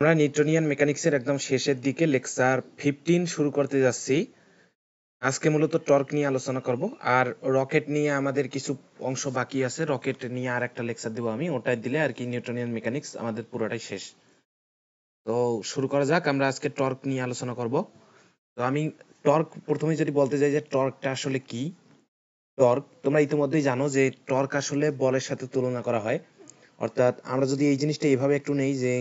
আমরা নিউটনিয়ান মেকানিক্সের একদম শেষের দিকে লেকচার 15 শুরু করতে যাচ্ছি। আজকে মূলত টর্ক নিয়ে আলোচনা করব, আর রকেট নিয়ে আমাদের কিছু অংশ বাকি আছে। রকেট নিয়ে আর একটা লেকচার দেবো আমি, ওটাই দিলে আর কি নিউটনিয়ান মেকানিক্স আমাদের পুরোটাই শেষ। তো শুরু করা যাক। আমরা আজকে টর্ক নিয়ে আলোচনা করব। তো আমি টর্ক প্রথমে যদি বলতে যাই যে টর্কটা আসলে কি। টর্ক তোমরা ইতিমধ্যেই জানো যে টর্ক আসলে বলের সাথে তুলনা করা হয়। অর্থাৎ আমরা যদি এই জিনিসটা এইভাবে একটু নেই যে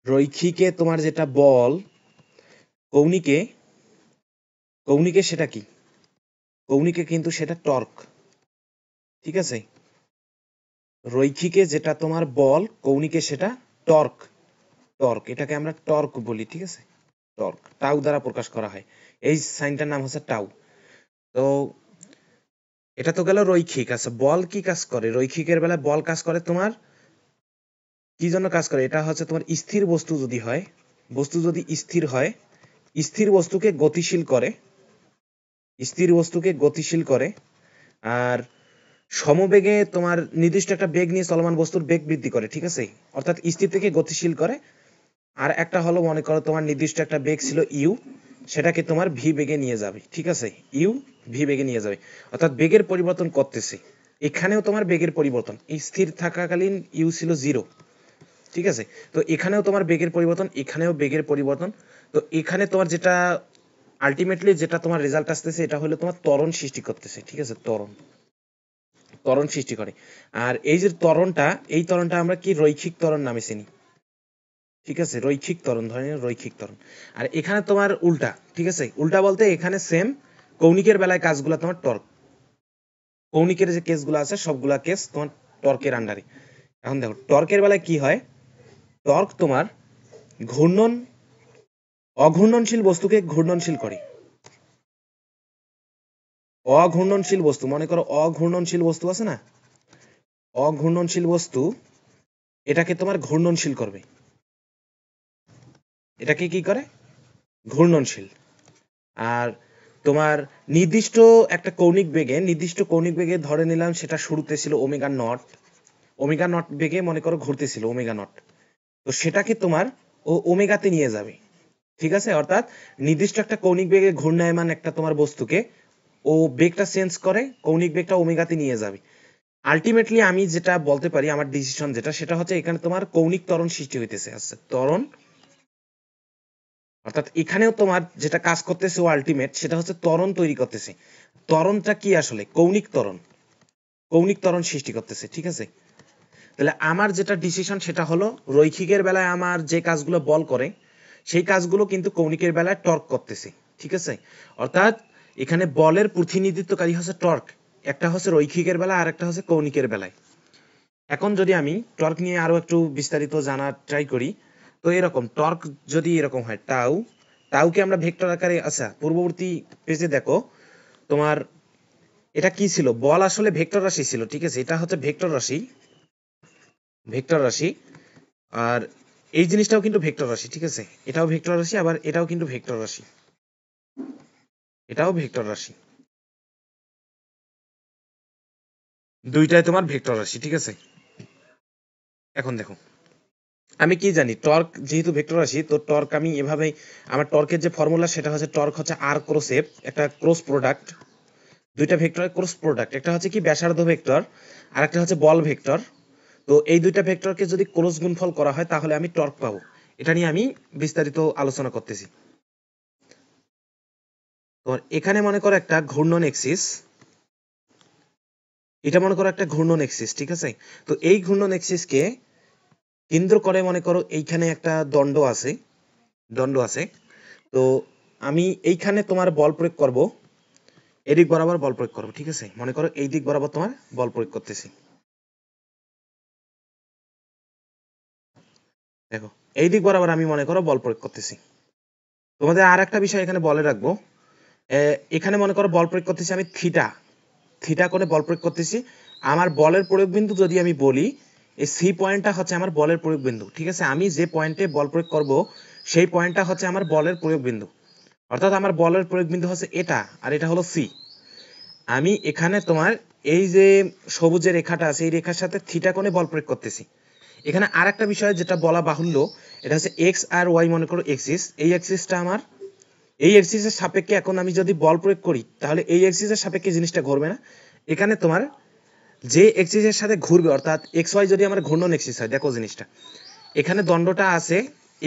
রৈখিকে তোমার যেটা বল, কৌণিকে কৌণিকে সেটা কি, কৌণিকে কিন্তু সেটা টর্ক। ঠিক আছে, রৈখিকে যেটা তোমার বল, কৌণিকে সেটা টর্ক। টর্ক এটাকে আমরা টর্ক বলি। ঠিক আছে, টর্ক টাউ দ্বারা প্রকাশ করা হয়। এই সাইনটার নাম হচ্ছে টাউ। তো এটা তো গেল রৈখিক। আচ্ছা, বল কি কাজ করে? রৈখিকের বেলায় বল কাজ করে তোমার কি জন্য কাজ করে? এটা হচ্ছে তোমার স্থির বস্তু যদি হয়, বস্তু যদি স্থির হয়, স্থির বস্তুকে গতিশীল করে, স্থির বস্তুকে গতিশীল করে। আর সমবেগে তোমার নির্দিষ্ট একটা বেগ নিয়ে চলমান বস্তুর বেগ বৃদ্ধি করে। ঠিক আছে, অর্থাৎ স্থির থেকে গতিশীল করে। আর একটা হলো, মনে করো তোমার নির্দিষ্ট একটা বেগ ছিল ইউ, সেটাকে তোমার ভি বেগে নিয়ে যাবে। ঠিক আছে, ইউ ভি বেগে নিয়ে যাবে, অর্থাৎ বেগের পরিবর্তন করতেছে। এখানেও তোমার বেগের পরিবর্তন, এই স্থির থাকাকালীন ইউ ছিল 0। ঠিক আছে, তো এখানেও তোমার বেগের পরিবর্তন, এখানেও বেগের পরিবর্তন। তো এখানে তোমার যেটা আলটিমেটলি যেটা তোমার রেজাল্ট আসতেছে, এটা হলো তোমার ত্বরণ সৃষ্টি করতেছে। ঠিক আছে, ত্বরণ ত্বরণ সৃষ্টি করে। আর এই যে ত্বরণটা, এই ত্বরণটা আমরা কি রৈখিক ত্বরণ নামে চিনি। ঠিক আছে, রৈখিক ত্বরণ, ধরে নিন রৈখিক ত্বরণ। আর এখানে তোমার উল্টা। ঠিক আছে, উল্টা বলতে এখানে সেম কৌণিকের বেলায় কাজগুলো তোমার টর্ক, কৌণিকের যে কেসগুলো আছে সবগুলা কেস তোমার টর্কের আন্ডারে। এখন দেখো টর্কের বেলায় কি হয়। টর্ক তোমার ঘূর্ণন, অঘূর্ণনশীল বস্তুকে ঘূর্ণনশীল করে। অঘূর্ণনশীল বস্তু, মনে করো অঘূর্ণনশীল বস্তু আছে না, অঘূর্ণনশীল বস্তু এটাকে তোমার ঘূর্ণনশীল করবে। এটাকে কি করে? ঘূর্ণনশীল। আর তোমার নির্দিষ্ট একটা কৌণিক বেগে, নির্দিষ্ট কৌণিক বেগে ধরে নিলাম সেটা শুরুতে ছিল ওমেগা নট, ওমেগা নট বেগে মনে করো ঘুরতেছিল ওমেগা নট, তো সেটাকে তোমার ও ওমেগাতে নিয়ে যাবে। ঠিক আছে, অর্থাৎ নির্দিষ্ট একটা কৌণিক বেগে ঘূর্ণায়মান একটা তোমার বস্তুকে ও বেগটা চেঞ্জ করে, কৌণিক বেগটা ওমেগাতে নিয়ে যাবে। আলটিমেটলি আমি যেটা বলতে পারি, আমার ডিসিশন যেটা, সেটা হচ্ছে এখানে তোমার কৌণিক ত্বরণ সৃষ্টি হইতেছে। আচ্ছা, ত্বরণ, অর্থাৎ এখানেও তোমার যেটা কাজ করতেছে ও আলটিমেট, সেটা হচ্ছে ত্বরণ তৈরি করতেছে। ত্বরণটা কি আসলে? কৌণিক ত্বরণ, কৌণিক ত্বরণ সৃষ্টি করতেছে। ঠিক আছে, তাহলে আমার যেটা ডিসিশন সেটা হলো রৈখিকের বেলায় আমার যে কাজগুলো বল করে, সেই কাজগুলো কিন্তু কৌণিকের বেলায় টর্ক করতেছে। ঠিক আছে, অর্থাৎ এখানে বলের প্রতিনিধিত্বকারী হচ্ছে টর্ক, একটা হচ্ছে রৈখিকের বেলা আর একটা হচ্ছে কৌণিকের বেলায়। এখন যদি আমি টর্ক নিয়ে আরো একটু বিস্তারিত জানার ট্রাই করি, তো এরকম টর্ক যদি এরকম হয়, টাউ, টাউকে আমরা ভেক্টর আকারে, আচ্ছা পূর্ববর্তী পেজে দেখো তোমার এটা কি ছিল, বল আসলে ভেক্টর রাশি ছিল। ঠিক আছে, এটা হচ্ছে ভেক্টর রাশি, ভেক্টর রাশি। আর এই জিনিসটাও কিন্তু ভেক্টর রাশি। ঠিক আছে, এটাও ভেক্টর রাশি, আবার এটাও কিন্তু ভেক্টর রাশি, এটাও ভেক্টর রাশি, দুইটাই তোমার ভেক্টর রাশি। ঠিক আছে, এখন দেখো আমি কি জানি, টর্ক যেহেতু ভেক্টর রাশি, তো টর্ক আমি এভাবেই, আমার টর্কের যে ফর্মুলা সেটা হচ্ছে টর্ক হচ্ছে আর ক্রস এফ, একটা ক্রস প্রোডাক্ট, দুইটা ভেক্টরের ক্রস প্রোডাক্ট। একটা হচ্ছে কি ব্যাসার্ধ ভেক্টর, আর একটা হচ্ছে বল ভেক্টর। তো এই দুইটা ভেক্টরকে যদি ক্রস গুণফল করা হয় তাহলে আমি টর্ক পাবো। এটা নিয়ে আমি বিস্তারিত আলোচনা করতেছি। তো এখানে মনে করো একটা ঘূর্ণন এক্সিস, এটা মনে করো একটা ঘূর্ণন এক্সিস। ঠিক আছে, তো এই ঘূর্ণন এক্সিসকে কেন্দ্র করে মনে করো এইখানে একটা দণ্ড আছে, দণ্ড আছে। তো আমি এইখানে তোমার বল প্রয়োগ করব, এদিক বরাবর বল প্রয়োগ করবো। ঠিক আছে, মনে করো এই দিক বরাবর তোমার বল প্রয়োগ করতেছি। দেখো এই দিক বরাবর আমি মনে করো বল প্রয়োগ করতেছি। তোমাদের আর একটা বিষয় এখানে বলে রাখবো, এখানে মনে করো বল প্রয়োগ করতেছি আমি থিটা, থিটা কোণে বল প্রয়োগ করতেছি। আমার বলের প্রয়োগ বিন্দু যদি আমি বলি, এই সি পয়েন্টটা হচ্ছে আমার বলের প্রয়োগ বিন্দু। ঠিক আছে, আমি যে পয়েন্টে বল প্রয়োগ করব সেই পয়েন্টটা হচ্ছে আমার বলের প্রয়োগ বিন্দু। অর্থাৎ আমার বলের প্রয়োগ বিন্দু হচ্ছে এটা, আর এটা হলো সি। আমি এখানে তোমার এই যে সবুজের রেখাটা আছে, এই রেখার সাথে থিটা কোণে বল প্রয়োগ করতেছি। এখানে আরেকটা বিষয় যেটা বলা বাহুল্য, এটা হচ্ছে এক্স আর ওয়াই, মনে করো এক্সিস, এই এক্সিসটা আমার, এই এক্সিসের সাপেক্ষে এখন আমি যদি বল প্রয়োগ করি তাহলে এই এক্সিসের সাপেক্ষে জিনিসটা ঘুরবে না। এখানে তোমার যে এক্সিসের সাথে ঘুরবে, অর্থাৎ এক্স ওয়াই যদি আমার ঘূর্ণন এক্সিস হয়, দেখো জিনিসটা এখানে দণ্ডটা আছে,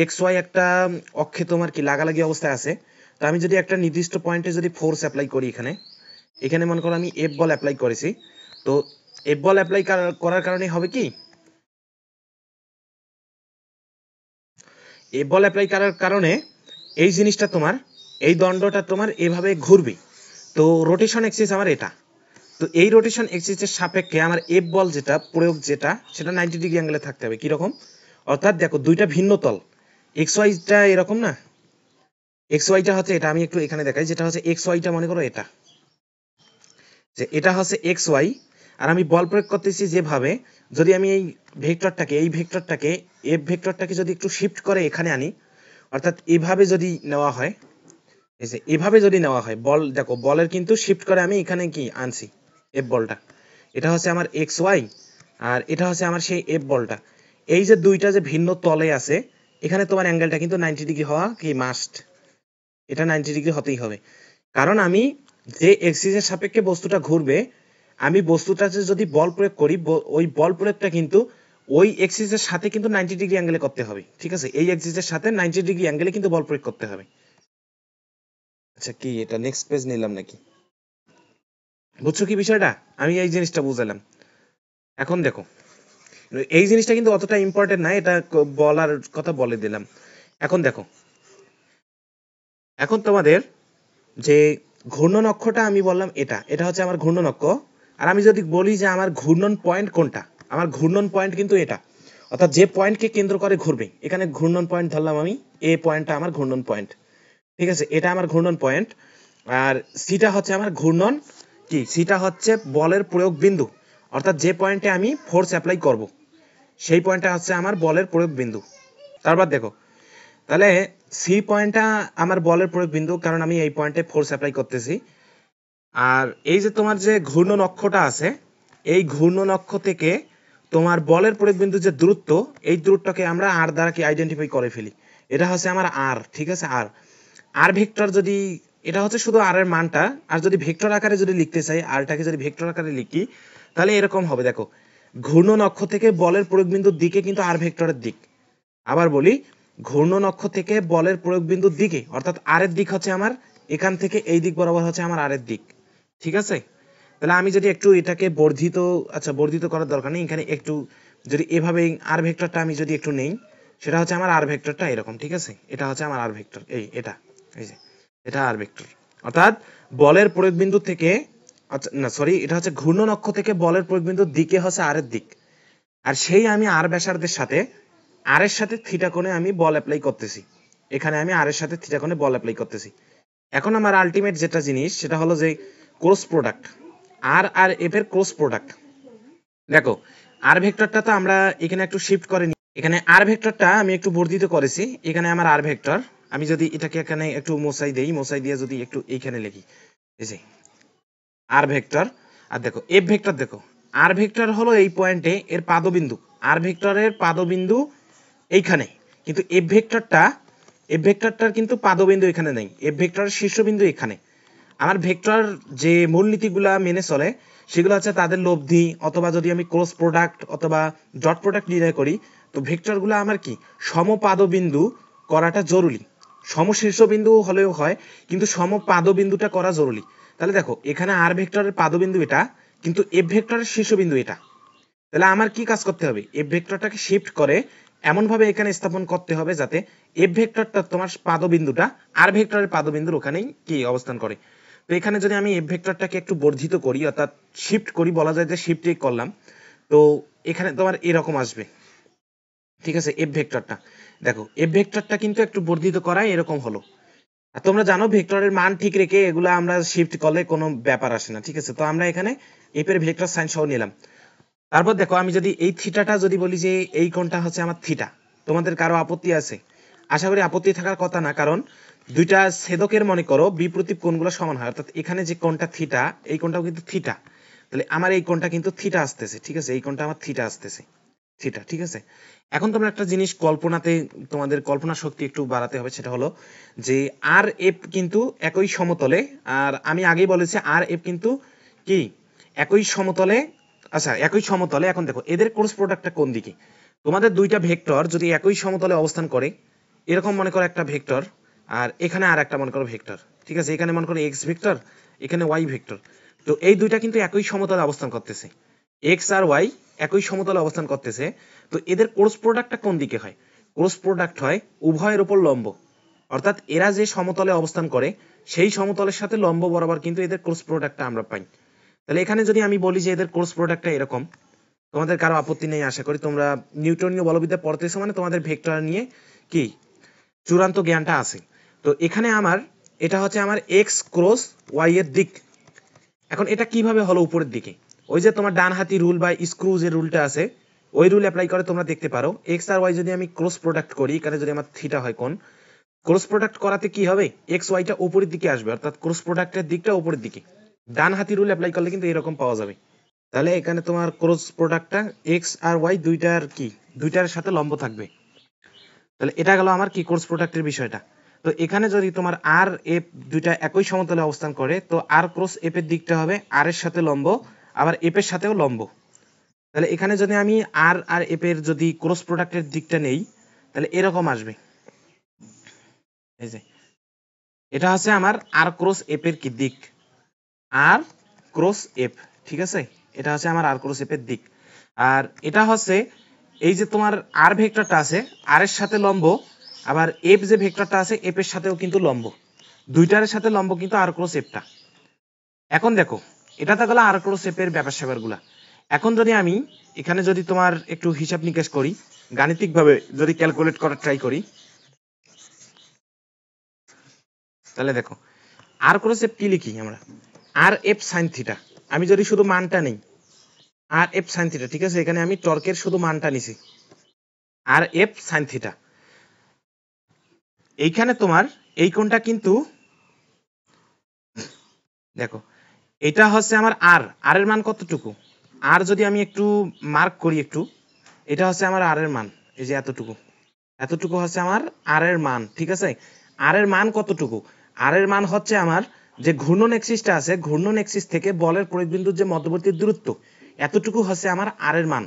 এক্স ওয়াই একটা অক্ষে তোমার কি লাগালাগি অবস্থায় আছে। তো আমি যদি একটা নির্দিষ্ট পয়েন্টে যদি ফোর্স অ্যাপ্লাই করি, এখানে এখানে মনে করো আমি এফ বল অ্যাপ্লাই করেছি, তো এফ বল অ্যাপ্লাই করার কারণে হবে কি, এফ বল অ্যাপ্লাই করার কারণে এই জিনিসটা তোমার, এই দণ্ডটা তোমার এভাবে ঘুরবে। তো রোটেশন এক্সিস আমার এটা, তো এই রোটেশন এক্সিসের সাপেক্ষে আমার এফ বল যেটা প্রয়োগ, যেটা সেটা 90 ডিগ্রি অ্যাঙ্গেলে থাকতে হবে। কিরকম, অর্থাৎ দেখো দুইটা ভিন্ন তল, এক্স ওয়াইটা এরকম না, এক্স ওয়াইটা হচ্ছে এটা, আমি একটু এখানে দেখাই, যেটা হচ্ছে এক্স ওয়াইটা মনে করো এটা, যে এটা হচ্ছে এক্স ওয়াই, আর আমি বল প্রয়োগ করতেছি যেভাবে, যদি আমি এই ভেক্টরটাকে এফ ভেক্টরটাকে যদি একটু শিফট করে এখানে আনি, অর্থাৎ এভাবে যদি নেওয়া হয়, এই যে এভাবে যদি নেওয়া হয় বল, দেখো বলের কিন্তু শিফট করে আমি এখানে কি আনছি এফ বলটা, এটা হচ্ছে আমার এক্স ওয়াই, আর এটা হচ্ছে আমার সেই এফ বলটা। এই যে দুইটা যে ভিন্ন তলে আছে, এখানে তোমার অ্যাঙ্গেলটা কিন্তু 90 ডিগ্রি হওয়া কি মাস্ট, এটা 90 ডিগ্রি হতেই হবে। কারণ আমি যে এক্সিসের সাপেক্ষে বস্তুটা ঘুরবে, আমি বস্তুটাতে যদি বল প্রয়োগ করি, ওই বল প্রয়োগটা কিন্তু ওই এক্সিসের সাথে কিন্তু 90 ডিগ্রি অ্যাঙ্গেলে করতে হবে, ঠিক আছে, এই এক্সিসের সাথে 90 ডিগ্রি অ্যাঙ্গেলে কিন্তু বল প্রয়োগ করতে হবে। আচ্ছা, কি এটা নেক্সট পেজ নিলাম নাকি, বুঝছো কি বিষয়টা, আমি এই জিনিসটা বুঝালাম। এখন দেখো এই জিনিসটা কিন্তু অতটা ইম্পর্টেন্ট না, এটা বলার কথা বলে দিলাম। এখন দেখো, এখন তোমাদের যে ঘূর্ণন অক্ষটা আমি বললাম, এটা এটা হচ্ছে আমার ঘূর্ণন অক্ষ। আর আমি যদি বলি যে আমার ঘূর্ণন পয়েন্ট কোনটা, আমার ঘূর্ণন পয়েন্ট কিন্তু এটা, অর্থাৎ যে পয়েন্টকে কেন্দ্র করে ঘুরবে, এখানে ঘূর্ণন পয়েন্ট ধরলাম আমি, এ পয়েন্টটা আমার ঘূর্ণন পয়েন্ট, ঠিক আছে, এটা আমার ঘূর্ণন পয়েন্ট। আর সিটা হচ্ছে আমার ঘূর্ণন কি, সিটা হচ্ছে বলের প্রয়োগ বিন্দু, অর্থাৎ যে পয়েন্টে আমি ফোর্স অ্যাপ্লাই করব, সেই পয়েন্টটা হচ্ছে আমার বলের প্রয়োগ বিন্দু। তারপর দেখো, তাহলে সি পয়েন্টটা আমার বলের প্রয়োগ বিন্দু, কারণ আমি এই পয়েন্টে ফোর্স অ্যাপ্লাই করতেছি। আর এই যে তোমার যে ঘূর্ণন অক্ষটা আছে, এই ঘূর্ণন অক্ষ থেকে তোমার বলের প্রয়োগ বিন্দু যে দূরত্ব, এই দূরত্বকে আমরা আর দ্বারা কি আইডেন্টিফাই করে ফেলি, এটা হচ্ছে আমার আর, ঠিক আছে। আর আর ভেক্টর যদি, এটা হচ্ছে শুধু আর এর মানটা, আর যদি ভেক্টর আকারে যদি লিখতে চাই, আরটাকে যদি ভেক্টর আকারে লিখি, তাহলে এরকম হবে, দেখো ঘূর্ণন অক্ষ থেকে বলের প্রয়োগ বিন্দুর দিকে কিন্তু আর ভেক্টরের দিক। আবার বলি, ঘূর্ণন অক্ষ থেকে বলের প্রয়োগ বিন্দুর দিকে, অর্থাৎ আর এর দিক হচ্ছে আমার এখান থেকে এই দিক বরাবর হচ্ছে আমার আর এর দিক, ঠিক আছে। তাহলে আমি যদি একটু এটাকে বর্ধিত, আচ্ছা বর্ধিত করার দরকার নেই, এখানে একটু যদি এভাবে আর ভেক্টরটা আমি যদি একটু নেই, সেটা হচ্ছে আমার আর ভেক্টরটা এরকম, ঠিক আছে, এটা হচ্ছে আমার আর ভেক্টর, এই এটা, এই যে এটা আর ভেক্টর, অর্থাৎ বলের প্রয়োগ বিন্দু থেকে, আচ্ছা না সরি, এটা হচ্ছে ঘূর্ণন অক্ষ থেকে বলের প্রয়োগ বিন্দুর দিকে হচ্ছে আর এর দিক, আর সেই আমি আর ব্যাসার্ধের সাথে, আর এর সাথে থিটা কোণে আমি বল অ্যাপ্লাই করতেছি, এখানে আমি আর এর সাথে থিটা কোণে বল অ্যাপ্লাই করতেছি। এখন আমার আলটিমেট যেটা জিনিস, সেটা হলো যে ক্রস প্রোডাক্ট, আর আর এফ এর ক্রস প্রোডাক্ট। দেখো আর ভেক্টরটা তো আমরা এখানে একটু শিফট করে নিই, এখানে আর ভেক্টরটা আমি একটু বর্ধিত করেছি, এখানে আমার আর ভেক্টর, আমি যদি এটাকে এখানে একটু মোসাই দেই, মোসাই দিয়ে যদি একটু এইখানে লিখি, এই যে আর ভেক্টর, আর দেখো এফ ভেক্টর, দেখো আর ভেক্টর হলো এই পয়েন্টে এর পাদবিন্দু, আর ভেক্টরের পাদবিন্দু এইখানে, কিন্তু এফ ভেক্টরটার কিন্তু পাদবিন্দু এখানে নেই, এফ ভেক্টরের শীর্ষবিন্দু এখানে। আমার ভেক্টর যে মূলনীতিগুলা মেনে চলে, সেগুলো হচ্ছে তাদের লব্ধি, অথবা যদি আমি ক্রস প্রোডাক্ট অথবা ডট প্রোডাক্ট নির্ণয় করি, তো ভেক্টরগুলো আমার কি সমপাদবিন্দু করাটা জরুরি, সমশীর্ষবিন্দু হলেও হয়, কিন্তু সমপাদবিন্দুটা করা জরুরি। তাহলে দেখো এখানে আর ভেক্টরের পাদবিন্দু এটা, কিন্তু এফ ভেক্টরের শীর্ষবিন্দু এটা। তাহলে আমার কি কাজ করতে হবে, এফ ভেক্টরটাকে শিফট করে এমন ভাবে এখানে স্থাপন করতে হবে যাতে এফ ভেক্টরটা তোমার পাদবিন্দুটা আর ভেক্টরের পাদবিন্দুর ওখানেই কি অবস্থান করে। তো এখানে যদি আমি এফ ভেক্টরটাকে একটু বর্ধিত করি, অর্থাৎ শিফট করি, বলা যায় যে শিফটই করলাম, তো এখানে তোমার এরকম আসবে, ঠিক আছে। এফ ভেক্টরটা দেখো, এফ ভেক্টরটা কিন্তু একটু বর্ধিত করাই এরকম হলো। আর তোমরা জানো ভেক্টরের মান ঠিক রেখে এগুলো আমরা শিফট করলে কোনো ব্যাপার আসে না, ঠিক আছে। তো আমরা এখানে এফ এর ভেক্টর সাইন সহ নিলাম। তারপর দেখো আমি যদি এই থিটাটা যদি বলি যে এই কোণটা হচ্ছে আমার থিটা, তোমাদের কারো আপত্তি আছে? আশা করি আপত্তি থাকার কথা না, কারণ দুইটা ছেদকের মনে করো বিপ্রতীপ কোণগুলো সমান হয়, অর্থাৎ এখানে যে কোণটা থিটা, এই কোণটাও কিন্তু থিটা, তাহলে আমার এই কোণটা কিন্তু থিটা আসতেছে, ঠিক আছে, এই কোণটা আমার থিটা আসতেছে। থিটা, ঠিক আছে। এখন তোমরা একটা জিনিস কল্পনাতে, তোমাদের কল্পনা শক্তি একটু বাড়াতে হবে, সেটা হলো যে আর এফ কিন্তু একই সমতলে, আর আমি আগেই বলেছি আর এফ কিন্তু কি একই সমতলে, আচ্ছা একই সমতলে। এখন দেখো এদের ক্রস প্রোডাক্টটা কোন দিকে, তোমাদের দুইটা ভেক্টর যদি একই সমতলে অবস্থান করে, এরকম মনে করো একটা ভেক্টর, আর এখানে আর একটা মনে করো ভেক্টর, ঠিক আছে, এখানে মনে করো এক্স ভেক্টর, এখানে ওয়াই ভেক্টর, তো এই দুইটা কিন্তু একই সমতলে অবস্থান করতেছে, এক্স আর ওয়াই একই সমতলে অবস্থান করতেছে। তো এদের ক্রস প্রোডাক্টটা কোন দিকে হয়, ক্রস প্রোডাক্ট হয় উভয়ের উপর লম্ব, অর্থাৎ এরা যে সমতলে অবস্থান করে সেই সমতলের সাথে লম্ব বরাবর কিন্তু এদের ক্রস প্রোডাক্টটা আমরা পাই। তাহলে এখানে যদি আমি বলি যে এদের ক্রস প্রোডাক্টটা এরকম, তোমাদের কারো আপত্তি নেই আশা করি, তোমরা নিউটনীয় বলবিদ্যা পড়তেছো মানে তোমাদের ভেক্টর নিয়ে কি চূড়ান্ত জ্ঞানটা আছে। তো এখানে আমার এটা হচ্ছে আমার এক্স ক্রস ওয়াই এর দিক। এখন এটা কিভাবে হলো উপরের দিকে, ওই যে তোমার ডান হাতি রুল বা স্ক্রু যে রুলটা আছে, ওই রুল অ্যাপ্লাই করে তোমরা দেখতে পারো এক্স আর ওয়াই যদি আমি ক্রস প্রোডাক্ট করি, এখানে যদি আমার থিটা হয় কোণ, ক্রস প্রোডাক্ট করাতে কি হবে, এক্স ওয়াইটা উপরের দিকে আসবে, অর্থাৎ ক্রস প্রোডাক্টের দিকটা উপরের দিকে। ডান হাতি রুল অ্যাপ্লাই করলে কিন্তু এরকম পাওয়া যাবে। তাহলে এখানে তোমার ক্রস প্রোডাক্টটা এক্স আর ওয়াই দুইটার কি দুইটার সাথে লম্ব থাকবে। তাহলে এটা গেল আমার কি ক্রস প্রোডাক্টের বিষয়টা। তো এখানে যদি তোমার আর এফ দুইটা একই সমতলে অবস্থান করে, তো আর ক্রস এফ এর দিকটা হবে আর এর সাথে লম্ব, আবার এফ এর সাথেও লম্ব। তাহলে এখানে যদি আমি আর আর এফ এর যদি ক্রস প্রোডাক্টের দিকটা নেই, তাহলে এরকম আসবে, এই যে এটা হচ্ছে আমার আর ক্রস এফ এর কি দিক, আর ক্রস এফ, ঠিক আছে, এটা হচ্ছে আমার আর ক্রস এফ এর দিক। আর এটা হচ্ছে এই যে তোমার আর ভেক্টরটা আছে আর এর সাথে লম্ব, আবার এফ যে ভেক্টরটা আছে এফ এর সাথেও কিন্তু লম্ব, দুইটার সাথে লম্ব কিন্তু আর ক্রস এফটা। এখন দেখো এটা তো গেল আর ক্রস এফ এর ব্যাপার স্যাপার গুলা। এখন যদি আমি এখানে যদি তোমার একটু হিসাব নিকাশ করি, গাণিতিকভাবে যদি ক্যালকুলেট করার ট্রাই করি, তাহলে দেখো আর ক্রস এফ কি লিখি আমরা, আর এফ সাইন থিটা। আমি যদি শুধু মানটা নেই আর এফ সাইন থিটা, ঠিক আছে, এখানে আমি টর্কের শুধু মানটা নিছি আর এফ সাইন থিটা। এইখানে তোমার এই কোণটা কিন্তু দেখো এটা হচ্ছে আমার আর আর এর মান কতটুকু, আর যদি আমি একটু মার্ক করি একটু, এটা হচ্ছে আমার আর এর মান, এই যে এতটুকু, এতটুকু হচ্ছে আমার আর এর মান, ঠিক আছে। আর এর মান কতটুকু, আর এর মান হচ্ছে আমার যে ঘূর্ণন এক্সিসটা আছে, ঘূর্ণন এক্সিস থেকে বলের পরিবিন্দুর যে মধ্যবর্তী দূরত্ব, এতটুকু হচ্ছে আমার আর এর মান।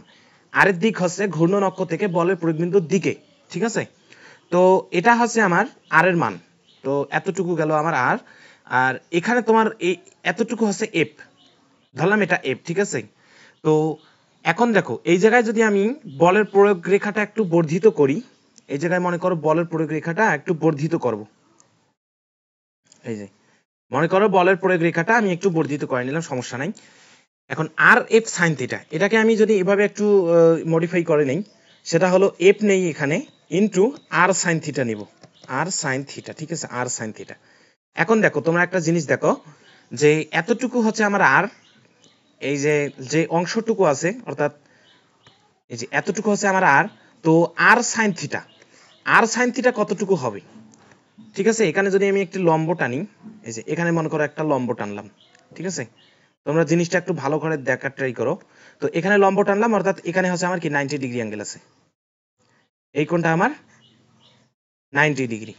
আর এর দিক হচ্ছে ঘূর্ণন অক্ষ থেকে বলের পরিবিন্দুর দিকে, ঠিক আছে। তো এটা হচ্ছে আমার আর এর মান, তো এতটুকু গেল আমার আর। আর এখানে তোমার এই এতটুকু হচ্ছে এফ, ধরলাম এটা এফ, ঠিক আছে। তো এখন দেখো এই জায়গায় যদি আমি বলের প্রয়োগ রেখাটা একটু বর্ধিত করি, এই জায়গায় মনে করো বলের প্রয়োগ রেখাটা একটু বর্ধিত করব, এই যে মনে করো বলের প্রয়োগ রেখাটা আমি একটু বর্ধিত করে নিলাম, সমস্যা নাই। এখন আর এফ সাইন থিটা, এটাকে আমি যদি এভাবে একটু মডিফাই করে নেই, সেটা হলো এফ নেই এখানে ইনটু আর সাইন থিটা নিব, আর সাইন থিটা, ঠিক আছে, আর সাইন থিটা। এখন দেখো তোমরা একটা জিনিস দেখো যে এতটুকু হচ্ছে আমার আর, এই যে যে অংশটুকু আছে অর্থাৎ এই যে এতটুকু হচ্ছে আমার আর, তো আর সাইন থিটা, আর সাইন থিটা কতটুকু হবে, ঠিক আছে। এখানে যদি আমি একটি লম্ব টানি, এই যে এখানে মনে করো একটা লম্ব টানলাম, ঠিক আছে, তোমরা জিনিসটা একটু ভালো করে দেখার ট্রাই করো। তো এখানে লম্ব টানলাম, অর্থাৎ এখানে হচ্ছে আমার কি 90 ডিগ্রি অ্যাঙ্গেল আছে, এই কোণটা আমার 90 ডিগ্রি,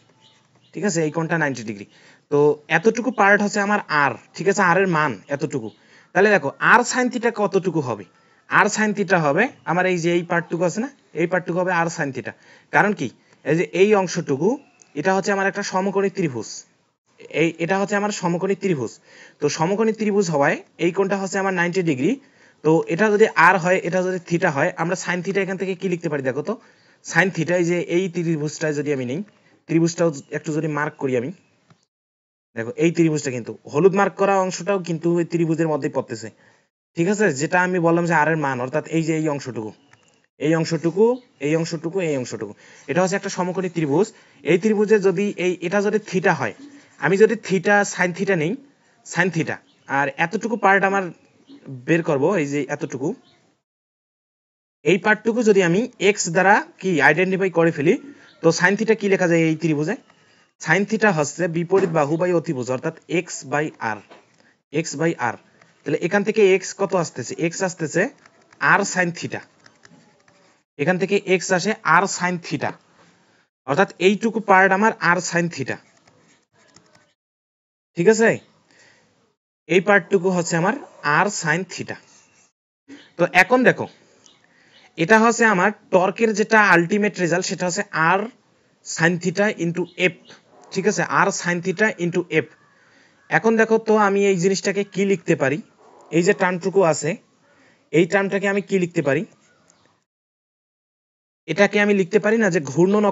ঠিক আছে, এই কোণটা 90 ডিগ্রি। তো এতটুকু পার্ট হচ্ছে আমার আর, ঠিক আছে, আর এর মান এতটুকু। তাহলে দেখো আর সাইন থিটা কতটুকু হবে, আর সাইন থিটা হবে আমার এই যে এই পার্টটুকু আছে না, এই পার্টটুকু হবে আর সাইন থিটা। কারণ কি এই যে এই অংশটুকু, এটা হচ্ছে আমার একটা সমকোণী ত্রিভুজ, এই এটা হচ্ছে আমার সমকোণী ত্রিভুজ। তো সমকোণী ত্রিভুজ হওয়ায় এই কোণটা হচ্ছে আমার 90 ডিগ্রি। তো এটা যদি আর হয়, এটা যদি থিটা হয়, আমরা সাইন থিটা এখান থেকে কি লিখতে পারি দেখো তো, সাইন থিটা এই যে এই ত্রিভুজটা যদি আমি নেই, ত্রিভুজটাও একটু যদি মার্ক করি আমি, দেখো এই ত্রিভুজটা কিন্তু হলুদ মার্ক করা অংশটাও কিন্তু এই ত্রিভুজের মধ্যেই পড়তেছে, ঠিক আছে, যেটা আমি বললাম যে আর এর মান, অর্থাৎ এই যে এই অংশটুকু, এই অংশটুকু, এই অংশটুকু, এই অংশটুকু, এটা হচ্ছে একটা সমকোণী ত্রিভুজ। এই ত্রিভুজে যদি এই এটা যদি থিটা হয়, আমি যদি থিটা সাইন থিটা নেই, সাইন থিটা, আর এতটুকু পার্ট আমার বের করব, এই যে এতটুকু, এই পার্টটুকু যদি আমি এক্স দ্বারা কি আইডেন্টিফাই করে ফেলি, তো সাইন থিটা কি লেখা যায় এই ত্রিভুজে, সাইন থিটা হচ্ছে বিপরীত বাহু বাই অতিভুজ, অর্থাৎ x by r, x by r. তাহলে এখান থেকে এক্স কত আসতেছে, এক্স আসতেছে আর সাইন থিটা, এখান থেকে এক্স আসে আর সাইন থিটা, অর্থাৎ এইটুকু পার্ট আমার আর সাইন থিটা, ঠিক আছে, এই পার্টটুকু হচ্ছে আমার আর সাইন থিটা। তো এখন দেখো এটা হচ্ছে আমার টর্কের যেটা আলটিমেট রেজাল্ট সেটা হচ্ছে আর সাইন থিটা ইন্টু এফ, ঠিক আছে, আর সাইন থিটা ইন্টু এফ। এখন দেখো তো আমি এই জিনিসটাকে কি লিখতে পারি, এই যে টার্মটুকু আছে এই টার্মটাকে আমি কি লিখতে পারি, এটাকে আমি লিখতে পারি না যে ঘূর্ণন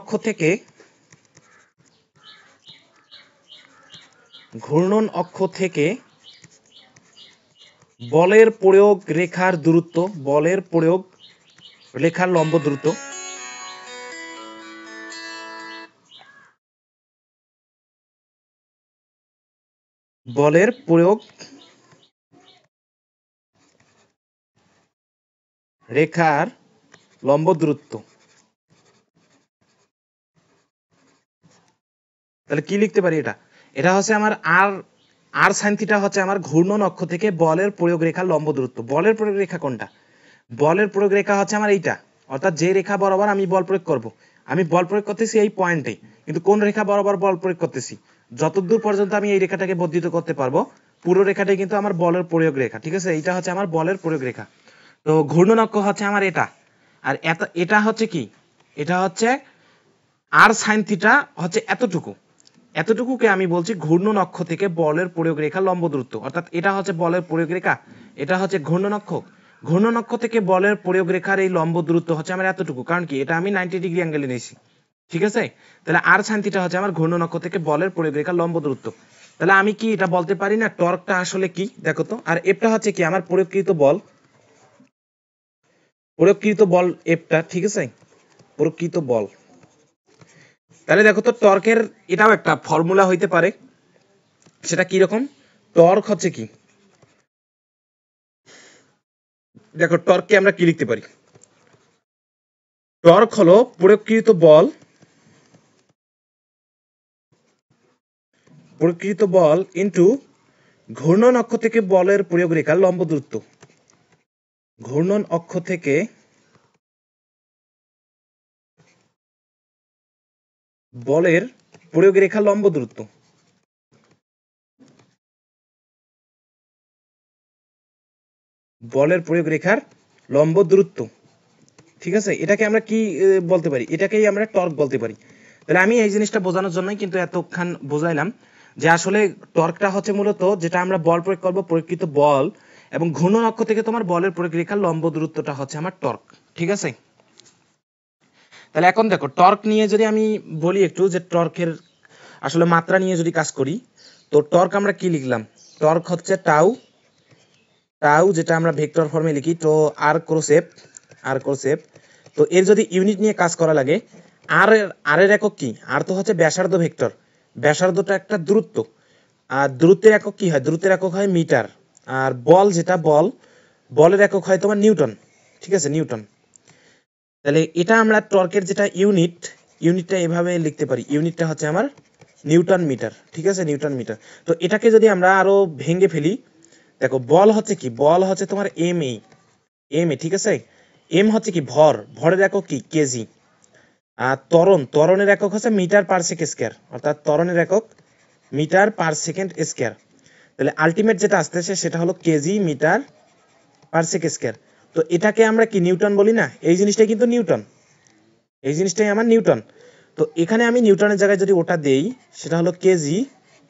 অক্ষ থেকে বলের প্রয়োগ রেখার দূরত্ব, বলের প্রয়োগ রেখার লম্ব দূরত্ব, বলের প্রয়োগ রেখার লম্ব দূরত্ব। তাহলে কি লিখতে পারি, এটা হচ্ছে আমার আর আর সাইন থিটা হচ্ছে আমার ঘূর্ণন অক্ষ থেকে বলের প্রয়োগ রেখার লম্ব দূরত্ব। বলের প্রয়োগ রেখা কোনটা, বলের প্রয়োগ রেখা হচ্ছে আমার এইটা, অর্থাৎ যে রেখা বরাবর আমি বল প্রয়োগ করব, আমি বল প্রয়োগ করতেছি এই পয়েন্টে, কিন্তু কোন রেখা বরাবর বল প্রয়োগ করতেছি, যতদূর পর্যন্ত আমি এই রেখাটাকে বর্ধিত করতে পারবো পুরো রেখাটাই কিন্তু আমার বলের প্রয়োগ রেখা, ঠিক আছে, এইটা হচ্ছে আমার বলের প্রয়োগ রেখা। তো ঘূর্ণন অক্ষ হচ্ছে আমার এটা, আর এটা হচ্ছে কি, এটা হচ্ছে আর সাইন থিটা হচ্ছে এতটুকুকে আমি বলছি ঘূর্ণন অক্ষ থেকে বলের প্রয়োগ রেখা লম্ব দূরত্ব, অর্থাৎ এটা হচ্ছে বলের প্রয়োগ রেখা, এটা হচ্ছে ঘূর্ণন অক্ষ। ঘূর্ণন অক্ষ থেকে বলের প্রয়োগ রেখার এই লম্ব দূরত্ব হচ্ছে আমার এতটুকু, কারণ কি এটা আমি 90 ডিগ্রি অ্যাঙ্গেলে নিয়েছি, ঠিক আছে। তাহলে আর সাইন থিটা হচ্ছে আমার ঘূর্ণন অক্ষ থেকে বলের প্রয়োগ রেখার লম্ব দূরত্ব। তাহলে আমি কি এটা বলতে পারি না টর্কটা আসলে কি, দেখো তো, আর এফটা হচ্ছে কি আমার প্রয়োগকৃত বল এফটা, ঠিক আছে, প্রয়োগকৃত বল। তাহলে দেখো তো টর্কের এটাও একটা ফর্মুলা হইতে পারে, সেটা কি রকম, টর্ক হচ্ছে কি, দেখো টর্ককে আমরা কি লিখতে পারি, টর্ক হলো প্রয়োগকৃত বল ইনটু ঘূর্ণন অক্ষ থেকে বলের প্রয়োগ রেখার লম্ব দূরত্ব, ঘূর্ণন অক্ষ থেকে বলের প্রয়োগ রেখার লম্ব দূরত্ব, বলের প্রয়োগ রেখার লম্ব দূরত্ব, ঠিক আছে। এটাকে আমরা কি বলতে পারি, এটাকেই আমরা টর্ক বলতে পারি। তাহলে আমি এই জিনিসটা বোঝানোর জন্যই কিন্তু এতক্ষণ বোঝাইলাম যে আসলে টর্কটা হচ্ছে মূলত যেটা আমরা বল প্রয়োগ করব, প্রয়োগকৃত বল এবং ঘূর্ণন অক্ষ থেকে তোমার বলের প্রয়োগ রেখার লম্ব দূরত্বটা হচ্ছে আমার টর্ক, ঠিক আছে। তাহলে এখন দেখো টর্ক নিয়ে যদি আমি বলি একটু, যে টর্কের আসলে মাত্রা নিয়ে যদি কাজ করি, তো টর্ক আমরা কি লিখলাম, টর্ক হচ্ছে টাউ, যেটা আমরা ভেক্টর ফর্মে লিখি, তো আর ক্রস এফ। তো এর যদি ইউনিট নিয়ে কাজ করা লাগে, আর এর একক কি, আর তো হচ্ছে ব্যাসার্ধ ভেক্টর, ব্যাসার্ধটা একটা দূরত্ব, আর দূরত্বের একক কি হয়, দূরত্বের একক হয় মিটার, আর বল যেটা বলের একক হয় তোমার নিউটন, ঠিক আছে, নিউটন। তাহলে এটা আমরা টর্কের যেটা ইউনিটটা এভাবে লিখতে পারি, ইউনিটটা হচ্ছে আমার নিউটন মিটার, ঠিক আছে, নিউটন মিটার। তো এটাকে যদি আমরা আরো ভেঙে ফেলি, দেখো বল হচ্ছে কি, বল হচ্ছে তোমার এম এ, ঠিক আছে, এম হচ্ছে কি ভরের একক কি কেজি, আর ত্বরণের একক হচ্ছে মিটার পার সেকেন্ড স্কয়ার, অর্থাৎ ত্বরণের একক মিটার পার সেকেন্ড স্কয়ার। তাহলে আলটিমেট যেটা আসতেছে সেটা হলো KG metre per second square. তো এটাকে আমরা কি নিউটন বলি না, এই জিনিসটাই কিন্তু নিউটন, এই জিনিসটাই আমার নিউটন। তো এখানে আমি নিউটনের জায়গায় যদি ওটা দেই, সেটা হলো কেজি,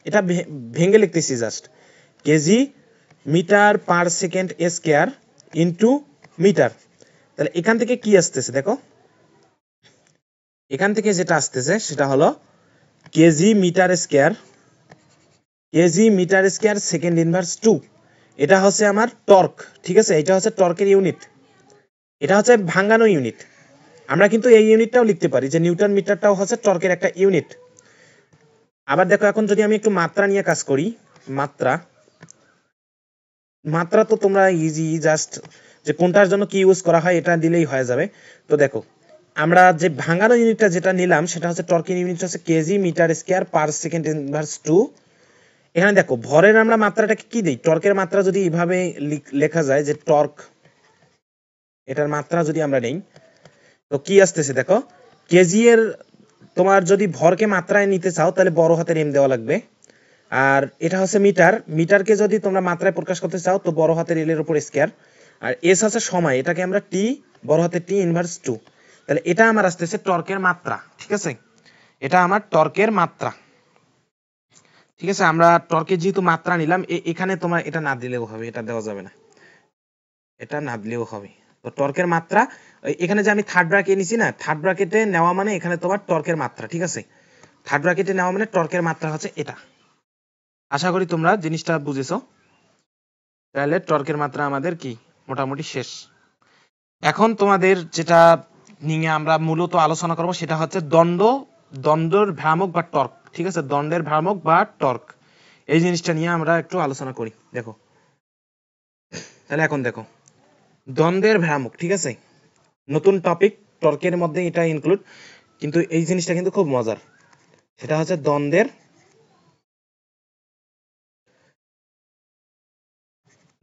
এটা ভেঙে লিখতেছি just, KG metre per second square into metre. তাহলে এখান থেকে কি আসতেছে দেখো, এখান থেকে যেটা আসতেছে সেটা হলো KG metre square second inverse 2, এটা হচ্ছে আমার টর্ক, ঠিক আছে, এটা হচ্ছে টর্কের ইউনিট, এটা হচ্ছে ভাঙানো ইউনিট। আমরা কিন্তু এই ইউনিটটাও লিখতে পারি যে নিউটন মিটারটাও হচ্ছে টর্কের একটা ইউনিট। আবার দেখো এখন যদি আমি একটু মাত্রা নিয়ে কাজ করি, মাত্রা তো তোমরা ইজি, জাস্ট যে কোনটার জন্য কি ইউজ করা হয় এটা দিলেই হয়ে যাবে। তো দেখো আমরা যে ভাঙানো ইউনিটটা যেটা নিলাম সেটা হচ্ছে টর্কের ইউনিট হচ্ছে KG metre square per second inverse 2। এখানে দেখো ভরের আমরা মাত্রাটাকে কি দিই, টর্কের মাত্রা যদি এইভাবে লেখা যায় যে টর্ক, এটার মাত্রা যদি আমরা নেই, তো কি আসতেছে দেখো, কেজি এর তোমার যদি ভরকে মাত্রায় নিতে চাও তাহলে বড় হাতের এম দেওয়া লাগবে। আর এটা হচ্ছে মিটার, মিটারকে যদি তোমরা মাত্রায় প্রকাশ করতে চাও তো বড় হাতের এল এর উপর স্কয়ার। আর এস হচ্ছে সময়, এটাকে আমরা টি, বড় হাতের টি ইনভার্স 2। তাহলে এটা আমার আসতেছে টর্কের মাত্রা, ঠিক আছে, এটা আমার টর্কের মাত্রা, ঠিক আছে। আমরা টর্কের যেহেতু মাত্রা নিলাম, এখানে তোমার এটা না দিলেও হবে, এটা দেওয়া যাবে না, এটা না দিলেও হবে। তো টর্কের মাত্রা এখানে যে আমি থার্ড ব্র্যাকেট নিছি না, থার্ড ব্র্যাকেটে নেওয়া মানে এখানে তোমার টর্কের মাত্রা, ঠিক আছে, থার্ড ব্র্যাকেটে নেওয়া মানে টর্কের মাত্রা হচ্ছে এটা। আশা করি তোমরা জিনিসটা বুঝেছো। তাহলে টর্কের মাত্রা আমাদের কি মোটামুটি শেষ। এখন তোমাদের যেটা নিয়ে আমরা মূলত আলোচনা করব সেটা হচ্ছে দণ্ডের ভ্রামক বা টর্ক, ঠিক আছে, দণ্ডের ভ্রামক বা টর্ক, এই জিনিসটা নিয়ে আমরা একটু আলোচনা করি। দেখো তাহলে এখন দেখো দ্বন্দ্বের ভ্রামক, ঠিক আছে, নতুন টপিক, টর্কের মধ্যে এটা ইনক্লুড, কিন্তু এই জিনিসটা কিন্তু খুব মজার। সেটা হচ্ছে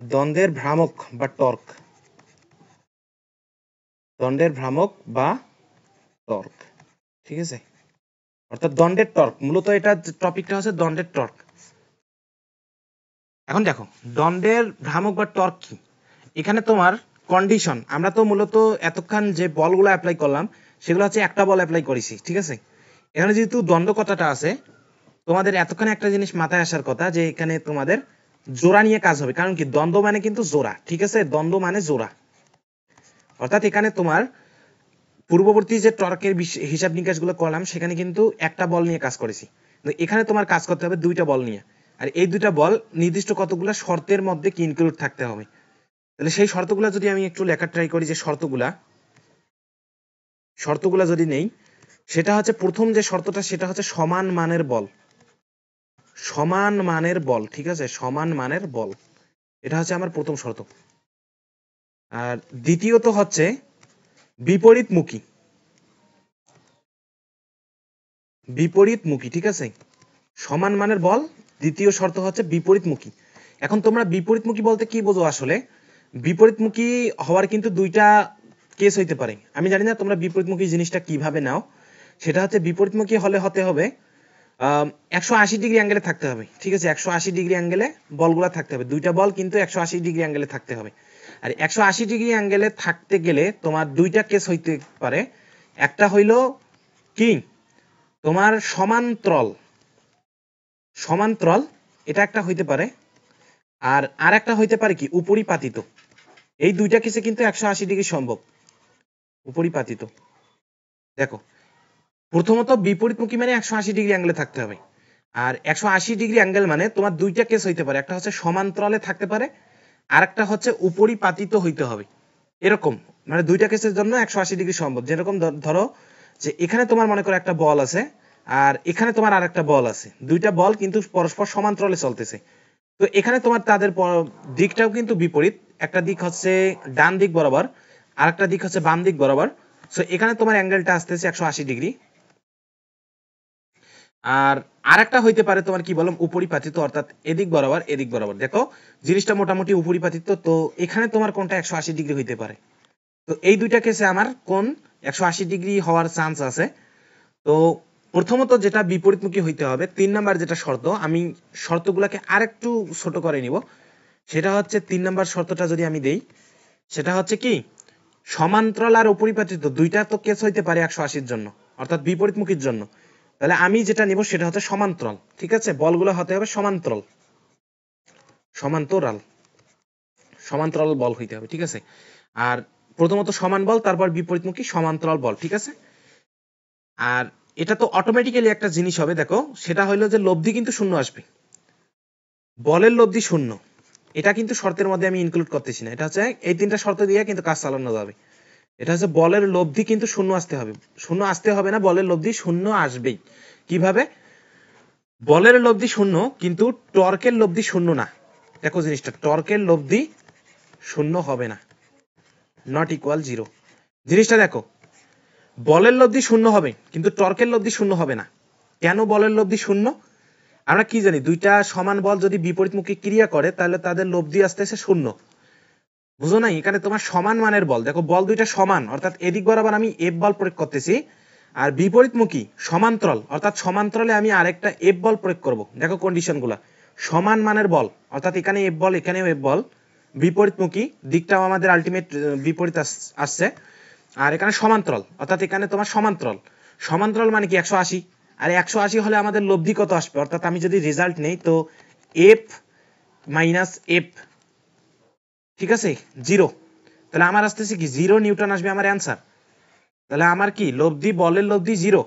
দ্বন্দ্বের ভ্রামক বা টর্ক, দণ্ডের ভ্রামক বা টর্ক, ঠিক আছে, অর্থাৎ দণ্ডের টর্ক, মূলত এটা টপিকটা হচ্ছে দণ্ডের টর্ক। এখন দেখো দণ্ডের ভ্রামক বা টর্ক কি, এখানে তোমার কন্ডিশন, আমরা তো মূলত এতক্ষণ যে বলগুলো অ্যাপ্লাই করলাম সেগুলো হচ্ছে একটা বল অ্যাপ্লাই করেছি, ঠিক আছে। এখানে যেহেতু দ্বন্দ্ব কথাটা আছে, তোমাদের এতক্ষণ একটা জিনিস মাথায় আসার কথা যে এখানে তোমাদের জোড়া নিয়ে কাজ হবে, কারণ কি দ্বন্দ্ব মানে কিন্তু জোড়া, ঠিক আছে, দ্বন্দ্ব মানে জোড়া, অর্থাৎ এখানে তোমার পূর্ববর্তী যে টর্কের হিসাব নিকাশগুলো করলাম সেখানে কিন্তু একটা বল নিয়ে কাজ করেছি, এখানে তোমার কাজ করতে হবে দুইটা বল নিয়ে। আর এই দুইটা বল নির্দিষ্ট কতগুলো শর্তের মধ্যে কি ইনক্লুড থাকতে হবে। তাহলে সেই শর্তগুলো যদি আমি একটু লেখা ট্রাই করি, যে শর্তগুলা যদি নেই, সেটা হচ্ছে প্রথম যে শর্তটা সেটা হচ্ছে সমান মানের বল, সমান মানের বল, ঠিক আছে, সমান মানের বল, এটা হচ্ছে আমার প্রথম শর্ত। আর দ্বিতীয়ত হচ্ছে বিপরীতমুখী, বিপরীতমুখী, ঠিক আছে, সমান মানের বল, দ্বিতীয় শর্ত হচ্ছে বিপরীতমুখী। এখন তোমরা বিপরীতমুখী বলতে কি বোঝো আসলে? বিপরীতমুখী হওয়ার কিন্তু দুইটা কেস হইতে পারে, আমি জানি না তোমরা বিপরীতমুখী জিনিসটা কিভাবে নাও। সেটা হচ্ছে বিপরীতমুখী হতে হবে 180 ডিগ্রি অ্যাঙ্গেলে থাকতে হবে, ঠিক আছে, 180 ডিগ্রি অ্যাঙ্গেলে বলগুলা থাকতে হবে, দুইটা বল কিন্তু 180 ডিগ্রি অ্যাঙ্গেলে থাকতে হবে। আর 180 ডিগ্রি অ্যাঙ্গেলে থাকতে গেলে তোমার দুইটা কেস হইতে পারে, একটা হইলো কি তোমার সমান্তরাল, সমান্তরাল এটা একটা হইতে পারে, আর আরেকটা হইতে পারে কি উপরিপাতিত। এই দুইটা কেসে কিন্তু 180 ডিগ্রি সম্ভব, উপরিপাতিত। দেখো প্রথমত বিপরীতমুখী মানে 180 ডিগ্রি অ্যাঙ্গেলে থাকতে হবে, আর 180 ডিগ্রি অ্যাঙ্গেল মানে তোমার দুইটা কেস হইতে পারে, একটা হচ্ছে সমান্তরালে থাকতে পারে, আর একটা হচ্ছে উপরিপাতিত হইতে হবে। এরকম মানে দুইটা কেসের জন্য 180 ডিগ্রি সম্ভব। যেরকম ধরো যে এখানে তোমার মনে করো একটা বল আছে, আর এখানে তোমার আর একটা বল আছে, দুইটা বল কিন্তু পরস্পর সমান্তরালে চলতেছে। তো এখানে তোমার তাদের দিকটাও কিন্তু বিপরীত, একটা দিক হচ্ছে ডান দিক বরাবর, আর একটা দিক হচ্ছে বাম দিক বরাবর। সো এখানে তোমার অ্যাঙ্গেলটা আসতেছে 180 ডিগ্রি। আর আরেকটা হইতে পারে তোমার কি বললাম উপরিপাতিত, অর্থাৎ এদিক বরাবর এদিক বরাবর। দেখো জিনিসটা মোটামুটি উপরিপাতিত, তো এখানে তোমার কোনটা 180 ডিগ্রি হইতে পারে। তো এই দুইটা কেসে আমার কোন 180 ডিগ্রি হওয়ার চান্স আছে। তো প্রথমত যেটা বিপরীতমুখী হইতে হবে, 3 নাম্বার যেটা শর্ত, আমি শর্তগুলোকে আরেকটু ছোট করে নিব। সেটা হচ্ছে 3 নাম্বার শর্তটা যদি আমি দেই, সেটা হচ্ছে কি সমান্তরাল আর উপরিপাতিত দুইটা তো কেস হইতে পারে 180-র জন্য, অর্থাৎ বিপরীতমুখীর জন্য। তাহলে আমি যেটা নিব সেটা হচ্ছে সমান্তরাল, ঠিক আছে, বলগুলো হতে হবে সমান্তরাল, সমান্তরাল, সমান্তরাল বল হইতে হবে, ঠিক আছে। আর প্রথমত সমান বল, তারপর বিপরীতমুখী সমান্তরাল বল, ঠিক আছে। আর এটা তো অটোমেটিক্যালি একটা জিনিস হবে, দেখো সেটা হলো যে লব্ধি কিন্তু শূন্য আসবে, বলের লব্ধি শূন্য, এটা কিন্তু শর্তের মধ্যে আমি ইনক্লুড করতেছি না, এটা হচ্ছে এই তিনটা শর্ত দিয়ে কিন্তু কাজ চালানো যাবে। এটা হচ্ছে বলের লব্ধি কিন্তু শূন্য আসতে হবে, শূন্য আসতে হবে না, বলের লব্ধি শূন্য আসবেই। কিভাবে? বলের লব্ধি শূন্য কিন্তু টর্কের লব্ধি শূন্য না। দেখো জিনিসটা, টর্কের লব্ধি শূন্য হবে না, নট ইকুয়াল 0। জিনিসটা দেখো, বলের লব্ধি শূন্য হবে কিন্তু টর্কের লব্ধি শূন্য হবে না। কেন বলের লব্ধি শূন্য? আমরা কি জানি, দুইটা সমান বল যদি বিপরীতমুখী ক্রিয়া করে তাহলে তাদের লব্ধি আসতেছে শূন্য, বুঝো না, এখানে তোমার সমান মানের বল, দেখো বল দুইটা সমান, অর্থাৎ এদিক বরাবর আমি এফ বল প্রয়োগ করতেছি, আর বিপরীতমুখী সমান্তরাল, অর্থাৎ সমান্তরালে আমি আরেকটা এফ বল প্রয়োগ করব। দেখো কন্ডিশনগুলো, সমান মানের বল, অর্থাৎ এখানে এফ বল, এখানেও এফ বল, বিপরীতমুখী দিকটাও আমাদের আলটিমেট বিপরীত আসছে, আর এখানে সমান্তরাল, অর্থাৎ এখানে তোমার সমান্তরাল। সমান্তরাল মানে কি 180, আর 180 হলে আমাদের লব্ধি কত আসবে, অর্থাৎ আমি যদি রেজাল্ট নেই তো এফ মাইনাস এফ, ঠিক আছে, 0, তাহলে আমার আসতেছে কি 0 নিউটন আসবে আমার অ্যান্সার। তাহলে আমার কি লব্ধি, বলের লব্ধি 0,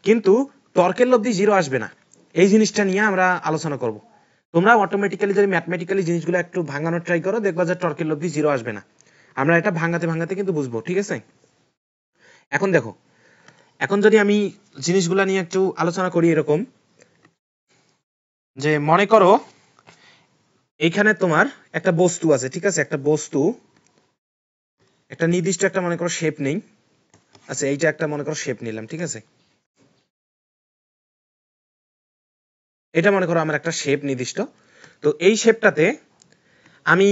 কিন্তু টর্কের লব্ধি 0 আসবে না। এই জিনিসটা নিয়ে আমরা আলোচনা করব। তোমরা অটোমেটিক্যালি যদি ম্যাথমেটিক্যালি জিনিসগুলো একটু ভাঙানোর ট্রাই করো, দেখবা যে টর্কের লব্ধি 0 আসবে না। আমরা এটা ভাঙাতে ভাঙাতে কিন্তু বুঝবো, ঠিক আছে। এখন দেখো, এখন যদি আমি জিনিসগুলা নিয়ে একটু আলোচনা করি, এরকম যে মনে করো এইখানে তোমার একটা বস্তু আছে, ঠিক আছে, একটা বস্তু, একটা নির্দিষ্ট একটা মনে করো শেপ নেই, আচ্ছা এইটা একটা মনে করো শেপ নিলাম, ঠিক আছে, এটা মনে করো আমার একটা শেপ নির্দিষ্ট। তো এই শেপটাতে আমি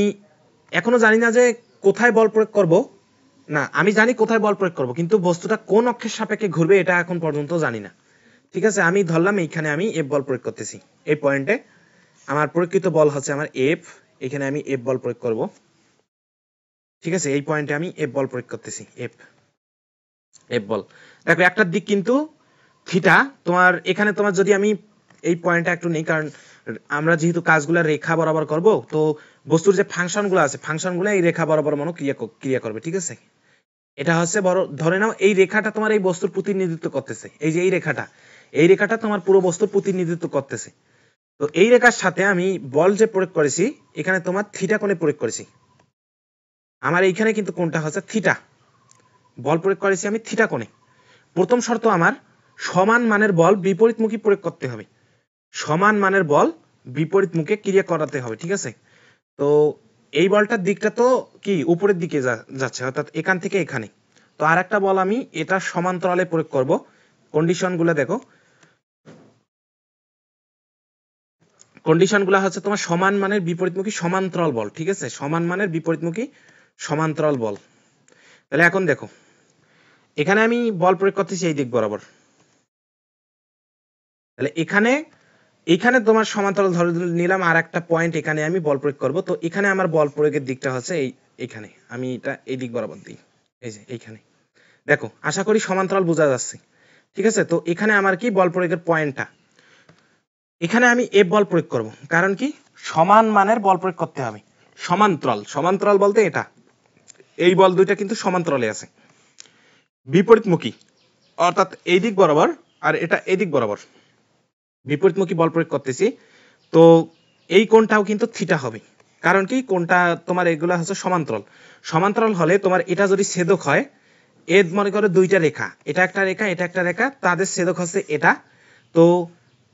এখনো জানি না যে কোথায় বল প্রয়োগ করব, না আমি জানি কোথায় বল প্রয়োগ করব, কিন্তু বস্তুটা কোন অক্ষের সাপেক্ষে ঘুরবে এটা এখন পর্যন্ত জানি না, ঠিক আছে। আমি ধরলাম এইখানে আমি এফ বল প্রয়োগ করতেছি, এই পয়েন্টে আমার প্রকৃত বল হচ্ছে আমার এফ, এখানে আমি এফ বল প্রয়োগ করব, ঠিক আছে, এই পয়েন্টে আমি এফ বল প্রয়োগ করতেছি, এফ বল। দেখো একটার দিক কিন্তু থিটা, তোমার এখানে তোমার যদি আমি এই পয়েন্টটা একটু নেই, কারণ আমরা যেহেতু কাজগুলো রেখা বরাবর করব, তো বস্তুর যে ফাংশনগুলো আছে ফাংশনগুলো এই রেখা বরাবর মনে ক্রিয়া করবে, ঠিক আছে। এটা হচ্ছে বড়, ধরে নাও এই রেখাটা তোমার এই বস্তুর প্রতিনিধিত্ব করতেছে, এই যে এই রেখাটা তোমার পুরো বস্তুর প্রতিনিধিত্ব করতেছে। তো এই রেখার সাথে আমি বল যে প্রয়োগ করেছি এখানে তোমার থিটা কোণে প্রয়োগ করেছি, আমার এইখানে কিন্তু কোণটা হচ্ছে থিটা, বল প্রয়োগ করেছি আমি থিটা কোণে। প্রথম শর্ত আমার সমান মানের বল বিপরীতমুখী প্রয়োগ করতে হবে, সমান মানের বল বিপরীত মুখে ক্রিয়া করাতে হবে, ঠিক আছে। তো এই বলটার দিকটা তো কি উপরের দিকে যাচ্ছে, অর্থাৎ এখান থেকে এখানে। তো আর একটা বল আমি এটা সমান্তরালে প্রয়োগ করব, কন্ডিশনগুলো দেখো, কন্ডিশনগুলো হচ্ছে তোমার সমান মানের বিপরীতমুখী সমান্তরাল বল, ঠিক আছে, সমান মানের বিপরীতমুখী সমান্তরাল বল। তাহলে এখন দেখো এখানে আমি বল প্রয়োগ করতেছি এই দিক বরাবর, তাহলে এখানে তোমার সমান্তরাল ধরে নিলাম, আর একটা পয়েন্ট এখানে আমি বল প্রয়োগ করব। তো এখানে আমার বল প্রয়োগের দিকটা হচ্ছে এইখানে, আমি এটা এই দিক বরাবর দিই, এই যে এইখানে। দেখো আশা করি সমান্তরাল বোঝা যাচ্ছে, ঠিক আছে। তো এখানে আমার কি বল প্রয়োগের পয়েন্টটা, এখানে আমি এফ বল প্রয়োগ করব, কারণ কি সমান মানের বল প্রয়োগ করতে হবে। সমান্তরাল বলতে এটা, এই বল দুইটা কিন্তু সমান্তরালে আছে, বিপরীতমুখী, অর্থাৎ এই দিক বরাবর আর এটা এই দিক বরাবর বিপরীতমুখী বল প্রয়োগ করতেছি। তো এই কোণটাও কিন্তু থিটা হবে, কারণ কি কোণটা তোমার এগুলা হচ্ছে সমান্তরাল হলে তোমার এটা যদি ছেদক হয়, এর মনে করো দুইটা রেখা, এটা একটা রেখা এটা একটা রেখা, তাদের ছেদক হচ্ছে এটা, তো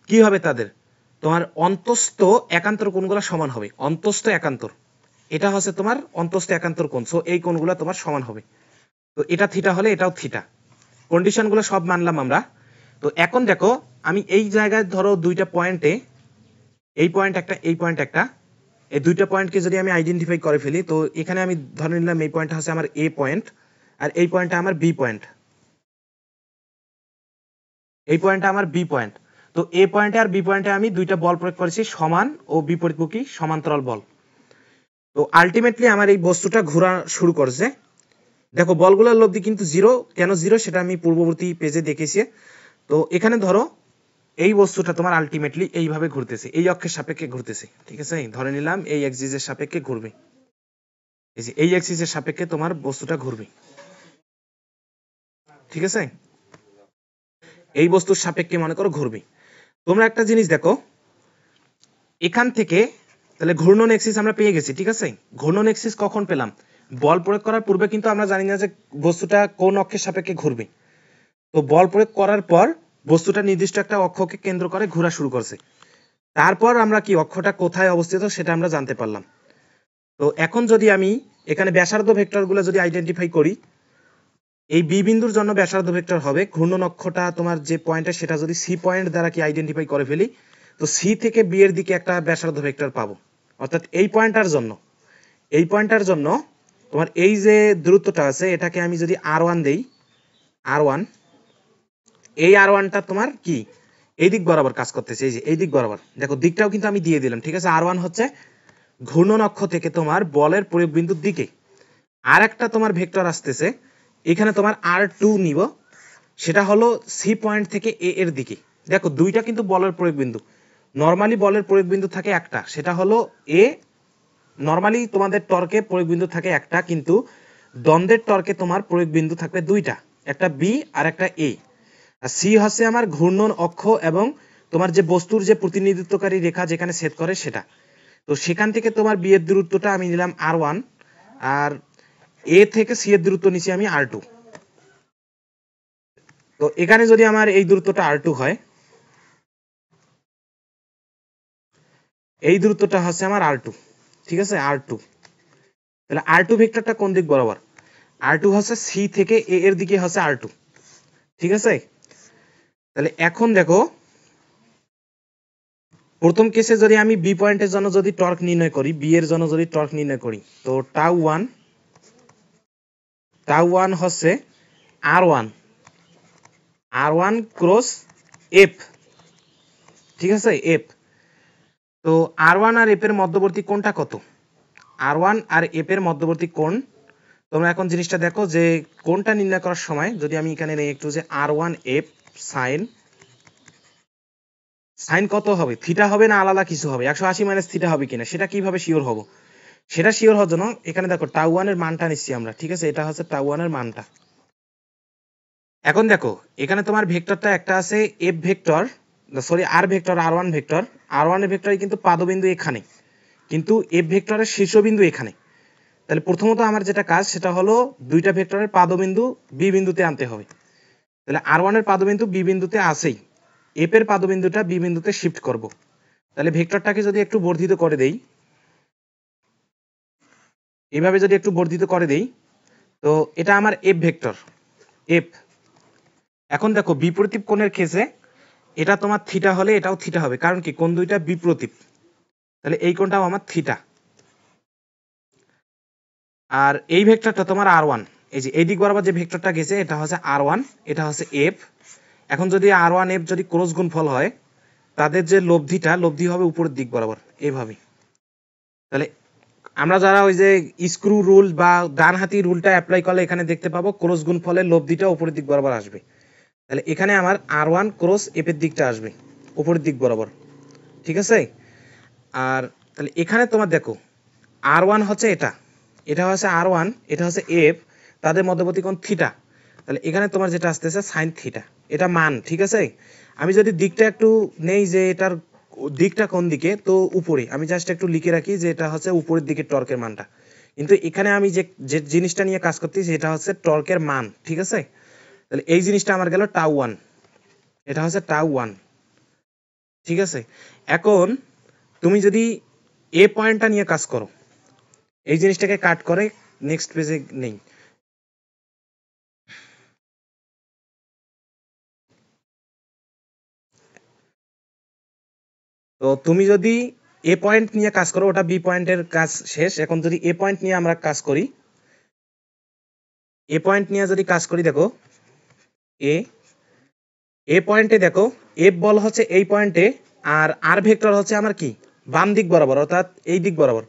কি হবে তাদের, তোমার অন্তস্থ একান্তর কোণগুলো সমান হবে, অন্তস্থ একান্তর, এটা হচ্ছে তোমার অন্তস্থ একান্তর কোণ, সো এই কোণগুলো তোমার সমান হবে। তো এটা থিটা হলে এটাও থিটা, কন্ডিশনগুলো সব মানলাম আমরা। তো এখন দেখো আমি এই জায়গায় ধরো দুইটা পয়েন্টে, এই পয়েন্ট একটা এই পয়েন্ট একটা, এই দুইটা পয়েন্টকে যদি আমি আইডেন্টিফাই করে ফেলি, তো এখানে আমি ধরে নিলাম এই পয়েন্টটা হচ্ছে আমার এ পয়েন্ট, আর এই পয়েন্টটা আমার বি পয়েন্ট, এই পয়েন্টটা আমার বি পয়েন্ট। তো এ পয়েন্টে আর বি পয়েন্টে আমি দুইটা বল প্রয়োগ করেছি, সমান ও বিপরীতমুখী সমান্তরাল বল। তো আলটিমেটলি আমার এই বস্তুটা ঘোরা শুরু করছে। দেখো বলগুলোর লব্ধি কিন্তু 0, কেন 0 সেটা আমি পূর্ববর্তী পেজে দেখেছি। তো এখানে ধরো এই বস্তুটা তোমার আলটিমেটলি এইভাবে ঘুরতেছে, এই অক্ষের সাপেক্ষে ঘুরতেছে, ঠিক আছে, ধরে নিলাম এই এক্সিসের সাপেক্ষে ঘুরবে, এই এক্সিসের সাপেক্ষে তোমার বস্তুটা ঘুরবে, ঠিক আছে, এই বস্তুর সাপেক্ষে মনে করো ঘুরবে। তোমরা একটা জিনিস দেখো, এখান থেকে তাহলে ঘূর্ণন এক্সিস আমরা পেয়ে গেছি, ঠিক আছে। ঘূর্ণন এক্সিস কখন পেলাম, বল প্রয়োগ করার পূর্বে কিন্তু আমরা জানি না যে বস্তুটা কোন অক্ষের সাপেক্ষে ঘুরবে। তো বল প্রয়োগ করার পর বস্তুটা নির্দিষ্ট একটা অক্ষকে কেন্দ্র করে ঘোরা শুরু করছে, তারপর আমরা কি অক্ষটা কোথায় অবস্থিত সেটা আমরা জানতে পারলাম। তো এখন যদি আমি এখানে ব্যাসার্ধ ভেক্টরগুলো যদি আইডেন্টিফাই করি, এই বি বিন্দুর জন্য ব্যাসার্ধ ভেক্টর হবে ঘূর্ণন অক্ষটা তোমার যে পয়েন্টে সেটা যদি সি পয়েন্ট দ্বারা কি আইডেন্টিফাই করে ফেলি, তো সি থেকে বি এর দিকে একটা ব্যাসার্ধ ভেক্টর পাবো, অর্থাৎ এই পয়েন্টটার জন্য তোমার এই যে দূরত্বটা আছে এটাকে আমি যদি r1 দেই, r1, এই r1টা তোমার কি এই দিক বরাবর কাজ করতেছে, এই যে এই দিক বরাবর দেখো দিকটাও কিন্তু আমি দিয়ে দিলাম, ঠিক আছে। r1 হচ্ছে ঘূর্ণন অক্ষ থেকে তোমার বলের প্রয়োগ বিন্দুর দিকে। আর একটা তোমার ভেক্টর আসতেছে এখানে তোমার r2 নিব, সেটা হলো সি পয়েন্ট থেকে এ এর দিকে। দেখো দুইটা কিন্তু বলের প্রয়োগ বিন্দু। নরমালি বলের প্রয়োগ বিন্দু থাকে একটা, সেটা হলো এ। নরমালি তোমাদের টর্কে প্রয়োগ বিন্দু থাকে একটা, কিন্তু দ্বন্দ্বের টর্কে তোমার প্রয়োগ বিন্দু থাকবে দুইটা, একটা বি আর একটা এ। আর সি হচ্ছে আমার ঘূর্ণন অক্ষ এবং তোমার যে বস্তুর যে প্রতিনিধিত্বকারী রেখা যেখানে ছেদ করে সেটা। তো সেখান থেকে তোমার বি এর দূরত্বটা আমি নিলাম r1, আর এ থেকে সি এর দূরত্ব নিচ্ছি আমি r2। তো এখানে যদি আমার এই দূরত্বটা r2 হয়, এই দূরত্বটা হচ্ছে আমার r2, ঠিক আছে, r2। তাহলে r2 ভেক্টরটা কোন দিক বরাবর? r2 হচ্ছে সি থেকে এ এর দিকে হচ্ছে r2, ঠিক আছে। তাহলে এখন দেখো প্রথম কেসে যদি আমি বি পয়েন্টের জন্য যদি টর্ক নির্ণয় করি, বি এর জন্য যদি টর্ক নির্ণয় করি, তো টাউ1 হচ্ছে r1 ক্রস এফ, ঠিক আছে, এফ। তো r1 আর এফ এর মধ্যবর্তী কোণটা কত? r1 আর এফ এর মধ্যবর্তী কোণ, তোমরা এখন জিনিসটা দেখো যে কোণটা নির্ণয় করার সময় যদি আমি এখানে নেই একটু, যে r1 এফ সাইন কত হবে? থিটা হবে না আলাদা কিছু হবে? 180 মাইনাস থিটা হবে কিনা সেটা কিভাবে শিওর হবো? সেটা শিওর হওয়ার জন্য এখানে দেখো টাউ1 এর মানটা নিচ্ছি আমরা, ঠিক আছে, এটা হচ্ছে টাউ1 এর মানটা। এখন দেখো এখানে তোমার ভেক্টরটা একটা আছে এফ ভেক্টর, সরি আর ভেক্টর, r1 ভেক্টর। r1 এর ভেক্টরে কিন্তু পাদবিন্দু এখানে, কিন্তু এফ ভেক্টরের শীর্ষবিন্দু এখানে। তাহলে প্রথমত আমার যেটা কাজ সেটা হলো দুইটা ভেক্টরের পাদবিন্দু বি বিন্দুতে আনতে হবে। তাহলে r1 এর পাদবিন্দু বি বিন্দুতে আসেই, এফ এর পাদবিন্দুটা বি বিন্দুতে শিফট করব। তাহলে ভেক্টরটাকে যদি একটু বর্ধিত করে দেই, এইভাবে যদি একটু বর্ধিত করে দেই, তো এটা আমার এফ ভেক্টর, এফ। এখন দেখো বিপরীত কোণের ক্ষেত্রে এটা তোমার থিটা হলে এটাও থিটা হবে, কারণ কি কোণ দুইটা বিপরীত। তাহলে এই কোণটাও আমার থিটা। আর এই ভেক্টরটা তোমার r1, এই যে এই দিক বরাবর যে ভেক্টরটা গেছে এটা হচ্ছে r1, এটা হচ্ছে এফ। এখন যদি r1 এফ যদি ক্রস গুণফল হয়, তাদের যে লব্ধি হবে উপরের দিক বরাবর এইভাবে। তাহলে আমরা যারা ওই যে স্ক্রু রুল বা ডানহাতি রুলটা অ্যাপ্লাই করলে এখানে দেখতে পাবো ক্রস গুণফলের লব্ধিটা উপরের দিক বরাবর আসবে। তাহলে এখানে আমার r1 ক্রস এফ এর দিকটা আসবে উপরের দিক বরাবর, ঠিক আছে। আর তাহলে এখানে তোমার দেখো r1 হচ্ছে এটা হচ্ছে r1, এটা হচ্ছে এফ, তাদের মধ্যবর্তী কোণ থিটা। তাহলে এখানে তোমার যেটা আসতেছে সাইন থিটা, এটা মান, ঠিক আছে। আমি যদি দিকটা একটু নেই যে এটার দিকটা কোন দিকে, তো উপরে আমি জাস্ট একটু লিখে রাখি যে এটা হচ্ছে উপরের দিকে টর্কের মানটা। কিন্তু এখানে আমি যে জিনিসটা নিয়ে কাজ করতেছি এটা হচ্ছে টর্কের মান, ঠিক আছে। তাহলে এই জিনিসটা আমার গেল টাউ1, এটা হচ্ছে টাউ1, ঠিক আছে। এখন তুমি যদি এ পয়েন্টটা নিয়ে কাজ করো, এই জিনিসটাকে কাট করে নেক্সট পেজে নেই। তো তুমি যদি এ পয়েন্ট নিয়ে কাজ করো, ওটা বি পয়েন্টের কাজ শেষ। এখন যদি এ পয়েন্ট নিয়ে আমরা কাজ করি, এ পয়েন্ট নিয়ে যদি কাজ করি, দেখো এ পয়েন্টে দেখো এফ বল হচ্ছে এই পয়েন্টে, আর আর ভেক্টর হচ্ছে আমার কি বাম দিক বরাবর, অর্থাৎ এই দিক বরাবর।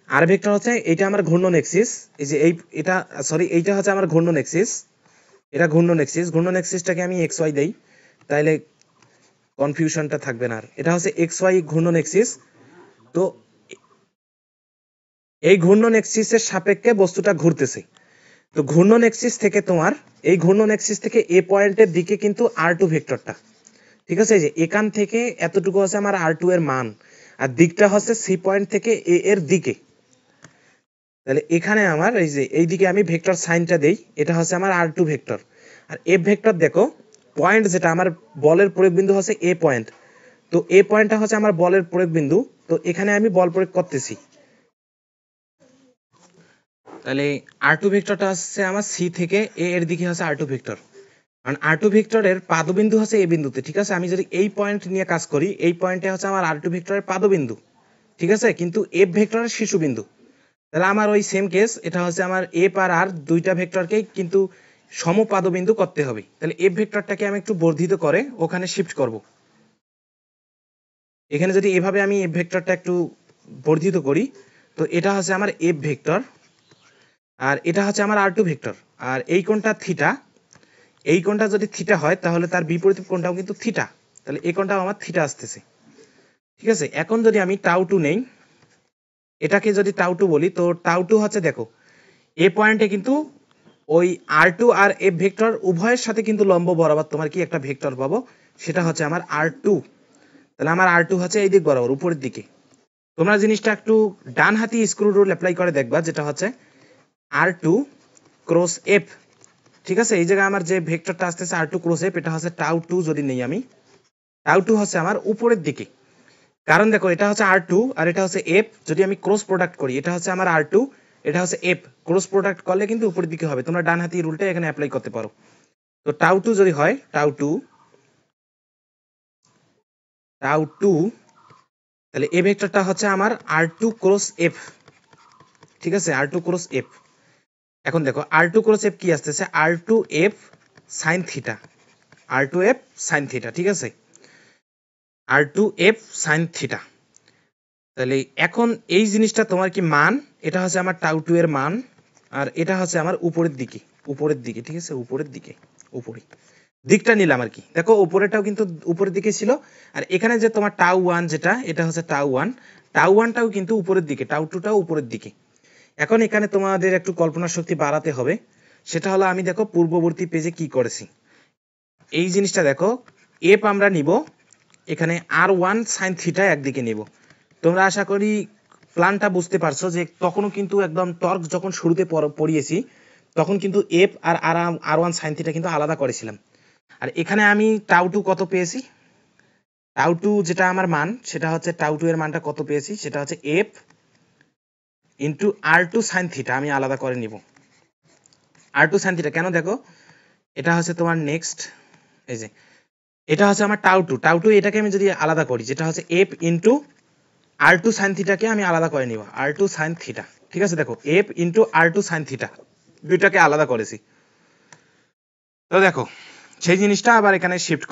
আর ভেক্টর হচ্ছে এইটা আমার ঘূর্ণন এক্সিস, এই যে এটা সরি এইটা হচ্ছে আমার ঘূর্ণন এক্সিস, এটা ঘূর্ণন এক্সিস। ঘূর্ণন এক্সিসটাকে আমি এক্স ওয়াই দেই, তাইলে কনফিউশনটা থাকবে না আর। এটা হচ্ছে এক্স ওয়াই ঘূর্ণন এক্সিস। তো এই ঘূর্ণন এক্সিসের সাপেক্ষে বস্তুটা ঘুরতেছে। তো ঘূর্ণন এক্সিস থেকে তোমার এই ঘূর্ণন এক্সিস থেকে এ পয়েন্টের দিকে কিন্তু r2 ভেক্টরটা, ঠিক আছে। এই যে এখান থেকে এতটুকু হচ্ছে আমার r2 এর মান, আর দিকটা হচ্ছে সি পয়েন্ট থেকে এ এর দিকে। তাহলে এখানে আমার এই যে এই দিকে আমি ভেক্টর সাইনটা দেই, এটা হচ্ছে আমার r2 ভেক্টর। আর এফ ভেক্টর দেখো পয়েন্ট যেটা আমার বলের প্রয়োগ বিন্দু হচ্ছে এ পয়েন্ট, তো এ পয়েন্টটা হচ্ছে আমার বলের প্রয়োগ বিন্দু। তো এখানে আমি বল প্রয়োগ করতেছি, তাহলে r2 ভেক্টরটা হচ্ছে আমার সি থেকে এ এর দিকে হচ্ছে r2 ভেক্টর। কারণ r2 ভেক্টরের পাদবিন্দু হচ্ছে এ বিন্দুতে, ঠিক আছে। আমি যদি এই পয়েন্ট নিয়ে কাজ করি, এই পয়েন্টে হচ্ছে আমার r2 ভেক্টরের পাদবিন্দু, ঠিক আছে, কিন্তু এফ ভেক্টরের শীর্ষবিন্দু। তাহলে আমার ওই সেম কেস, এটা হচ্ছে আমার এফ আর আর দুইটা ভেক্টরকে কিন্তু সমপাদবিন্দু করতে হবে। তাহলে এফ ভেক্টরটাকে আমি একটু বর্ধিত করে ওখানে শিফট করব। এখানে যদি এভাবে আমি এফ ভেক্টরটা একটু বর্ধিত করি, তো এটা হচ্ছে আমার এফ ভেক্টর, আর এটা হচ্ছে আমার আর টু ভেক্টর, আর এই কোণটা থিটা। এই কোণটা যদি থিটা হয় তাহলে তার বিপরীত কোণটাও কিন্তু থিটা, তাহলে এই কোণটাও আমার থিটা আসতেছে। ঠিক আছে, এখন যদি আমি টাউ টু নেই, এটাকে যদি টাউ টু বলি, তো টাউ টু হচ্ছে দেখো এ পয়েন্টে কিন্তু ওই আর টু আর এফ ভেক্টর উভয়ের সাথে কিন্তু লম্ব বরাবর তোমার কি একটা ভেক্টর পাবো, সেটা হচ্ছে আমার আর টু। তাহলে আমার আর টু হচ্ছে এই দিক বরাবর উপরের দিকে। তোমরা জিনিসটা একটু ডান হাতি স্ক্রু রুল অ্যাপ্লাই করে দেখবা, যেটা হচ্ছে আর টু ক্রস এফ। ঠিক আছে, এই জায়গায় আমার যে ভেক্টরটা আসতেছে আর টু ক্রস এফ, এটা হচ্ছে টাউ টু। যদি নেই আমি, টাউ টু হচ্ছে আমার উপরের দিকে, কারণ দেখো এটা হচ্ছে আর টু আর এটা হচ্ছে এফ। যদি আমি ক্রস প্রোডাক্ট করি, এটা হচ্ছে আমার আর টু, এটা হচ্ছে এফ, ক্রস প্রোডাক্ট করলে কিন্তু উপরের দিকে হবে। তোমরা ডান হাতি রুলটা এখানে অ্যাপ্লাই করতে পারো। তো টাউ টু যদি হয় টাউ টু, তাহলে এ ভেক্টরটা হচ্ছে আমার আর টু ক্রস এফ। ঠিক আছে, আর টু ক্রস এফ। এখন দেখো আর টু ক্রস এফ কি আসতেছে, আর টু এফ সাইন থিটা, আর টু এফ সাইন থিটা। ঠিক আছে, আর টু এফ সাইন থিটা। তাহলে এখন এই জিনিসটা তোমার কি মান, এটা হচ্ছে আমার টাউ টু এর মান, আর এটা হচ্ছে আমার উপরের দিকে, উপরের দিকে। ঠিক আছে, উপরের দিকে, উপরে দিকটা নিলাম আর কি। দেখো উপরেটাও কিন্তু উপরের দিকে ছিল, আর এখানে যে তোমার টাউ ওয়ান যেটা, এটা হচ্ছে টাউ ওয়ান, টাউ ওয়ানটাও কিন্তু উপরের দিকে, টাউ টুটাও উপরের দিকে। এখন এখানে তোমাদের একটু কল্পনা শক্তি বাড়াতে হবে। সেটা হলো, আমি দেখো পূর্ববর্তী পেজে কি করেছি, এই জিনিসটা দেখো, এফ আমরা নিব এখানে আর ওয়ান সাইন থিটা একদিকে নিব। তোমরা আশা করি প্ল্যানটা বুঝতে পারছো, যে তখনও কিন্তু একদম টর্ক যখন শুরুতে পড়িয়েছি, তখন কিন্তু এফ আর আর ওয়ান সাইন থিটা কিন্তু আলাদা করেছিলাম। আর এখানে আমি টাউ টু কত পেয়েছি, টাউ টু যেটা আমার মান, সেটা হচ্ছে টাউ টু এর মানটা কত পেয়েছি, সেটা হচ্ছে এফ ইন্টু আর টু সাইন থিটা। আমি আলাদা করে নিব আর টু সাইন থিটা। কেন দেখো, এটা হচ্ছে তোমার নেক্সট, এই যে এটা হচ্ছে আমার টাউ টু, টাউ টু এটাকে আমি যদি আলাদা করি, যেটা হচ্ছে এফ ইন্টু আর টু সাইন থিটাকে আমি আলাদা করে নিব, আর টু সাইন থিটা। ঠিক আছে, দেখো এফ ইন্টু আর টু সাইন থিটা, দুইটাকে আলাদা করেছি। তো দেখো সেই জিনিসটা আবার এখানে শিফট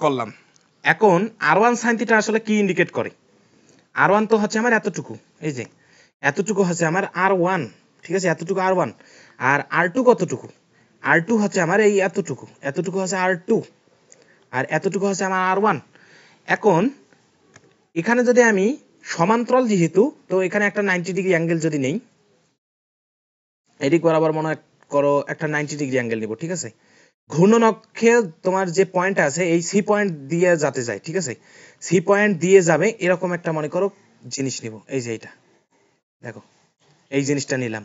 করলাম। এখন আর ওয়ান সাইন থিটা আসলে কি ইন্ডিকেট করে, আর ওয়ান তো হচ্ছে আমার এতটুকু, এই যে এতটুকু হচ্ছে আমার আর ওয়ান। ঠিক আছে, এতটুকু আর ওয়ান, আর টু কতটুকু, আর টু হচ্ছে আমার এই এতটুকু, এতটুকু হচ্ছে আর টু, আর এতটুকু হচ্ছে আমার আর ওয়ান। এখন এখানে যদি আমি সমান্তরাল যেহেতু, তো এখানে একটা 90 ডিগ্রি অ্যাঙ্গেল যদি নেই, এদিক বরাবর মনে করো একটা 90 ডিগ্রি অ্যাঙ্গেল নিব। ঠিক আছে, ঘূর্ণনক্ষে তোমার যে পয়েন্ট আছে, এই সি পয়েন্ট দিয়ে যাতে যায়। ঠিক আছে, সি পয়েন্ট দিয়ে যাবে এরকম একটা মনে করো জিনিস নিব, এই যে এইটা দেখো, এই জিনিসটা নিলাম।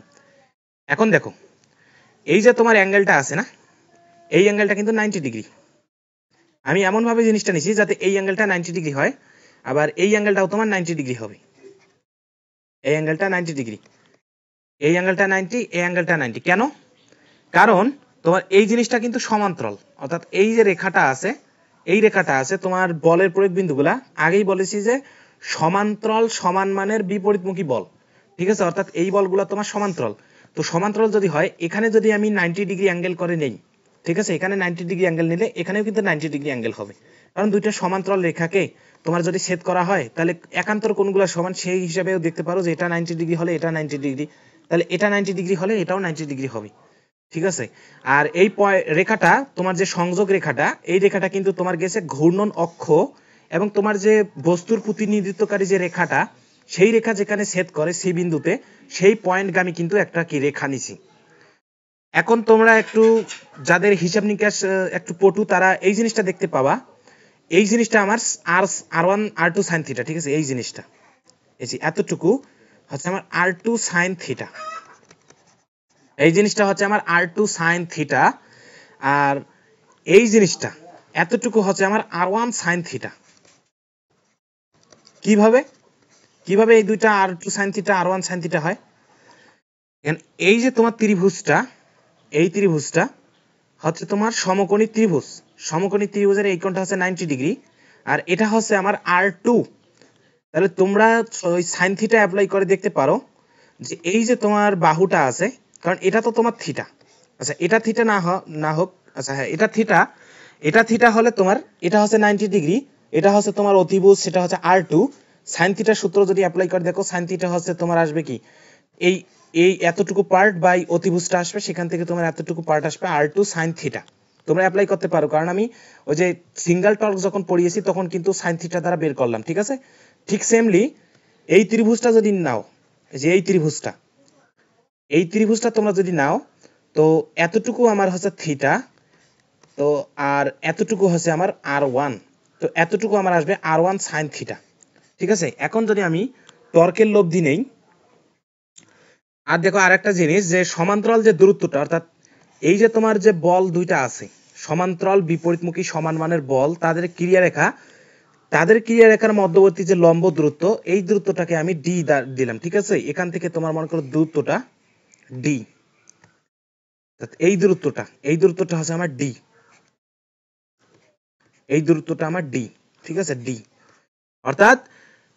এখন দেখো এই যে তোমার অ্যাঙ্গেলটা আছে না, এই অ্যাঙ্গেলটা কিন্তু 90 ডিগ্রি। আমি এমনভাবে জিনিসটা নিছি যাতে এই অ্যাঙ্গেলটা 90 ডিগ্রি হয়, আবার এই অ্যাঙ্গেলটাও তোমার 90 ডিগ্রি হবে। এই অ্যাঙ্গেলটা 90 ডিগ্রি, এই অ্যাঙ্গেলটা 90, এই অ্যাঙ্গেলটা 90। কেন, কারণ তোমার এই জিনিসটা কিন্তু সমান্তরাল, অর্থাৎ এই যে রেখাটা আছে, এই রেখাটা আছে তোমার বলের প্রয়োগ বিন্দুগুলা, আগেই বলেছি যে সমান্তরাল সমান মানের বিপরীতমুখী বল। ঠিক আছে, অর্থাৎ এই বলগুলা তোমার সমান্তরাল। তো সমান্তরাল যদি হয়, এখানে যদি আমি 90 ডিগ্রি অ্যাঙ্গেল করে নেই, ঠিক আছে, এখানে 90 ডিগ্রি অ্যাঙ্গেল নিলে এখানেও কিন্তু 90 ডিগ্রি অ্যাঙ্গেল হবে, কারণ দুইটা সমান্তরাল রেখাকে তোমার যদি ছেদ করা হয়, তাহলে একান্তর কোণগুলো সমান, সেই হিসাবেও দেখতে পারো যে এটা 90 ডিগ্রি হলে এটা 90 ডিগ্রি, তাহলে এটা 90 ডিগ্রি হলে এটাও 90 ডিগ্রি হবে। ঠিক আছে, আর এই রেখাটা তোমার যে সংযোগ রেখাটা, এই রেখাটা কিন্তু তোমার গেছে ঘূর্ণন অক্ষ, এবং তোমার যে বস্তুর প্রতিনিধিত্বকারী যে রেখাটা, সেই রেখা যেখানে ছেদ করে সি বিন্দুতে, সেই পয়েন্টগামী কিন্তু একটা কি রেখা নিছি। এখন তোমরা একটু যাদের হিসাব নিকাশ একটু পটু, তারা এই জিনিসটা দেখতে পাবা, এই জিনিসটা আমার আর ওয়ান আর টু সাইন থিটা। ঠিক আছে, এই জিনিসটা, এই যে এতটুকু হচ্ছে আমার আর টু সাইন থিটা, এই জিনিসটা হচ্ছে আমার আর টু সাইন থিটা, আর এই জিনিসটা এতটুকু হচ্ছে আমার আর ওয়ান সাইন থিটা। কিভাবে কিভাবে এই দুইটা আর টু সাইন থিটা আর ওয়ান সাইন থিটা হয়, এই যে তোমার ত্রিভুজটা, এই ত্রিভুজটা হচ্ছে তোমার সমকোণী ত্রিভুজ, সমকোণী ত্রিভুজের এই কোণটা হচ্ছে 90 ডিগ্রি, আর এটা হচ্ছে আমার আর টু। তাহলে তোমরা ওই সাইন থিটা অ্যাপ্লাই করে দেখতে পারো, যে এই যে তোমার বাহুটা আছে, কারণ এটা তো তোমার থিটা, আচ্ছা এটা থিটা না হোক, আচ্ছা হ্যাঁ এটা থিটা হলে তোমার এটা হচ্ছে 90 ডিগ্রি, এটা হচ্ছে তোমার অতিভুজ, সেটা হচ্ছে R2 সাইন থিটার সূত্র যদি অ্যাপ্লাই করে দেখো, সাইন থিটা হচ্ছে তোমার আসবে কি এই এই এতটুকু পার্ট বাই অতিভুজটা আসবে, সেখান থেকে তোমার এতটুকু পার্ট আসবে R2 সাইন থিটা। তোমরা অ্যাপ্লাই করতে পারো, কারণ আমি ওই যে সিঙ্গেল টর্ক যখন পড়িয়েছি তখন কিন্তু সাইন থিটা দ্বারা বের করলাম, ঠিক আছে। ঠিক সেমলি এই ত্রিভুজটা যদি নাও, যে এই ত্রিভুজটা তোমরা যদি নাও, তো এতটুকু আমার হচ্ছে থিটা, তো আর এতটুকু হচ্ছে আমার R1, তো এতটুকু আমার আসবে R1 সাইন থিটা, ঠিক আছে। এখন যদি আমি টর্কের লব্ধি নেই, আর দেখো আরেকটা জিনিস, যে সমান্তরাল যে দূরত্বটা, অর্থাৎ এই যে তোমার যে বল দুইটা আছে সমান্তরাল বিপরীতমুখী সমান মানের বল, তাদের ক্রিয়ারেখার মধ্যবর্তী যে লম্ব দূরত্ব, এই দূরত্বটাকে আমি ডি দিলাম, ঠিক আছে। এখান থেকে তোমার মনে করো দূরত্বটা ডি, এই দূরত্বটা হচ্ছে আমার ডি, এই দূরত্বটা আমার ডি, ঠিক আছে, ডি। অর্থাৎ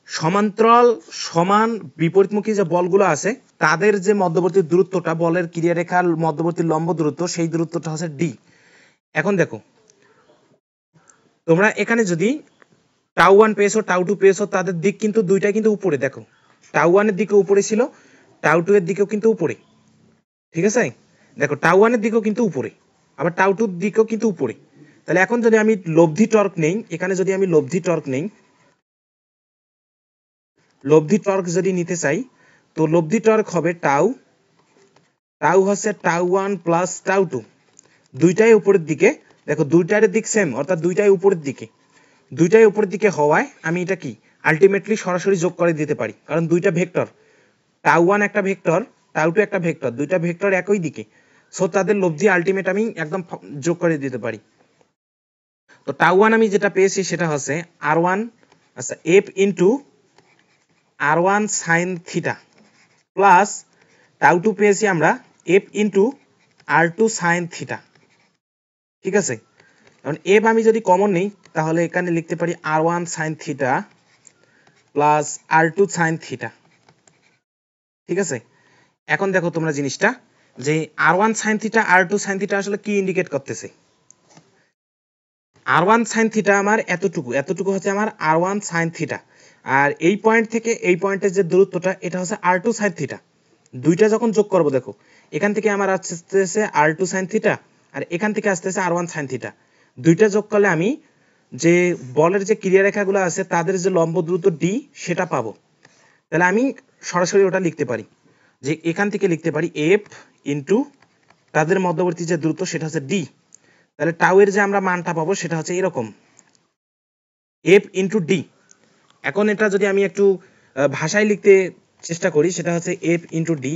সমান্তরাল সমান বিপরীতমুখী যে বলগুলো আছে তাদের যে মধ্যবর্তী দূরত্বটা, বলের ক্রিয়ারেখার মধ্যবর্তী লম্ব দূরত্ব, সেই দূরত্বটা হচ্ছে ডি। এখন দেখো তোমরা এখানে যদি টাউ 1 পেয়েছো, টাউ 2 পেয়েছো, তাদের দিক কিন্তু দুইটা কিন্তু উপরে, দেখো টাউ 1 এর দিকে উপরে ছিল, টাউ 2 এর দিকেও কিন্তু উপরে, ঠিক আছে। দেখো টাউ 1 এর দিকেও কিন্তু উপরে, আবার টাউ 2 এর দিকেও কিন্তু উপরে। তাহলে এখন যদি আমি লব্ধি টর্ক নেই, এখানে যদি আমি লব্ধি টর্ক যদি নিতে চাই, তো লব্ধি টর্ক হবে টাউ হচ্ছে টাউ 1 প্লাস টাউ 2, দুইটাই উপরের দিকে। দেখো দুইটার দিক সেম, অর্থাৎ দুইটাই উপরের দিকে হওয়ায় আমি এটা কি আলটিমেটলি সরাসরি যোগ করে দিতে পারি, কারণ দুইটা ভেক্টর, টাউ 1 একটা ভেক্টর, টাউ 2 একটা ভেক্টর, দুইটা ভেক্টর একই দিকে, সো তাদের লব্ধি আলটিমেট আমি একদম যোগ করে দিতে পারি। তো টাউ 1 আমি যেটা পেয়েছি সেটা হচ্ছে R1, আচ্ছা F into R1 sine theta, plus tau 2 পেয়েছি আমরা F into R2 sine theta, ঠিক আছে। কারণ এফ আমি যদি কমন নিই, তাহলে এখানে লিখতে পারি R1 sine theta plus R2 sine theta, ঠিক আছে। এখন দেখো তোমরা জিনিসটা, যে R1 sine theta R2 sine theta আসলে কি ইন্ডিকেট করতেছে। R1 সাইন থিটা আমার এতটুকু হচ্ছে আমার R1 সাইন থিটা, আর এই পয়েন্ট থেকে এই পয়েন্টের যে দূরত্বটা এটা হচ্ছে R2 সাইন থিটা। দুইটা যখন যোগ করব, দেখো এখান থেকে আমার আসতেছে R2 সাইন থিটা, আর এখান থেকে আসতেছে R1 সাইন থিটা। দুইটা যোগ করলে আমি যে বলের যে ক্রিয়ারেখাগুলো আছে তাদের যে লম্ব দূরত্ব ডি সেটা পাবো। তাহলে আমি সরাসরি ওটা লিখতে পারি, যে এখান থেকে লিখতে পারি এফ ইন্টু তাদের মধ্যবর্তী যে দূরত্ব সেটা হচ্ছে ডি। তাহলে টাউ এর যে আমরা মানটা পাবো সেটা হচ্ছে এরকম, এফ ইন্টু ডি। এখন এটা যদি আমি একটু ভাষায় লিখতে চেষ্টা করি, সেটা হচ্ছে এফ ইন্টু ডি,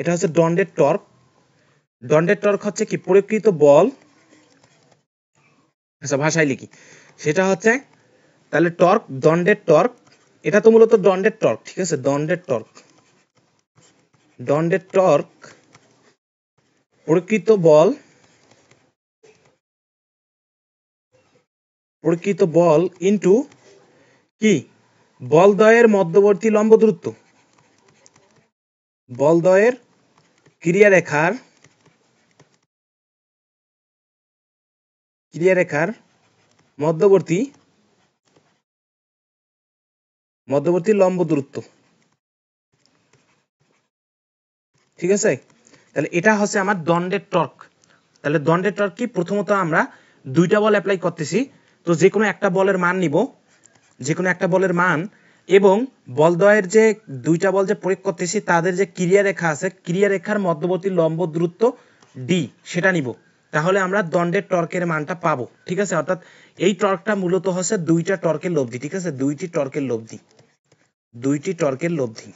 এটা হচ্ছে দণ্ডের টর্ক হচ্ছে কি প্রকৃত বল, আচ্ছা ভাষায় লিখি সেটা হচ্ছে, তাহলে টর্ক দণ্ডের টর্ক, এটা তো মূলত দণ্ডের টর্ক, ঠিক আছে, দণ্ডের টর্ক প্রকৃত বল ইন্টু কি বলদ্বয়ের মধ্যবর্তী লম্ব দূরত্ব, বলদ্বয়ের ক্রিয়ারেখার মধ্যবর্তী লম্ব দূরত্ব, ঠিক আছে। তাহলে এটা হচ্ছে আমার দণ্ডের টর্ক। তাহলে দণ্ডের টর্ক কি, প্রথমত আমরা দুইটা বল অ্যাপ্লাই করতেছি, তো যে কোনো একটা বলের মান এবং বলদ্বয়ের যে দুইটা বল যে প্রয়োগ করতেছি তাদের যে ক্রিয়ারেখা আছে, ক্রিয়ারেখার মধ্যবর্তী লম্ব দূরত্ব ডি সেটা নিব, তাহলে আমরা দণ্ডের টর্কের মানটা পাবো, ঠিক আছে। অর্থাৎ এই টর্কটা মূলত হচ্ছে দুইটা টর্কের লব্ধি, ঠিক আছে, দুইটি টর্কের লব্ধি।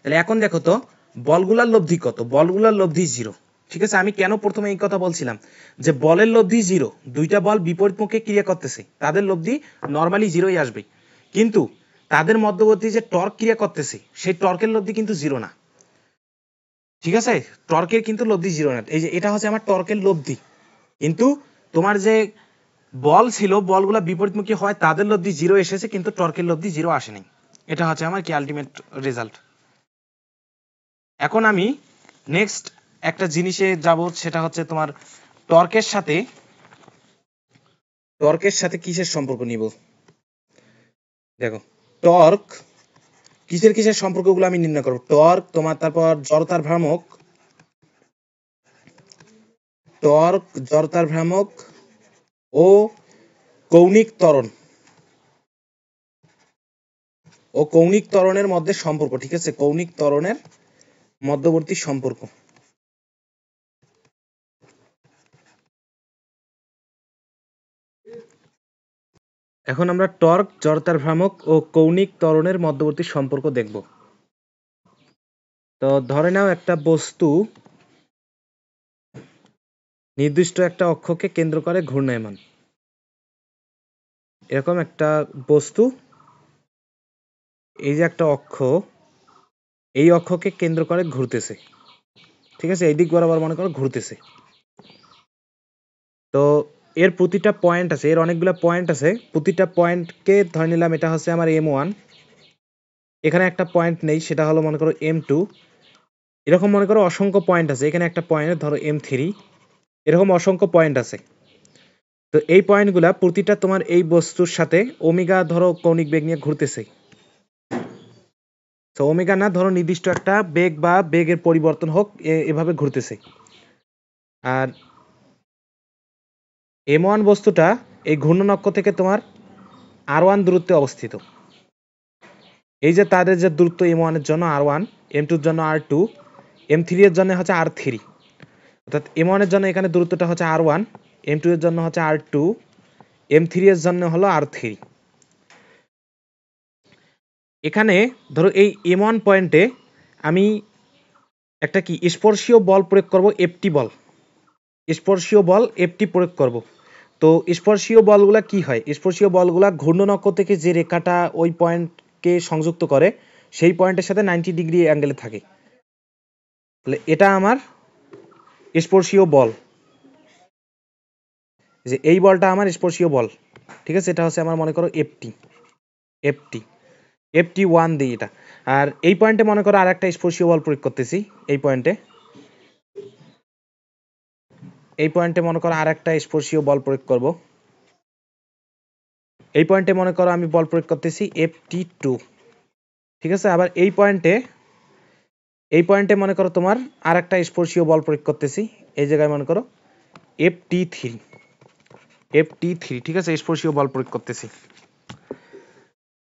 তাহলে এখন দেখো তো বলগুলার লব্ধি কত, বলগুলার লব্ধি 0, ঠিক আছে। আমি কেন প্রথমে এই কথা বলছিলাম যে বলের লব্ধি 0, দুইটা বল বিপরীতমুখে ক্রিয়া করতেছে, তাদের লব্ধি নরমালি 0ই আসবে, কিন্তু তাদের মধ্যবর্তী যে টর্ক ক্রিয়া করতেছে সেই টর্কের লব্ধি কিন্তু 0 না, ঠিক আছে, টর্কের কিন্তু লব্ধি 0 না। এই যে এটা হচ্ছে আমার টর্কের লব্ধি, কিন্তু তোমার যে বল ছিল বলগুলা বিপরীতমুখী হয় তাদের লব্ধি 0 এসেছে, কিন্তু টর্কের লব্ধি 0 আসেনি। এটা হচ্ছে আমার কি আলটিমেট রেজাল্ট। এখন আমি নেক্সট একটা জিনিসে যাব, সেটা হচ্ছে তোমার টর্কের সাথে কিসের সম্পর্ক নিব। দেখো টর্ক কিসের সম্পর্কগুলো আমি নির্ণয় করব। টর্ক তোমার, তারপর জড়তার ভ্রামক ও কৌণিক ত্বরণের মধ্যে সম্পর্ক। ঠিক আছে, কৌণিক ত্বরণের মধ্যবর্তী সম্পর্ক। এখন আমরা টর্ক, জড়তার ভ্রামক ও কৌণিক ত্বরণের মধ্যবর্তী সম্পর্ক দেখব। তো ধরে নাও একটা বস্তু নির্দিষ্ট একটা অক্ষকে কেন্দ্র করে ঘূর্ণায়মান। এরকম একটা বস্তু, এই যে একটা অক্ষ, এই অক্ষকে কেন্দ্র করে ঘুরতেছে। ঠিক আছে, এই দিক বরাবর মনে করো ঘুরতেছে। তো এর প্রতিটা পয়েন্ট আছে, এর অনেকগুলো পয়েন্ট আছে। প্রতিটা পয়েন্টকে ধরে নিলাম এটা হচ্ছে আমার M1, এখানে একটা পয়েন্ট নেই, সেটা হলো মনে করো M2। এরকম মনে করো অসংখ্য পয়েন্ট আছে। এখানে একটা পয়েন্ট ধরো M3, এরকম অসংখ্য পয়েন্ট আছে। তো এই পয়েন্টগুলা প্রতিটা তোমার এই বস্তুর সাথে ওমেগা ধরো কৌণিক বেগ নিয়ে ঘুরতেছে। তো ওমেগা না, ধরো নির্দিষ্ট একটা বেগ বা বেগের পরিবর্তন হোক, এভাবে ঘুরতেছে। আর M1 বস্তুটা এই ঘূর্ণন অক্ষ থেকে তোমার R1 দূরত্বে অবস্থিত। এই যে তাদের যে দূরত্ব, M1 এর জন্য R1, M2 এর জন্য R2, M3 এর জন্য হচ্ছে R3। অর্থাৎ M1 এর জন্য এখানে দূরত্বটা হচ্ছে R1, M2 এর জন্য হচ্ছে R2, M3 এর জন্য হলো R3। এখানে ধরো এই M1 পয়েন্টে আমি একটা কি স্পর্শীয় বল প্রয়োগ করব, FT বল। স্পর্শীয় বল FT প্রয়োগ করব। তো স্পর্শীয় বলগুলা কি হয়? স্পর্শীয় বলগুলা ঘূর্ণন অক্ষ থেকে যে রেখাটা ওই পয়েন্টকে সংযুক্ত করে, সেই পয়েন্টের সাথে 90 ডিগ্রি অ্যাঙ্গেলে থাকে। তাহলে এটা আমার স্পর্শীয় বল, যে এই বলটা আমার স্পর্শীয় বল। ঠিক আছে, এটা হচ্ছে আমার মনে করো FT1 দিই এটা। আর এই পয়েন্টে মনে করো আর একটা স্পর্শীয় বল প্রয়োগ করতেছি। এই পয়েন্টে মনে করো আর একটা স্পর্শীয় বল প্রয়োগ করব। এই পয়েন্টে মনে করো আমি বল প্রয়োগ করতেছি FT2। ঠিক আছে, আবার এই পয়েন্টে মনে করো তোমার আর একটা স্পর্শীয় বল প্রয়োগ করতেছি। এই জায়গায় মনে করো FT3। ঠিক আছে, স্পর্শীয় বল প্রয়োগ করতেছি।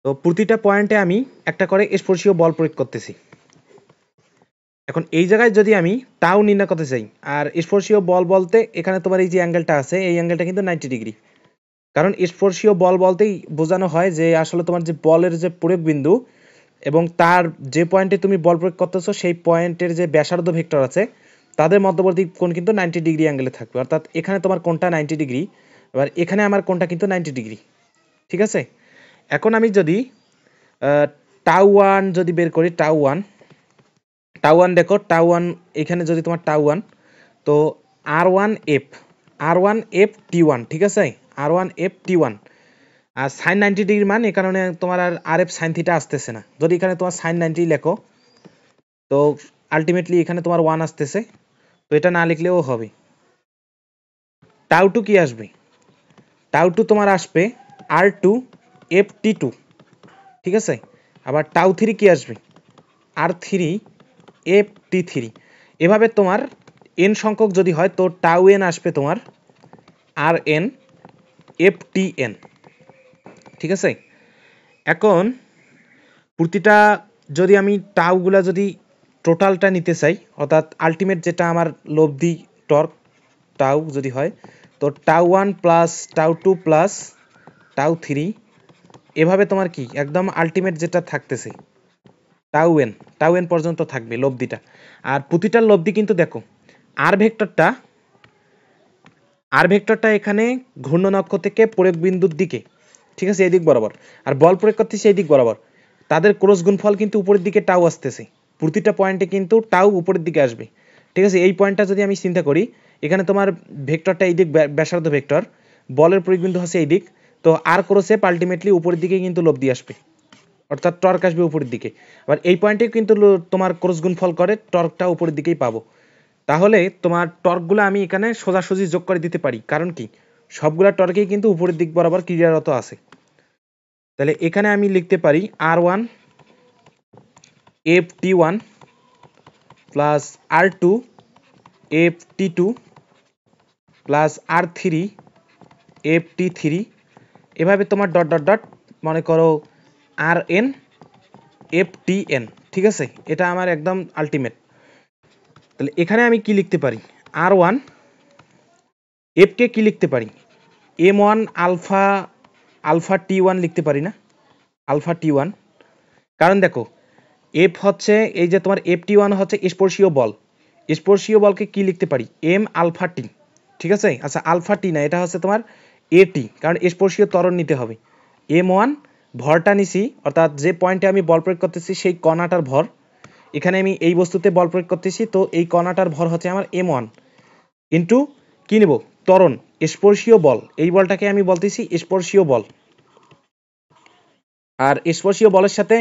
তো প্রতিটা পয়েন্টে আমি একটা করে স্পর্শীয় বল প্রয়োগ করতেছি। এখন এই জায়গায় যদি আমি টাউ নির্ণয় করতে চাই, আর স্পর্শীয় বল বলতে এখানে তোমার এই যে অ্যাঙ্গেলটা আছে, এই অ্যাঙ্গেলটা কিন্তু 90 ডিগ্রি। কারণ স্পর্শীয় বল বলতেই বোঝানো হয় যে আসলে তোমার যে বলের যে প্রয়োগ বিন্দু এবং তার যে পয়েন্টে তুমি বল প্রয়োগ করতেছো, সেই পয়েন্টের যে ব্যাসার্ধ ভেক্টর আছে, তাদের মধ্যবর্তী কোণ কিন্তু 90 ডিগ্রি অ্যাঙ্গেলে থাকবে। অর্থাৎ এখানে তোমার কোণটা 90 ডিগ্রি, এবার এখানে আমার কোণটা কিন্তু 90 ডিগ্রি। ঠিক আছে, এখন আমি যদি টাউ ওয়ান যদি বের করি, টাউ ওয়ান দেখো, টাউ ওয়ান এখানে যদি তোমার টাউ ওয়ান, তো R1F T1। ঠিক আছে, R1F T1। আর সাইন 90 ডিগ্রি মান, এই কারণে তোমার আর RF সাইন থিটা আসতেছে না। যদি এখানে তোমার সাইন 90 লেখো, তো আলটিমেটলি এখানে তোমার 1 আসতেছে। তো এটা না লিখলেও হবে। টাউ টু কি আসবে? টাউ টু তোমার আসবে R2F T2। ঠিক আছে, আবার টাউ থ্রি কি আসবে? R3F T3। এভাবে তোমার n সংখ্যক যদি হয়, তো টাউ n আসবে তোমার RNF TN। ঠিক আছে, এখন প্রতিটা যদি আমি টাউগুলা যদি টোটালটা নিতে চাই, অর্থাৎ আলটিমেট যেটা আমার লব্ধি টর্ক টাউ যদি হয়, তো tau 1 plus tau 2 plus tau 3, এভাবে তোমার কি একদম আলটিমেট যেটা থাকতেছে টাউ এন পর্যন্ত থাকবে লব্ধিটা। আর প্রতিটার লব্ধি কিন্তু দেখো, আর ভেক্টরটা এখানে ঘূর্ণন অক্ষ থেকে প্রয়োগ বিন্দুর দিকে। ঠিক আছে, এই দিক বরাবর। আর বল প্রয়োগ করতেছে এই দিক বরাবর। তাদের ক্রস গুণফল কিন্তু উপরের দিকে টাউ আসতেছে। প্রতিটা পয়েন্টে কিন্তু টাউ উপরের দিকে আসবে। ঠিক আছে, এই পয়েন্টটা যদি আমি চিন্তা করি, এখানে তোমার ভেক্টরটা এই দিক, ব্যাসার্ধ ভেক্টর, বলের প্রয়োগ বিন্দু হচ্ছে এই দিক। তো আর ক্রস এফ আলটিমেটলি উপরের দিকে কিন্তু লব্ধি আসবে। অর্থাৎ টর্ক আসবে উপরের দিকে। আবার এই পয়েন্টে কিন্তু তোমার ক্রস গুণফল করে টর্কটা উপরের দিকেই পাবো। তাহলে তোমার টর্কগুলো আমি এখানে সোজাসুজি যোগ করে দিতে পারি, কারণ কি সবগুলা টর্কেই কিন্তু উপরের দিক বরাবর ক্রিয়ারত আছে। তাহলে এখানে আমি লিখতে পারি R1 FT1 plus R2 FT2 plus R3 FT3, এভাবে তোমার ডট ডট ডট মনে করো RN FTN, ঠিক আছে? এটা আমার একদম আলটিমেট। তাহলে এখানে আমি কি লিখতে পারি, R1 F কে কি লিখতে পারি, M1 আলফা T1 লিখতে পারি না, আলফা T1। কারণ দেখো এফ হচ্ছে এই যে তোমার FT1 হচ্ছে স্পর্শীয় বল, স্পর্শীয় বলকে কি লিখতে পারি, M আলফা T, ঠিক আছে? আচ্ছা আলফা T না, এটা হচ্ছে তোমার AT, কারণ স্পর্শীয় ত্বরণ নিতে হবে। M1 ভরটা নিছি, অর্থাৎ যে পয়েন্টে আমি বল প্রয়োগ করতেছি সেই কণাটার ভর, এখানে আমি এই বস্তুতে বল প্রয়োগ করতেছি, তো এই কণাটার ভর হচ্ছে আমার M1 ইন্টু কি নেব, ত্বরণ, স্পর্শীয় বল, এই বলটাকে আমি বলতেছি স্পর্শীয় বল। আর স্পর্শীয় বলের সাথে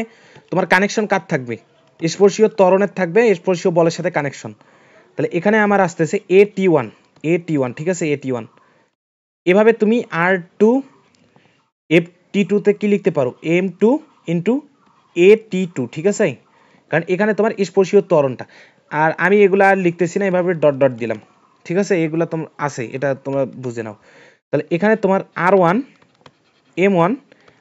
তোমার কানেকশন কার থাকবে, স্পর্শীয় ত্বরণের থাকবে স্পর্শীয় বলের সাথে কানেকশন। তাহলে এখানে আমার আসতেছে AT1, ঠিক আছে? AT1। এভাবে তুমি R2 FT2 তে কি লিখতে পারো, M2 ইন্টু AT2, ঠিক আছে? কারণ এখানে তোমার স্পর্শীয় ত্বরণটা, আর আমি এগুলা আর লিখতেছি না, এভাবে ডট ডট দিলাম, ঠিক আছে? এগুলা তোমার আছে, এটা তোমরা বুঝে নাও। তাহলে এখানে তোমার R1 M1,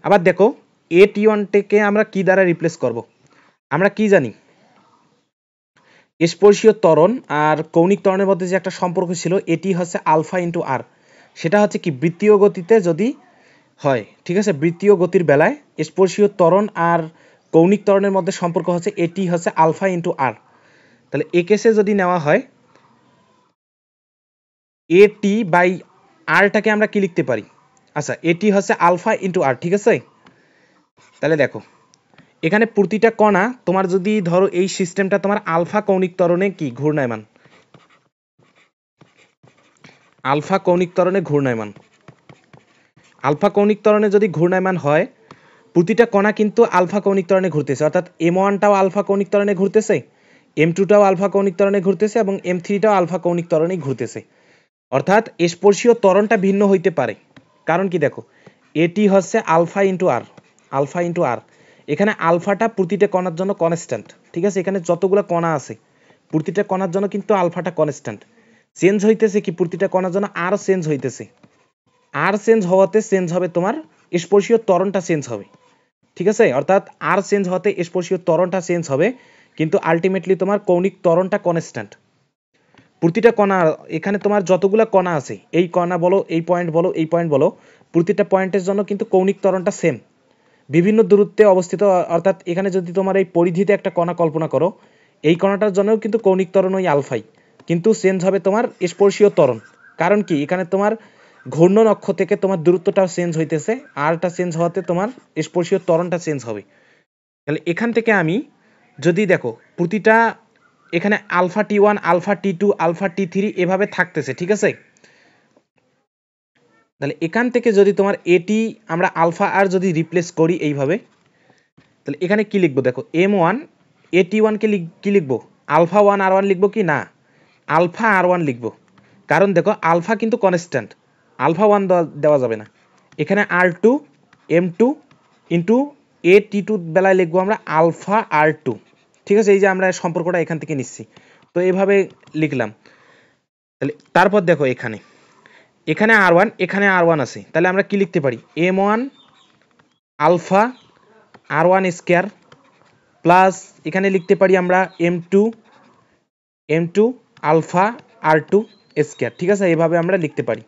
আবার দেখো AT1 আমরা কি দ্বারা রিপ্লেস করব, আমরা কি জানি স্পর্শীয় ত্বরণ আর কৌণিক ত্বরণের মধ্যে যে একটা সম্পর্ক ছিল, এটি হচ্ছে আলফা ইন্টু আর, সেটা হচ্ছে কি বৃত্তীয় গতিতে যদি হয়, ঠিক আছে? বৃত্তীয় গতির বেলায় স্পর্শীয় ত্বরণ আর কৌণিক ত্বরণের মধ্যে সম্পর্ক হচ্ছে এটি হচ্ছে আলফা ইন্টু আর। তাহলে এ কেসে যদি নেওয়া হয় এটি বাই আরটাকে আমরা কি লিখতে পারি, আচ্ছা এটি হচ্ছে আলফা ইন্টু আর, ঠিক আছে? তাহলে দেখো এখানে প্রতিটা কণা তোমার যদি ধরো এই সিস্টেমটা তোমার আলফা কৌণিক ত্বরণে কি ঘূর্ণায়মান, আলফা কৌণিক ত্বরণে ঘূর্ণায়মান, আলফা কৌণিক ত্বরণে যদি ঘূর্ণায়মান হয়, প্রতিটা কণা কিন্তু আলফা কৌণিক ত্বরণে ঘুরতেছে, অর্থাৎ M1টাও আলফা কৌণিক ত্বরণে ঘুরতেছে, M2টাও আলফা কৌণিক ত্বরণে ঘুরতেছে এবং M3টাও আলফা কৌণিক ত্বরণেই ঘুরতেছে। অর্থাৎ স্পর্শীয় ত্বরণটা ভিন্ন হইতে পারে, কারণ কি দেখো এটি হচ্ছে আলফা ইন্টু আর, আলফা ইন্টু আর, এখানে আলফাটা প্রতিটা কণার জন্য কনস্ট্যান্ট, ঠিক আছে? এখানে যতগুলো কণা আছে প্রতিটা কণার জন্য কিন্তু আলফাটা কনস্ট্যান্ট, চেঞ্জ হইতেছে কি প্রতিটা কণার জন্য আর চেঞ্জ হইতেছে, আর চেঞ্জ হওয়াতে চেঞ্জ হবে তোমার স্পর্শীয় ত্বরণটা চেঞ্জ হবে, ঠিক আছে? অর্থাৎ আর চেঞ্জ হওয়াতে স্পর্শীয় ত্বরণটা চেঞ্জ হবে, কিন্তু আলটিমেটলি তোমার কৌণিক ত্বরণটা কনস্ট্যান্ট। প্রতিটা কণা এখানে তোমার যতগুলো কণা আছে, এই কণা বলো, এই পয়েন্ট বলো, এই পয়েন্ট বলো, প্রতিটা পয়েন্টের জন্য কিন্তু কৌণিক ত্বরণটা সেম, বিভিন্ন দূরত্বে অবস্থিত। অর্থাৎ এখানে যদি তোমার এই পরিধিতে একটা কণা কল্পনা করো, এই কণাটার জন্যও কিন্তু কৌণিক ত্বরণ ওই আলফাই, কিন্তু চেঞ্জ হবে তোমার স্পর্শীয় ত্বরণ। কারণ কি এখানে তোমার ঘূর্ণন অক্ষ থেকে তোমার দূরত্বটা চেঞ্জ হইতেছে, আরটা চেঞ্জ হওয়াতে তোমার স্পর্শীয় ত্বরণটা চেঞ্জ হবে। তাহলে এখান থেকে আমি যদি দেখো প্রতিটা এখানে alpha T1 alpha T2 alpha T3 এভাবে থাকতেছে, ঠিক আছে? তাহলে এখান থেকে যদি তোমার এটি আমরা আলফা আর যদি রিপ্লেস করি এইভাবে, তাহলে এখানে কি লিখবো দেখো M1 AT1 কে কি লিখবো, আলফা 1 R1 লিখবো কি না, আলফা R1 লিখবো। কারণ দেখো আলফা কিন্তু কনস্ট্যান্ট, আলফা 1 দেওয়া যাবে না। এখানে R2 M2 ইন্টু AT2 বেলায় লিখবো আমরা আলফা R2, ঠিক আছে? এই যে আমরা সম্পর্কটা এখান থেকে নিচ্ছি, তো এইভাবে লিখলাম। তাহলে তারপর দেখো এখানে এখানে R1 এখানে R1 আছে, তাহলে আমরা কি লিখতে পারি, M1 alpha R1 square plus এখানে লিখতে পারি আমরা M2 আলফা R2 স্কয়ার, ঠিক আছে? এইভাবে আমরা লিখতে পারি।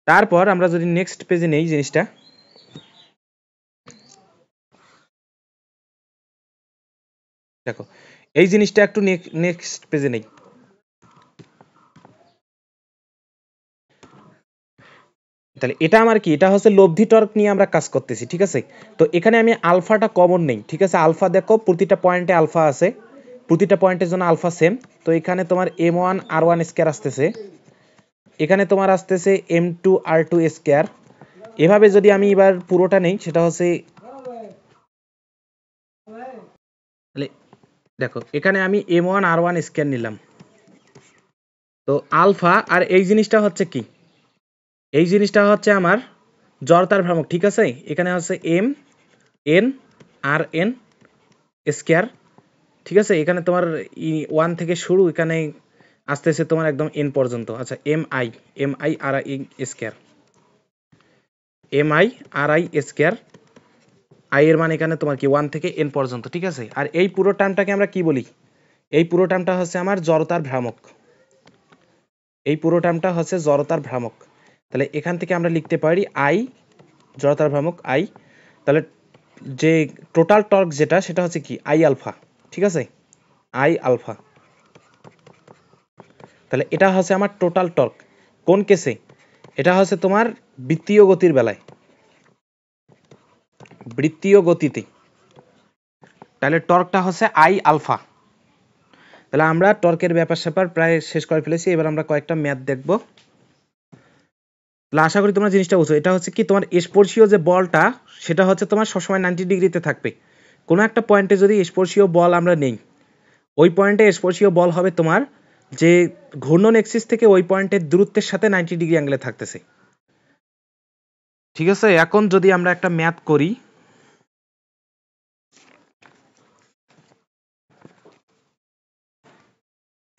তারপর আমরা যদি নেক্সট পেজে নেই জিনিসটা, দেখো এই জিনিসটা একটু নেক্সট পেজে নেই। তাহলে এটা আমার কি, এটা হচ্ছে লব্ধি টর্ক নিয়ে আমরা কাজ করতেছি, ঠিক আছে? তো এখানে আমি আলফাটা কমন নেই, ঠিক আছে? আলফা দেখো প্রতিটা পয়েন্টে আলফা আছে, প্রতিটা পয়েন্টের জন্য আলফা সেম, তো এখানে তোমার M1 R1 স্কয়ার আসতেছে, এখানে তোমার আসতেছে M2 R2 স্কয়ার। এভাবে যদি আমি এবার পুরোটা নেই, সেটা হচ্ছে তাহলে দেখো এখানে আমি m1 r1 স্কয়ার নিলাম, তো আলফা আর এই জিনিসটা হচ্ছে কি, এই জিনিসটা হচ্ছে আমার জড়তার ভ্রামক, ঠিক আছে। এখানে হচ্ছে m n r n square, ঠিক আছে। এখানে তোমার 1 থেকে শুরু, এখানে আসতেছে তোমার একদম n পর্যন্ত। আচ্ছা m i r i square, m i r i square, i এর মান এখানে তোমার কি 1 থেকে n পর্যন্ত, ঠিক আছে। আর এই পুরো টার্মটাকে আমরা কি বলি, এই পুরো টার্মটা হচ্ছে আমার জড়তার ভ্রামক, এই পুরো টার্মটা হচ্ছে জড়তার ভ্রামক। তাহলে এখান থেকে আমরা লিখতে পারি i, জড়তার ভ্রামক i, তাহলে যে টোটাল টর্ক যেটা সেটা হচ্ছে কি i আলফা, ঠিক আছে, i আলফা। তাহলে এটা হচ্ছে আমার টোটাল টর্ক, কোন কেসে, এটা হচ্ছে তোমার বৃত্তীয় গতির বেলায়, বৃত্তীয় গতিতে। তাহলে টর্কটা হচ্ছে i আলফা। তাহলে আমরা টর্কের ব্যাপার স্যাপার প্রায় শেষ করে ফেলেছি, এবার আমরা কয়েকটা ম্যাথ দেখব। তাহলে আশা করি তোমরা জিনিসটা বুঝো। এটা হচ্ছে কি তোমার স্পর্শীয় যে বলটা সেটা হচ্ছে তোমার সবসময় 90 ডিগ্রিতে থাকবে। কোনো একটা পয়েন্টে যদি স্পর্শীয় বল আমরা নেই, ওই পয়েন্টে স্পর্শীয় বল হবে তোমার যে ঘূর্ণন এক্সিস থেকে ওই পয়েন্টের দূরত্বের সাথে 90 ডিগ্রি অ্যাঙ্গেলে থাকতেছে, ঠিক আছে। এখন যদি আমরা একটা ম্যাথ করি,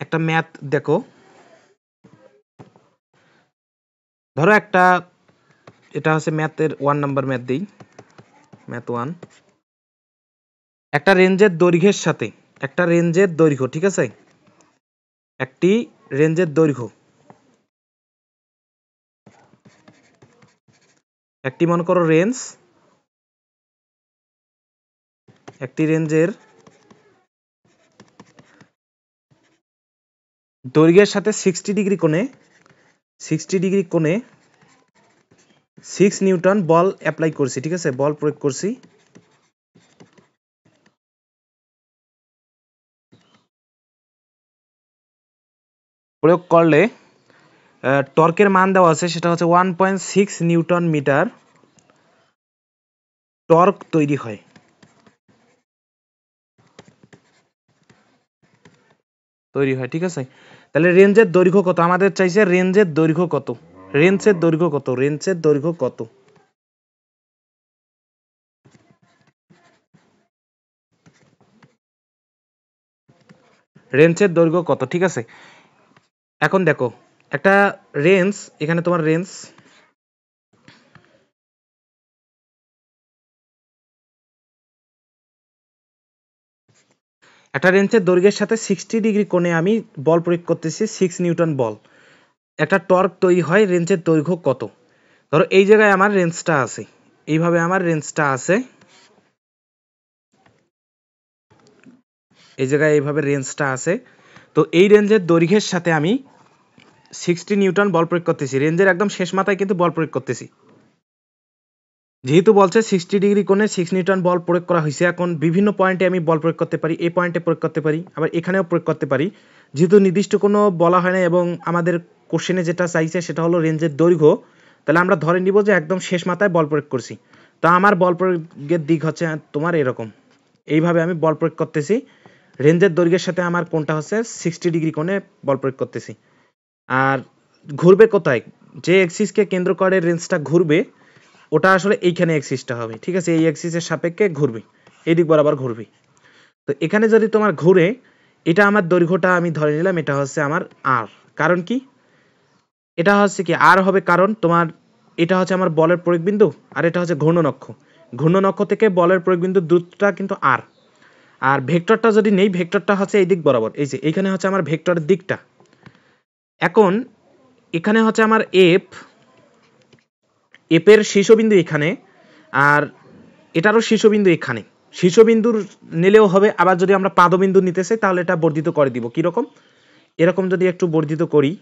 একটা ম্যাথ দেখো, ধরো একটা, এটা হচ্ছে ম্যাথের 1 নাম্বার ম্যাথ দিই, ম্যাথ 1। একটা রেঞ্জের দৈর্ঘ্যের সাথে, একটা রেঞ্জের দৈর্ঘ্য, ঠিক আছে, একটি রেঞ্জের দৈর্ঘ্য, একটি মনে করো রেঞ্জ, একটি রেঞ্জের দৈর্ঘ্যের সাথে 60 ডিগ্রি কোণে, 60 ডিগ্রি কোণে 6 নিউটন বল অ্যাপ্লাই করছি, ঠিক আছে, বল প্রয়োগ করছি। প্রয়োগ করলে টর্কের মান দেওয়া আছে, সেটা হচ্ছে 1.6 নিউটন মিটার টর্ক তৈরি হয়। ঠিক আছে। তাহলে রেঞ্জের দৈর্ঘ্য কত আমাদের চাইছে, রেঞ্জের দৈর্ঘ্য কত, রেঞ্জের দৈর্ঘ্য কত, রেঞ্জের দৈর্ঘ্য কত, রেঞ্জের দৈর্ঘ্য কত, ঠিক আছে। এখন দেখো একটা রেঞ্জ, এখানে তোমার রেঞ্জ, একটা রেঞ্জের দৈর্ঘ্যের সাথে 60 ডিগ্রি কোণে আমি বল প্রয়োগ করতেছি, 6 নিউটন বল, একটা টর্ক তৈরি হয়, রেঞ্জের দৈর্ঘ্য কত। ধরো এই জায়গায় আমার রেঞ্জটা আছে, এইভাবে আমার রেঞ্জটা আছে, এই জায়গায় এইভাবে রেঞ্জটা আছে। তো এই রেঞ্জের দৈর্ঘ্যের সাথে আমি 60 নিউটন বল প্রয়োগ করতেছি, রেঞ্জের একদম শেষ মাথায় কিন্তু বল প্রয়োগ করতেছি। যেহেতু বলছে 60 ডিগ্রি কোণে 6 নিউটন বল প্রয়োগ করা হয়েছে, এখন বিভিন্ন পয়েন্টে আমি বল প্রয়োগ করতে পারি, এই পয়েন্টে প্রয়োগ করতে পারি, আবার এখানেও প্রয়োগ করতে পারি। যেহেতু নির্দিষ্ট কোনো বলা হয় না এবং আমাদের কোশ্চেনে যেটা চাইছে সেটা হলো রেঞ্জের দৈর্ঘ্য, তাহলে আমরা ধরে নিব যে একদম শেষ মাথায় বল প্রয়োগ করছি। তো আমার বল প্রয়োগের দিক হচ্ছে তোমার এরকম, এইভাবে আমি বল প্রয়োগ করতেছি, রেঞ্জের দৈর্ঘ্যের সাথে আমার কোনটা হচ্ছে 60 ডিগ্রি কোণে বল প্রয়োগ করতেছি। আর ঘুরবে কোথায়, যে এক্সিসকে কেন্দ্র করে রেঞ্জটা ঘুরবে ওটা আসলে এইখানে এক্সিসটা হবে, ঠিক আছে, এই এক্সিসের সাপেক্ষে ঘুরবে, এই দিক বরাবর ঘুরবে। তো এখানে যদি তোমার ঘুরে, এটা আমার দৈর্ঘ্যটা আমি ধরে নিলাম, এটা হচ্ছে আমার আর, কারণ কি এটা হচ্ছে কি আর হবে, কারণ তোমার এটা হচ্ছে আমার বলের প্রয়োগ বিন্দু, আর এটা হচ্ছে ঘূর্ণন অক্ষ, ঘূর্ণন অক্ষ থেকে বলের প্রয়োগ বিন্দুর দূরত্বটা কিন্তু আর। আর ভেক্টরটা যদি নেই, ভেক্টরটা হচ্ছে এই দিক বরাবর, এই যে এইখানে হচ্ছে আমার ভেক্টরের দিকটা। এখন এখানে হচ্ছে আমার এফ, এপের শীর্ষবিন্দু এখানে, আর এটারও শীর্ষবিন্দু এখানে, শীর্ষবিন্দুর নিলেও হবে, আবার যদি আমরা পাদবিন্দু নিতে চাই তাহলে এটা বর্ধিত করে দিব। কিরকম, এরকম যদি একটু বর্ধিত করি,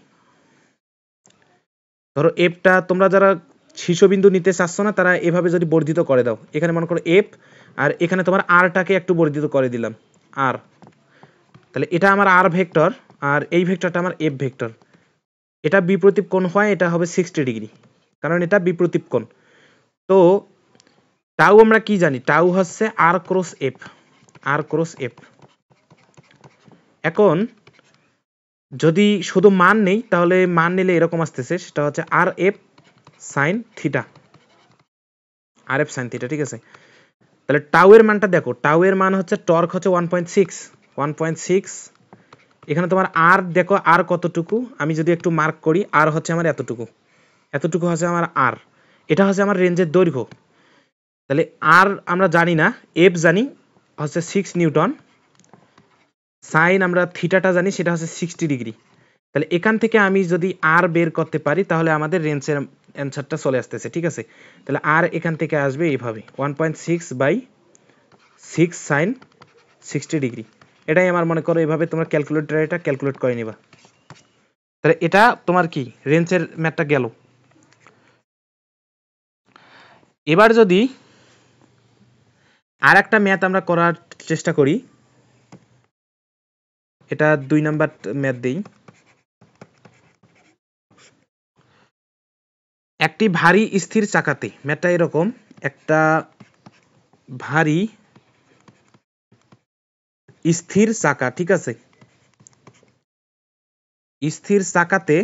ধরো এফটা তোমরা যারা শীর্ষবিন্দু নিতে চাচ্ছ না তারা এভাবে যদি বর্ধিত করে দাও, এখানে মনে করো এফ, আর এখানে তোমার আরটাকে একটু বর্ধিত করে দিলাম আর, তাহলে এটা আমার আর ভেক্টর, আর এই ভেক্টরটা আমার এফ ভেক্টর। এটা বিপ্রতীপ কোণ হয়, এটা হবে 60 ডিগ্রি, কারণ এটা বিপ্রতীপ কোণ। তো টাউ আমরা কি জানি, টাউ হচ্ছে আর ক্রস এফ, আর ক্রস এফ। এখন যদি শুধু মান নেই তাহলে মান নিলে এরকম আসতেছে, সেটা হচ্ছে আর এফ সাইন থিটা, আর এফ সাইন থিটা, ঠিক আছে। তাহলে টাউ এর মানটা দেখো, টাউ এর মান হচ্ছে টর্ক হচ্ছে 1.6, এখানে তোমার আর দেখো আর কতটুকু, আমি যদি একটু মার্ক করি আর হচ্ছে আমার এতটুকু হচ্ছে আমার আর, এটা হচ্ছে আমার রেঞ্জের দৈর্ঘ্য। তাহলে আর আমরা জানি না, এফ জানি হচ্ছে 6 নিউটন, সাইন আমরা থিটাটা জানি সেটা হচ্ছে 60 ডিগ্রি। তাহলে এখান থেকে আমি যদি আর বের করতে পারি তাহলে আমাদের রেঞ্জের অ্যান্সারটা চলে আসতেছে, ঠিক আছে। তাহলে আর এখান থেকে আসবে এইভাবে 1.6/6 সাইন 60 ডিগ্রি। এটাই আমার মনে করো এভাবে তোমরা ক্যালকুলেটরে এটা ক্যালকুলেট করে নিবা। তাহলে এটা তোমার কি রেঞ্জের ম্যাথটা গেল। এবার যদি আর একটা ম্যাথ আমরা করার চেষ্টা করি, এটা 2 নাম্বার ম্যাথ দেই। একটি ভারী স্থির চাকাতে, ম্যাথটা এরকম, একটা ভারী স্থির চাকা, ঠিক আছে, স্থির চাকাতে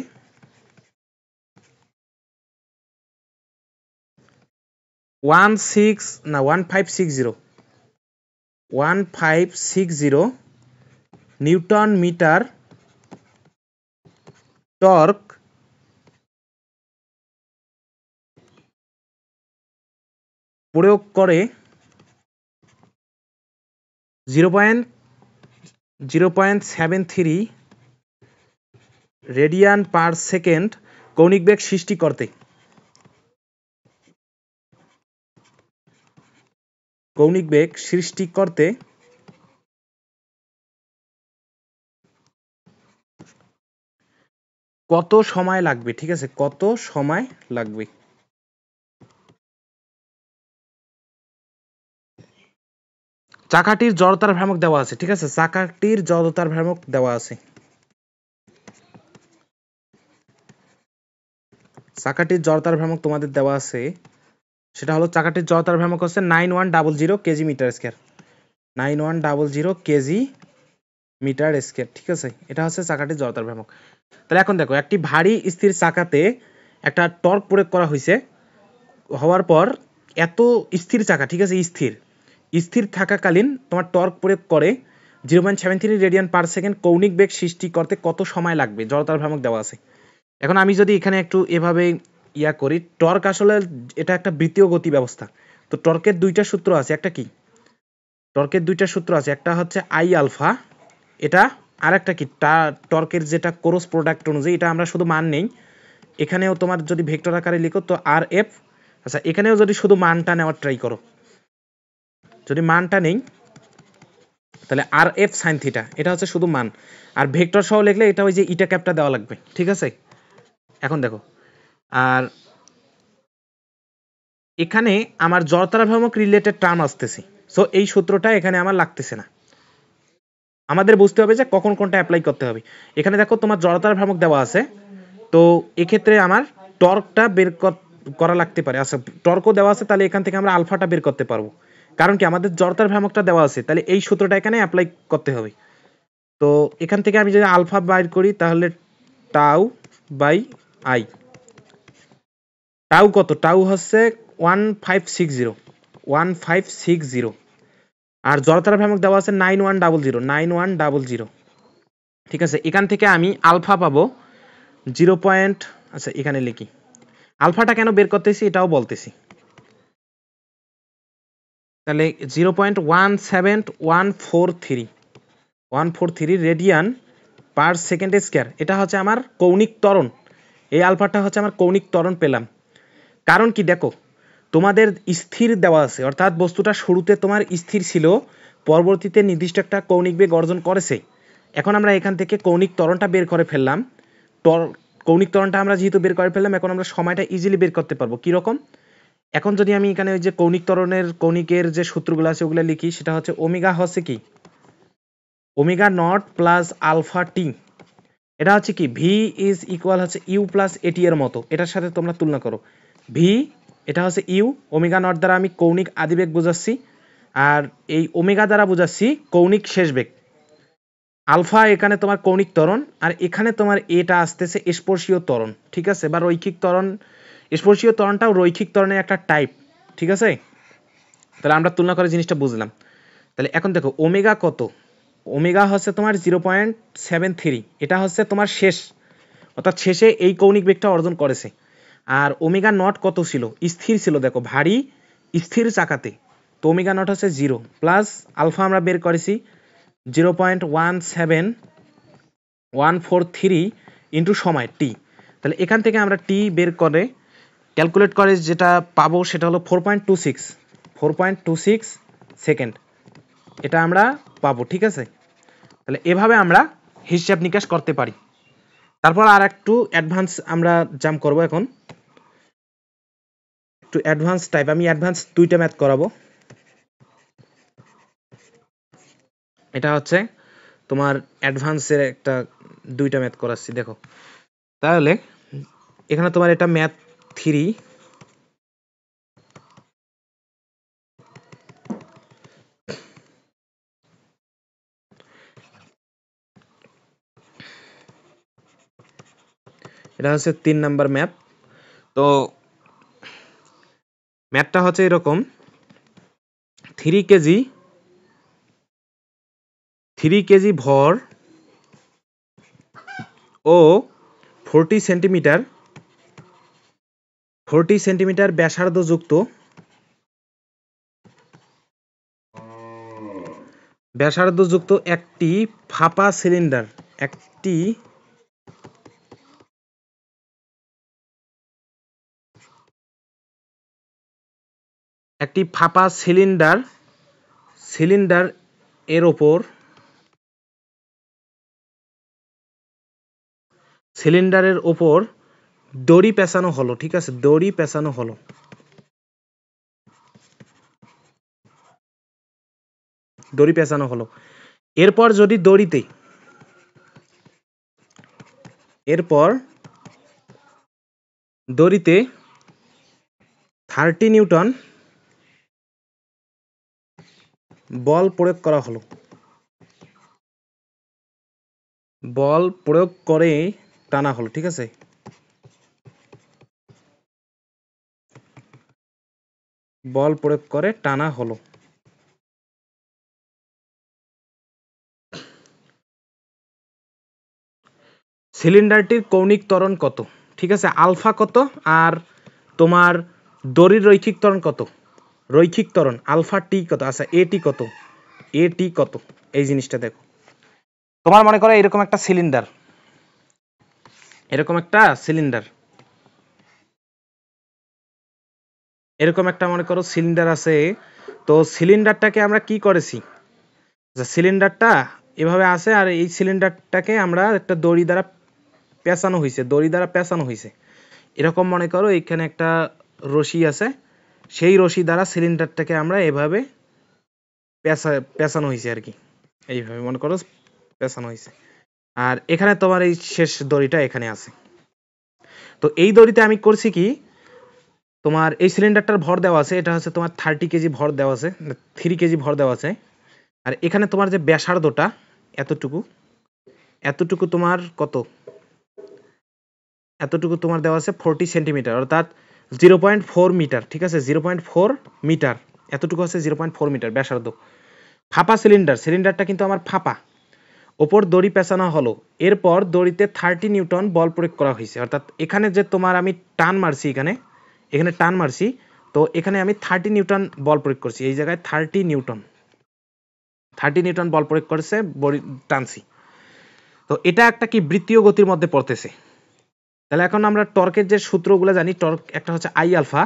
1560 নিউটন মিটার টর্ক প্রয়োগ করে 0.73 রেডিয়ান পার সেকেন্ড কৌণিক বেগ সৃষ্টি করতে কত সময় লাগবে, ঠিক আছে, কত সময় লাগবে। চাকাটির জড়তার ভ্রামক দেওয়া আছে, ঠিক আছে, চাকাটির জড়তার ভ্রামক দেওয়া আছে। চাকাটির জড়তার ভ্রামক তোমাদের দেওয়া আছে, সেটা হলো চাকাটির জড়তার ভ্রামক হচ্ছে 9100 KG metre square, 9100 KG metre square, ঠিক আছে, এটা হচ্ছে চাকাটির জড়তার ভ্রামক। তাহলে এখন দেখো, একটি ভারী স্থির চাকাতে একটা টর্ক প্রয়োগ করা হয়েছে, হওয়ার পর এত স্থির চাকা, ঠিক আছে, স্থির থাকাকালীন তোমার টর্ক প্রয়োগ করে 0.73 রেডিয়ান পার সেকেন্ড কৌণিক বেগ সৃষ্টি করতে কত সময় লাগবে, জড়তার ভ্রামক দেওয়া আছে। এখন আমি যদি এখানে একটু এভাবে করি, টর্ক আসলে এটা একটা বৃত্তীয় গতি ব্যবস্থা। তো টর্কের দুইটা সূত্র আছে, একটা হচ্ছে আই আলফা, এটা আর একটা কি টর্কের যেটা ক্রস প্রোডাক্ট অনুযায়ী, এটা আমরা শুধু মান নেই, এখানেও তোমার যদি ভেক্টর আকারে লিখো তো আর এফ, আচ্ছা এখানেও যদি শুধু মানটা নেওয়ার ট্রাই করো, যদি মানটা নেই তাহলে আর এফ সাইন থিটা, এটা হচ্ছে শুধু মান, আর ভেক্টর সহ লিখলে এটা ওই যে ইটা ক্যাপটা দেওয়া লাগবে, ঠিক আছে। এখন দেখো, আর এখানে আমার জড়তার ভ্রামক রিলেটেড টার্ম আসতেছে, সো এই সূত্রটা এখানে আমার লাগতেছে না। আমাদের বুঝতে হবে যে কখন কোনটা অ্যাপ্লাই করতে হবে। এখানে দেখো তোমার জড়তার ভ্রামক দেওয়া আছে, তো এক্ষেত্রে আমার টর্কটা বের করা লাগতে পারে। আচ্ছা টর্কও দেওয়া আছে, তাহলে এখান থেকে আমরা আলফাটা বের করতে পারবো, কারণ কি আমাদের জড়তার ভ্রামকটা দেওয়া আছে, তাহলে এই সূত্রটা এখানে অ্যাপ্লাই করতে হবে। তো এখান থেকে আমি যদি আলফা বাইর করি তাহলে টাউ বাই আই, টাউ কত, টাউ হচ্ছে 1560, আর জড়তার ভ্রামক দেওয়া আছে 9100, ঠিক আছে। এখান থেকে আমি আলফা পাবো 0. আচ্ছা এখানে লিখি, আলফাটা কেন বের করতেছি এটাও বলতেছি। তাহলে 0.17143 রেডিয়ান পার সেকেন্ড স্কয়ার, এটা হচ্ছে আমার কৌণিক ত্বরণ, এই আলফাটা হচ্ছে আমার কৌণিক ত্বরণ পেলাম। কারণ কি দেখো, তোমাদের স্থির দেওয়া আছে, অর্থাৎ বস্তুটা শুরুতে তোমার স্থির ছিল, পরবর্তীতে নির্দিষ্ট একটা কৌণিক বেগ অর্জন করেছে। এখন আমরা এখান থেকে কৌণিক ত্বরণটা বের করে ফেললাম, কৌণিক ত্বরণটা আমরা যেহেতু বের করে ফেললাম, এখন আমরা সময়টা ইজিলি বের করতে পারবো। কিরকম, এখন যদি আমি এখানে ওই যে কৌণিক ত্বরণের কৌণিকের যে সূত্রগুলো আছে ওগুলো লিখি, সেটা হচ্ছে ওমেগা হচ্ছে কি, omega nought plus alpha t, এটা হচ্ছে কি ভি ইজ ইকুয়াল হচ্ছে ইউ প্লাস এটি এর মতো, এটার সাথে তোমরা তুলনা করো। ভি এটা হচ্ছে ইউ, ওমেগা নট দ্বারা আমি কৌণিক আদিবেগ বোঝাচ্ছি, আর এই ওমেগা দ্বারা বোঝাচ্ছি কৌণিক শেষ বেগ। আলফা এখানে তোমার কৌণিক ত্বরণ, আর এখানে তোমার এটা আসতেছে স্পর্শীয় ত্বরণ, ঠিক আছে, বা রৈখিক ত্বরণ। স্পর্শীয় ত্বরণটাও রৈখিক ত্বরণের একটা টাইপ, ঠিক আছে। তাহলে আমরা তুলনা করে জিনিসটা বুঝলাম। তাহলে এখন দেখো ওমেগা কত, ওমেগা হচ্ছে তোমার 0.73, এটা হচ্ছে তোমার শেষ, অর্থাৎ শেষে এই কৌণিক বেগটা অর্জন করেছে। আর ওমেগা নট কত ছিল, স্থির ছিল, দেখো ভারী স্থির চাকাতে, তো ওমেগা নট হচ্ছে 0, প্লাস আলফা আমরা বের করেছি 0.17143 ইন্টু সময় টি। তাহলে এখান থেকে আমরা টি বের করে ক্যালকুলেট করে যেটা পাবো সেটা হলো 4.26 সেকেন্ড, এটা আমরা পাবো, ঠিক আছে। তাহলে এভাবে আমরা হিসাব নিকাশ করতে পারি। তারপর আর একটু অ্যাডভান্স আমরা জাম্প করব, এখন একটু অ্যাডভান্স টাইপ, আমি অ্যাডভান্স 2টা ম্যাথ করাবো। এটা হচ্ছে তোমার অ্যাডভান্সের একটা 2টা ম্যাথ করাচ্ছি, দেখো। তাহলে এখানে তোমার এটা ম্যাথ 3, এটা হচ্ছে 3 নাম্বার ম্যাথ। তো ম্যাথটা হচ্ছে এরকম, 3 কেজি ভর ও 40 সেন্টিমিটার ব্যাসার্ধযুক্ত একটি ফাঁপা সিলিন্ডার, একটি ফাঁপা সিলিন্ডার এর ওপর সিলিন্ডারের ওপর দড়ি পেঁচানো হলো, ঠিক আছে, দড়ি পেঁচানো হলো। এরপর যদি দড়িতে 30 নিউটন বল প্রয়োগ করা হলো, বল প্রয়োগ করে টানা হলো, ঠিক আছে, বল প্রয়োগ করে টানা হলো। সিলিন্ডারটির কৌণিক ত্বরণ কত, ঠিক আছে, আলফা কত, আর তোমার দড়ির রৈখিক ত্বরণ কত, রৈখিক ত্বরণ আলফা টি কত, আচ্ছা এটি কত, এই জিনিসটা দেখো। তোমার মনে করো এরকম একটা সিলিন্ডার, এরকম একটা মনে করো সিলিন্ডার আছে। তো সিলিন্ডারটাকে আমরা কি করেছি, সিলিন্ডারটা এভাবে আছে, আর এই সিলিন্ডারটাকে আমরা একটা দড়ি দ্বারা পেঁচানো হয়েছে। এরকম মনে করো এখানে একটা রশি আছে, সেই রশি দ্বারা সিলিন্ডারটাকে আমরা এভাবে পেঁচানো হয়েছে আর কি, এইভাবে মনে করো পেঁচানো হয়েছে। আর এখানে তোমার এই শেষ দড়িটা এখানে আছে। তো এই দড়িতে আমি করছি কি, তোমার এই সিলিন্ডারটার ভর দেওয়া আছে, এটা হচ্ছে তোমার 30 কেজি ভর দেওয়া আছে, 3 কেজি ভর দেওয়া আছে। আর এখানে তোমার যে ব্যাসার্ধটা এতটুকু তোমার কত, এতটুকু তোমার দেওয়া আছে 40 সেন্টিমিটার, অর্থাৎ 0.4 মিটার, ঠিক আছে, 0.4 মিটার, এতটুকু আছে 0.4 মিটার ব্যাসার্ধ। ফাঁপা সিলিন্ডারটা কিন্তু আমার ফাঁপা, ওপর দড়ি পেঁচানো হলো। এরপর দড়িতে 30 নিউটন বল প্রয়োগ করা হয়েছে, অর্থাৎ এখানে যে তোমার আমি টান মারছি, এখানে টান মারছি, তো এখানে আমি 30 নিউটন বল প্রয়োগ করছি, এই জায়গায় 30 নিউটন বল প্রয়োগ করেছে, টানছি। তো এটা একটা কি বৃত্তীয় গতির মধ্যে পড়তেছে। তাহলে এখন আমরা টর্কের যে সূত্রগুলো জানি, টর্ক একটা হচ্ছে আই আলফা,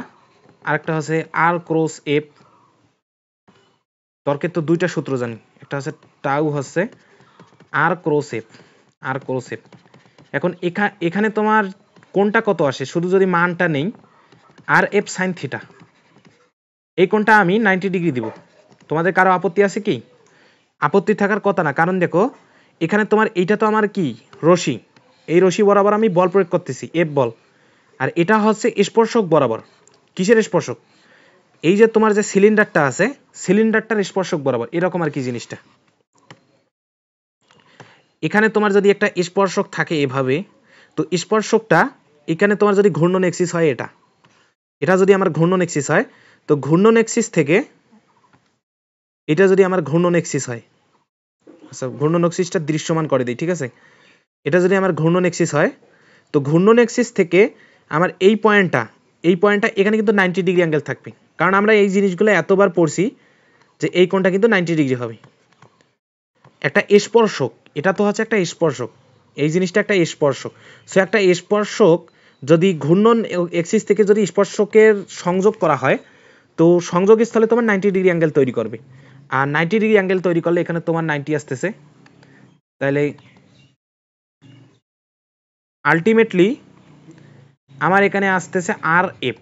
আর একটা হচ্ছে আর ক্রস এফ। টর্কের তো 2টা সূত্র জানি, একটা হচ্ছে টাউ হচ্ছে আর ক্রস এফ। এখন এখানে তোমার কোনটা কত আসে, শুধু যদি মানটা নেই, আর এফ সাইন থিটা, এই কোনটা আমি 90 ডিগ্রি দিব। তোমাদের কারো আপত্তি আছে কি? আপত্তি থাকার কথা না, কারণ দেখো এখানে তোমার এইটা তো আমার কি রশি, এই রশি বরাবর আমি বল প্রয়োগ করতেছি, এফ বল, আর এটা হচ্ছে স্পর্শক বরাবর। কিসের স্পর্শক? এই যে তোমার যে সিলিন্ডারটা আছে, সিলিন্ডারটার স্পর্শক বরাবর এরকম আর কি জিনিসটা। এখানে তোমার যদি একটা স্পর্শক থাকে এভাবে, তো স্পর্শকটা এখানে তোমার যদি ঘূর্ণন এক্সিস হয়, এটা যদি আমার ঘূর্ণন এক্সিস হয়, তো ঘূর্ণন এক্সিস থেকে এটা যদি আমার ঘূর্ণন এক্সিস হয়, আচ্ছা ঘূর্ণন এক্সিসটা দৃশ্যমান করে দিই, ঠিক আছে। এটা যদি আমার ঘূর্ণন এক্সিস হয়, তো ঘূর্ণন এক্সিস থেকে আমার এই পয়েন্টটা এখানে কিন্তু 90 ডিগ্রি অ্যাঙ্গেল থাকবে, কারণ আমরা এই জিনিসগুলো এতবার পড়ছি যে এই কোণটা কিন্তু 90 ডিগ্রি হবে। একটা স্পর্শক, এটা তো হচ্ছে একটা স্পর্শক, এই জিনিসটা একটা স্পর্শক। সো একটা স্পর্শক যদি ঘূর্ণন এক্সিস থেকে যদি স্পর্শকের সংযোগ করা হয়, তো সংযোগ স্থলে তোমার 90 ডিগ্রি অ্যাঙ্গেল তৈরি করবে। আর 90 ডিগ্রি অ্যাঙ্গেল তৈরি করলে এখানে তোমার 90 আসতেছে, তাহলে আলটিমেটলি আমার এখানে আসতেছে আর এফ,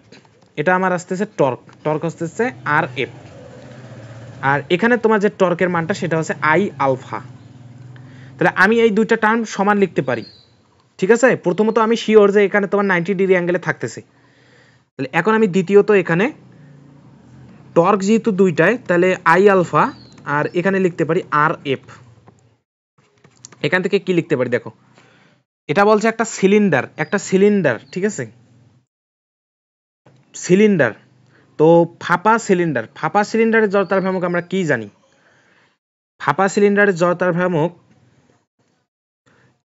এটা আমার আসতেছে টর্ক আসতেছে আর এফ। আর এখানে তোমার যে টর্কের মানটা সেটা হচ্ছে আই আলফা। তাহলে আমি এই দুইটা টার্ম সমান লিখতে পারি, ঠিক আছে। প্রথমত আমি শিওর যে এখানে তোমার 90 ডিগ্রি অ্যাঙ্গেলে থাকতেছে। তাহলে এখন আমি দ্বিতীয়ত এখানে টর্ক যেহেতু দুইটায়, তাহলে আই আলফা, আর এখানে লিখতে পারি আর এফ। এখান থেকে কি লিখতে পারি দেখো, এটা বলছে একটা সিলিন্ডার, ঠিক আছে, সিলিন্ডার। তো ফাঁপা সিলিন্ডারের জড়তার ভ্রামক আমরা কি জানি? ফাঁপা সিলিন্ডারের জড়তার ভ্রামক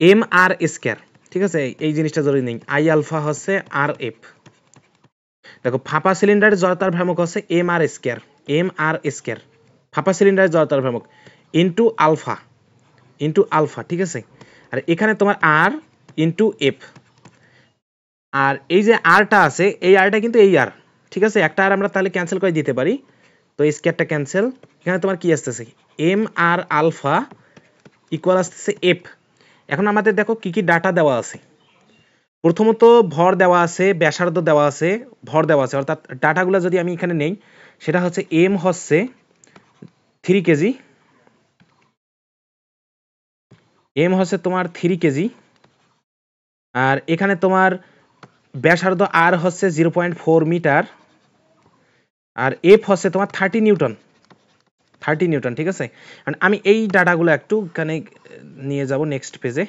এম আর স্কয়ার, ঠিক আছে। এই জিনিসটা জরুরি নেই, আই আলফা হচ্ছে আর এফ। দেখো ফাঁপা সিলিন্ডারের জড়তার ভ্রামক হচ্ছে এম আর স্কয়ার, ফাঁপা সিলিন্ডারের জড়তার ভ্রামক ইন্টু আলফা, ঠিক আছে। আর এখানে তোমার আর ইন্টু এফ, আর এই যে আরটা আছে, এই আরটা কিন্তু এই আর, ঠিক আছে। একটা আর আমরা তাহলে ক্যান্সেল করে দিতে পারি, তো স্কয়ারটা ক্যান্সেল। এখানে তোমার কি আসতেছে, এম আর আলফা ইকুয়াল আসতেছে এফ। এখন আমাদের দেখো কি কি ডাটা দেওয়া আছে। প্রথমত ভর দেওয়া আছে, ব্যাসার্ধ দেওয়া আছে, ভর দেওয়া আছে। অর্থাৎ ডাটাগুলো যদি আমি এখানে নেই, সেটা হচ্ছে এম হচ্ছে 3 কেজি, এম হচ্ছে তোমার 3 কেজি, আর এখানে তোমার ব্যাসার্ধ আর হচ্ছে 0.4 মিটার, আর এফ হচ্ছে তোমার 30 নিউটন, ঠিক আছে। আমি এই ডাটাগুলো একটু এখানে নিয়ে যাব নেক্সট পেজে।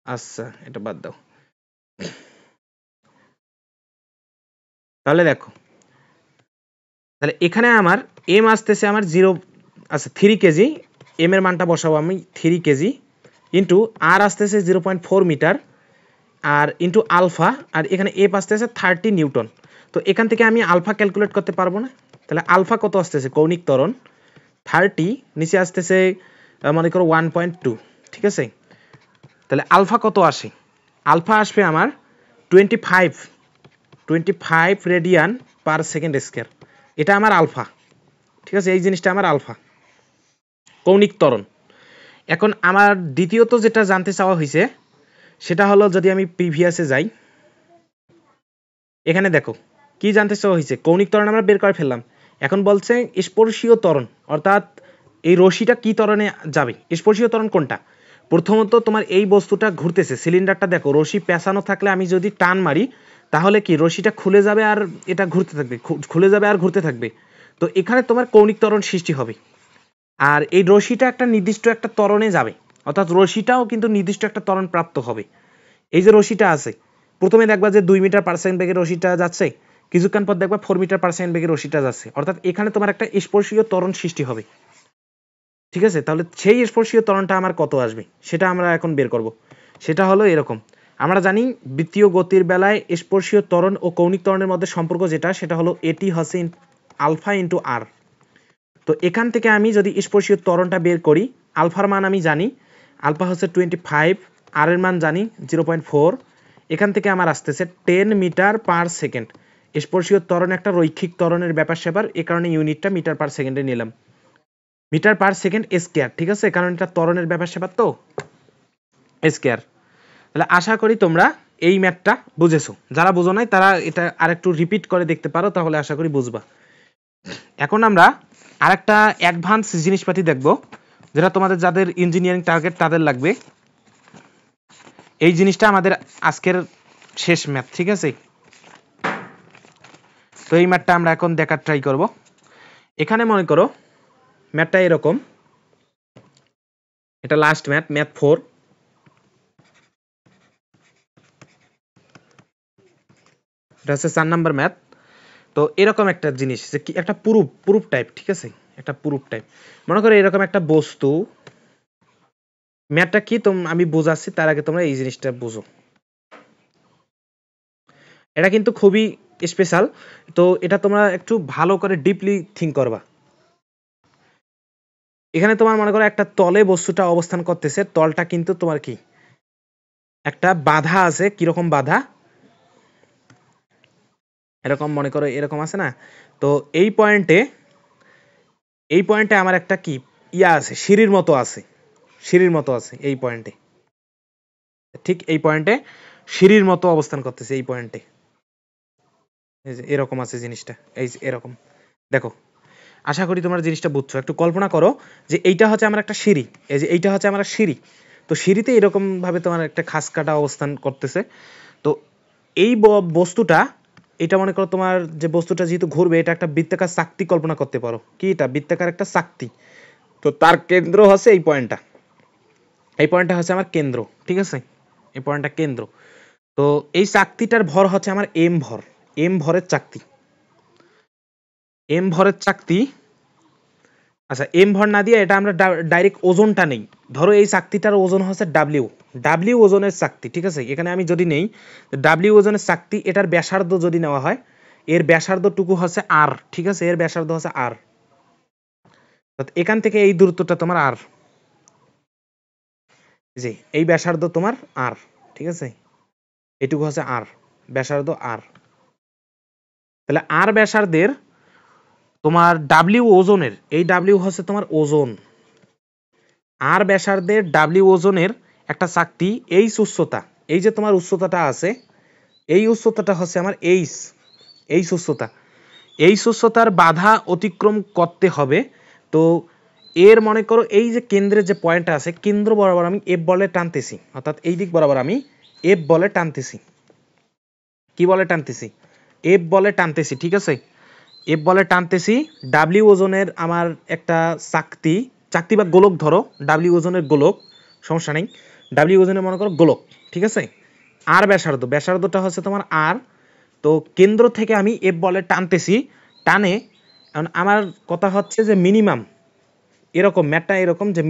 আচ্ছা এটা বাদ দাও। তাহলে দেখো, তাহলে এখানে আমার এম আসতেছে আমার 3 কেজি, এম এর মানটা বসাবো আমি 3 কেজি, ইন্টু আর আসতেছে 0.4 মিটার, আর ইন্টু আলফা, আর এখানে এফ আসতেছে 30 নিউটন। তো এখান থেকে আমি আলফা ক্যালকুলেট করতে পারবো না। তাহলে আলফা কত আসতেছে, কৌণিক ত্বরণ 30, নিচে আসতেছে মনে করো 1.2, ঠিক আছে। তাহলে আলফা কত আসে, আলফা আসবে আমার 25 রেডিয়ান পার সেকেন্ড স্কয়ার, এটা আমার আলফা, ঠিক আছে। এই জিনিসটা আমার আলফা, কৌণিক ত্বরণ। এখন আমার দ্বিতীয়ত যেটা জানতে চাওয়া হয়েছে সেটা হলো, যদি আমি প্রিভিয়াসে যাই, এখানে দেখো কি জানতে চাওয়া হয়েছে, কৌণিক ত্বরণ আমরা বের করে ফেললাম। এখন বলছে স্পর্শীয় ত্বরণ, অর্থাৎ এই রশিটা কি ত্বরণে যাবে, স্পর্শীয় ত্বরণ কোনটা। প্রথমত তোমার এই বস্তুটা ঘুরতেছে, সিলিন্ডারটা দেখো, রশি পেঁচানো থাকলে আমি যদি টান মারি তাহলে কি রশিটা খুলে যাবে আর এটা ঘুরতে থাকবে, ঘুরতে থাকবে। তো এখানে তোমার কৌণিক ত্বরণ সৃষ্টি হবে, আর এই রশিটা একটা নির্দিষ্ট একটা ত্বরণে যাবে, অর্থাৎ রশিটাও কিন্তু নির্দিষ্ট একটা ত্বরণ প্রাপ্ত হবে। এই যে রশিটা আছে, প্রথমে দেখবা যে 2 মিটার পার সেকেন্ড বেগে রশিটা যাচ্ছে, কিছুক্ষণ পর দেখবা 4 মিটার পার সেকেন্ড বেগে রশিটা যাচ্ছে, অর্থাৎ এখানে তোমার একটা স্পর্শীয় ত্বরণ সৃষ্টি হবে, ঠিক আছে। তাহলে সেই স্পর্শীয় ত্বরণটা আমার কত আসবে সেটা আমরা এখন বের করব। সেটা হলো এরকম, আমরা জানি বৃত্তীয় গতির বেলায় স্পর্শীয় ত্বরণ ও কৌণিক ত্বরণের মধ্যে সম্পর্ক যেটা, সেটা হলো এটি হচ্ছে আলফা ইন্টু আর। তো এখান থেকে আমি যদি স্পর্শীয় ত্বরণটা বের করি, আলফার মান আমি জানি, আলফা হচ্ছে 25, আর এর মান জানি 0.4, এখান থেকে আমার আসতেছে 10 মিটার পার সেকেন্ড। স্পর্শীয় ত্বরণ একটা রৈখিক ত্বরণের ব্যাপার স্যাপার, এ কারণে ইউনিটটা মিটার পার সেকেন্ডে নিলাম, মিটার পার সেকেন্ড স্কয়ার, ঠিক আছে, কারণ এটা ত্বরণের ব্যাপার স্যাপার তো স্কয়ার। তাহলে আশা করি তোমরা এই ম্যাথটা বুঝেছো, যারা বুঝো নাই তারা এটা আরেকটু রিপিট করে দেখতে পারো, তাহলে আশা করি বুঝবা। এখন আমরা আরেকটা অ্যাডভান্স জিনিসপাতি দেখব, যেটা তোমাদের যাদের ইঞ্জিনিয়ারিং টার্গেট তাদের লাগবে। এই জিনিসটা আমাদের আজকের শেষ ম্যাথ, ঠিক আছে। তো এই ম্যাথটা আমরা এখন দেখার ট্রাই করব। এখানে মনে করো ম্যাথটা এরকম, এটা লাস্ট ম্যাথ, ম্যাথ 4। এটা হচ্ছে 4 নাম্বার ম্যাথ। তো এরকম একটা জিনিস যে কি একটা প্রুফ টাইপ, ঠিক আছে, একটা প্রুফ টাইপ। মনে করো এরকম একটা বস্তু, ম্যাথটা কি আমি বোঝাচ্ছি তার আগে তোমরা এই জিনিসটা বুঝো। এটা কিন্তু খুবই স্পেশাল, তো এটা তোমরা একটু ভালো করে ডিপলি থিঙ্ক করবা। এখানে তোমার মনে করো একটা তলে বস্তুটা অবস্থান করতেছে, তলটা কিন্তু তোমার কি একটা বাধা আছে। কিরকম বাধা? এরকম মনে করো এরকম আছে না? তো এই পয়েন্টে আমার একটা কি ইয়া আছে, সিঁড়ির মতো আছে, সিঁড়ির মতো আছে এই পয়েন্টে, ঠিক এই পয়েন্টে সিঁড়ির মতো অবস্থান করতেছে এই পয়েন্টে। এই যে এরকম আছে জিনিসটা, এই যে এরকম দেখো। আশা করি তোমরা জিনিসটা বুঝছো। একটু কল্পনা করো যে এইটা হচ্ছে আমার একটা সিঁড়ি, এই যে এইটা হচ্ছে আমার সিঁড়ি। তো সিঁড়িতে এরকম ভাবে তোমার একটা খাস কাটা অবস্থান করতেছে। তো এই বস্তুটা, এটা মনে করো তোমার যে বস্তুটা যেহেতু ঘুরবে, এটা একটা বৃত্তাকার চাকতি কল্পনা করতে পারো। কি এটা? বৃত্তাকার একটা চাকতি। তো তার কেন্দ্র হচ্ছে এই পয়েন্টটা, এই পয়েন্টটা হচ্ছে আমার কেন্দ্র, ঠিক আছে, এই পয়েন্টটা কেন্দ্র। তো এই চাকতিটার ভর হচ্ছে আমার এম ভর, এম ভরের চাকতি, এম ভরের চাকতি। আচ্ছা, এম ভর না দিয়ে এটা আমরা ডাইরেক্ট ওজনটা নেই। ধরো এই চাকতিটার ওজন হচ্ছে ডাব্লিউ, ডাব্লিউ ওজনের চাকতি, ঠিক আছে। এখানে আমি যদি নেই ডাব্লিউ ওজনের চাকতি, এটার ব্যাসার্ধ যদি নেওয়া হয়, এর ব্যাসার্ধটুকু হচ্ছে আর, ঠিক আছে, এর ব্যাসার্ধ হচ্ছে আর। এখান থেকে এই দূরত্বটা তোমার আর, জি এই ব্যাসার্ধ তোমার আর, ঠিক আছে, এটুকু হচ্ছে আর, ব্যাসার্ধ আর। তাহলে আর ব্যাসার্ধের তোমার ডাব্লিউ ওজনের, এই ডাব্লিউ হচ্ছে তোমার ওজন, আর ব্যাসার্ধের ডাব্লিউ ওজনের একটা চাকতি এইচ উচ্চতা, এই যে তোমার উচ্চতাটা আছে, এই উচ্চতাটা হচ্ছে আমার এইচ, এইচ উচ্চতা। এইচ উচ্চতার বাধা অতিক্রম করতে হবে। তো এর মনে করো এই যে কেন্দ্রের যে পয়েন্টটা আছে, কেন্দ্র বরাবর আমি এফ বলে টানতেছি, অর্থাৎ এই দিক বরাবর আমি এফ বলে টানতেছি। কি বলে টানতেছি? এফ বলে টানতেছি, ঠিক আছে, এফ বলে টানতেছি। ডাব্লিউ ওজনের আমার একটা চাকতি, চাকতি বা গোলক ধরো, ডাব্লিউ ওজনের গোলক, সমস্যা নেই, ডাব্লিউ ওজনের মনে করো গোলক, ঠিক আছে। আর ব্যাসার্ধ, ব্যাসার্ধটা হচ্ছে তোমার আর। তো কেন্দ্র থেকে আমি এফ বলে টানতেছি, টানে আমার কথা হচ্ছে যে মিনিমাম, এরকম ম্যাথটা এরকম যে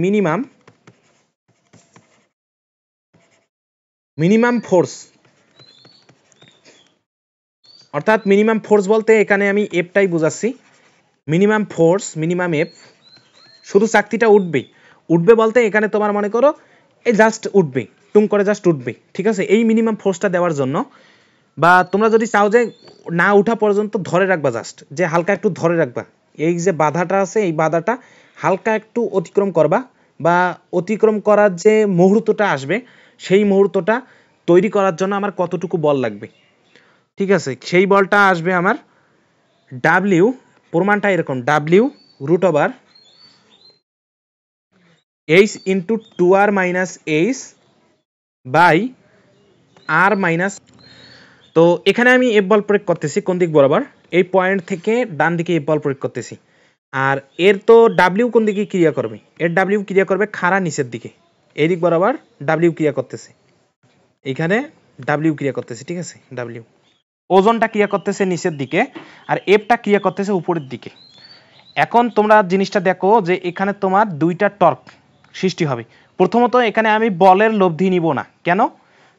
মিনিমাম ফোর্স, অর্থাৎ মিনিমাম ফোর্স বলতে এখানে আমি এফটাই বুঝাচ্ছি। মিনিমাম ফোর্স, মিনিমাম এফ, শুধু চাকতিটা উঠবে, উঠবে বলতে এখানে তোমার মনে করো এই জাস্ট উঠবে, টুম করে জাস্ট উঠবে, ঠিক আছে। এই মিনিমাম ফোর্সটা দেওয়ার জন্য, বা তোমরা যদি চাও যে না উঠা পর্যন্ত ধরে রাখবা, জাস্ট যে হালকা একটু ধরে রাখবা, এই যে বাধাটা আছে এই বাধাটা হালকা একটু অতিক্রম করবা, বা অতিক্রম করার যে মুহূর্তটা আসবে সেই মুহূর্তটা তৈরি করার জন্য আমার কতটুকু বল লাগবে, ঠিক আছে। সেই বলটা আসবে আমার ডাব্লিউ, প্রমাণটা এরকম, W root over h into 2r minus h by r minus. তো এখানে আমি এফ বল প্রয়োগ করতেছি কোন দিক বরাবর? এই পয়েন্ট থেকে ডান দিকে এফ বল প্রয়োগ করতেছি। আর এর তো ডাব্লিউ কোন দিকে ক্রিয়া করবে? এর ডাব্লিউ ক্রিয়া করবে খাড়া নিচের দিকে, এই দিক বরাবর ডাব্লিউ ক্রিয়া করতেছে, এইখানে ডাব্লিউ ক্রিয়া করতেছে, ঠিক আছে। ডাব্লিউ ওজনটা ক্রিয়া করতেছে নিচের দিকে, আর এফটা ক্রিয়া করতেছে উপরের দিকে। এখন তোমরা জিনিসটা দেখো যে এখানে তোমার দুইটা টর্ক সৃষ্টি হবে। প্রথমত এখানে আমি বলের লব্ধি নিব না, কেন?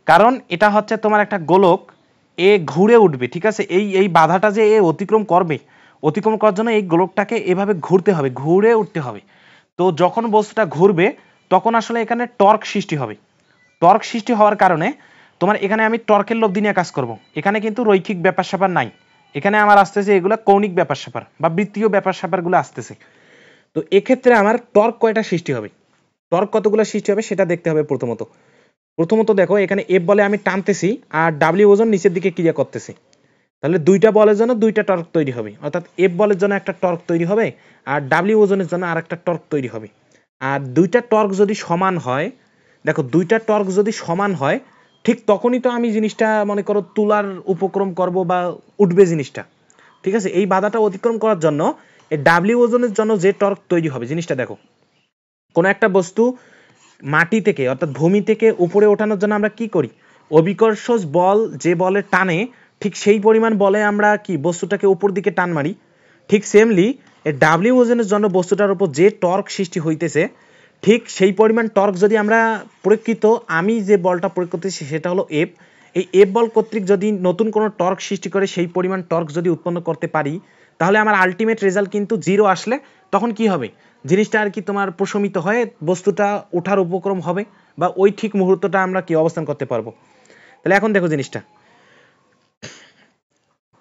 কারণ এটা হচ্ছে তোমার একটা গোলক, এ ঘুরে উঠবে, ঠিক আছে। এই বাধাটা যে এ অতিক্রম করবে, অতিক্রম করার জন্য এই গোলকটাকে এভাবে ঘুরতে হবে, ঘুরে উঠতে হবে। তো যখন বস্তুটা ঘুরবে তখন আসলে এখানে টর্ক সৃষ্টি হবে। টর্ক সৃষ্টি হওয়ার কারণে তোমার এখানে আমি টর্কের লব্ধি নিয়ে কাজ করব। এখানে কিন্তু রৈখিক ব্যাপার স্যাপার নাই, এখানে আমার আসতেছে এগুলো কৌণিক ব্যাপার স্যাপার বা বৃত্তীয় ব্যাপার স্যাপারগুলো আসতেছে। তো এক্ষেত্রে আমার টর্ক কয়টা সৃষ্টি হবে, টর্ক কতগুলো সৃষ্টি হবে সেটা দেখতে হবে। প্রথমত দেখো এখানে এফ বলে আমি টানতেছি, আর ডাব্লিউ ওজন নিচের দিকে ক্রিয়া করতেছি, তাহলে দুইটা বলের জন্য দুইটা টর্ক তৈরি হবে, অর্থাৎ এফ বলের জন্য একটা টর্ক তৈরি হবে, আর ডাব্লিউ ওজনের জন্য আরেকটা টর্ক তৈরি হবে। আর দুইটা টর্ক যদি সমান হয়, দেখো দুইটা টর্ক যদি সমান হয়, ঠিক তখনই তো আমি জিনিসটা মনে করো তোলার উপক্রম করব বা উঠবে জিনিসটা। ঠিক আছে, এই বাধাটা অতিক্রম করার জন্য এই ডাব্লিউ ওজনের জন্য যে টর্ক তৈরি হবে, জিনিসটা দেখো, কোনো একটা বস্তু মাটি থেকে অর্থাৎ ভূমি থেকে উপরে ওঠানোর জন্য আমরা কি করি, অভিকর্ষজ বল যে বলে টানে, ঠিক সেই পরিমাণ বলে আমরা কি বস্তুটাকে উপর দিকে টান মারি। ঠিক সেমলি এই ডাব্লিউ ওজনের জন্য বস্তুটার উপর যে টর্ক সৃষ্টি হইতেছে, ঠিক সেই পরিমাণ টর্ক যদি আমরা প্রকৃত আমি যে বলটা প্রয়োগ করতেছি সেটা হলো এফ, এই এফ বল কর্তৃক যদি নতুন কোনো টর্ক সৃষ্টি করে সেই পরিমাণ টর্ক যদি উৎপন্ন করতে পারি, তাহলে আমার আলটিমেট রেজাল্ট কিন্তু 0 আসলে তখন কি হবে, জিনিসটা আর কি তোমার প্রশমিত হয়ে বস্তুটা ওঠার উপক্রম হবে, বা ওই ঠিক মুহূর্তটা আমরা কি অবস্থান করতে পারবো। তাহলে এখন দেখো জিনিসটা,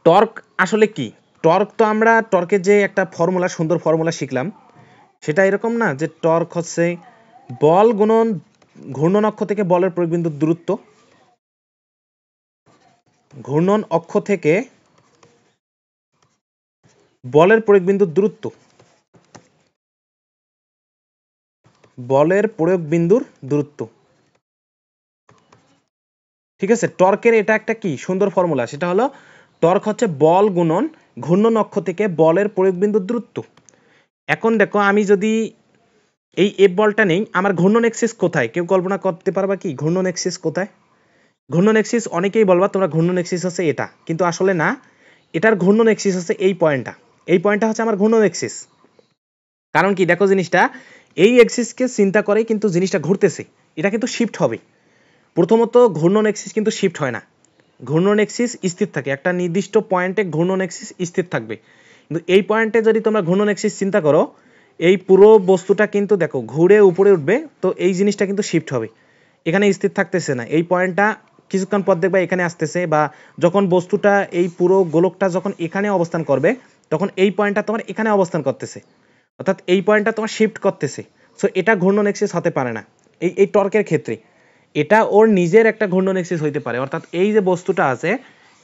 টর্ক আসলে কি, টর্ক তো আমরা টর্কের যে একটা ফর্মুলা, সুন্দর ফর্মুলা শিখলাম, সেটা এরকম না যে টর্ক হচ্ছে বল গুণন ঘূর্ণন অক্ষ থেকে বলের প্রয়োগ বিন্দুর দূরত্ব, ঘূর্ণন অক্ষ থেকে বলের প্রয়োগ বিন্দুর দূরত্ব, বলের প্রয়োগ বিন্দুর দূরত্ব। ঠিক আছে, টর্কের এটা একটা কি সুন্দর ফর্মুলা, সেটা হলো টর্ক হচ্ছে বল গুণন ঘূর্ণন অক্ষ থেকে বলের প্রয়োগ বিন্দুর দূরত্ব। এখন দেখো আমি যদি এই এফ বলটা নেই, আমার ঘূর্ণন এক্সিস কোথায়, কেউ কল্পনা করতে পারবা কি ঘূর্ণন এক্সিস কোথায়? ঘূর্ণন এক্সিস অনেকেই বলবা তোমরা ঘূর্ণন এক্সিস হচ্ছে এটা, কিন্তু আসলে না, এটার ঘূর্ণন এক্সিস হচ্ছে এই পয়েন্টটা, এই পয়েন্টটা হচ্ছে আমার ঘূর্ণন এক্সিস। কারণ কি দেখো জিনিসটা, এই এক্সিসকে চিন্তা করেই কিন্তু জিনিসটা ঘুরতেছে, এটা কিন্তু শিফট হবে। প্রথমত ঘূর্ণন এক্সিস কিন্তু শিফট হয় না, ঘূর্ণন এক্সিস স্থির থাকে, একটা নির্দিষ্ট পয়েন্টে ঘূর্ণন এক্সিস স্থির থাকবে। কিন্তু এই পয়েন্টে যদি তোমরা ঘূর্ণন এক্সিস চিন্তা করো, এই পুরো বস্তুটা কিন্তু দেখো ঘুরে উপরে উঠবে, তো এই জিনিসটা কিন্তু শিফট হবে, এখানে স্থির থাকতেছে না, এই পয়েন্টটা কিছুক্ষণ পর দেখবা এখানে আসতেছে, বা যখন বস্তুটা এই পুরো গোলকটা যখন এখানে অবস্থান করবে, তখন এই পয়েন্টটা তোমার এখানে অবস্থান করতেছে, অর্থাৎ এই পয়েন্টটা তোমার শিফট করতেছে। সো এটা ঘূর্ণন এক্সিস হতে পারে না এই টর্কের ক্ষেত্রে, এটা ওর নিজের একটা ঘূর্ণন এক্সিস হইতে পারে, অর্থাৎ এই যে বস্তুটা আছে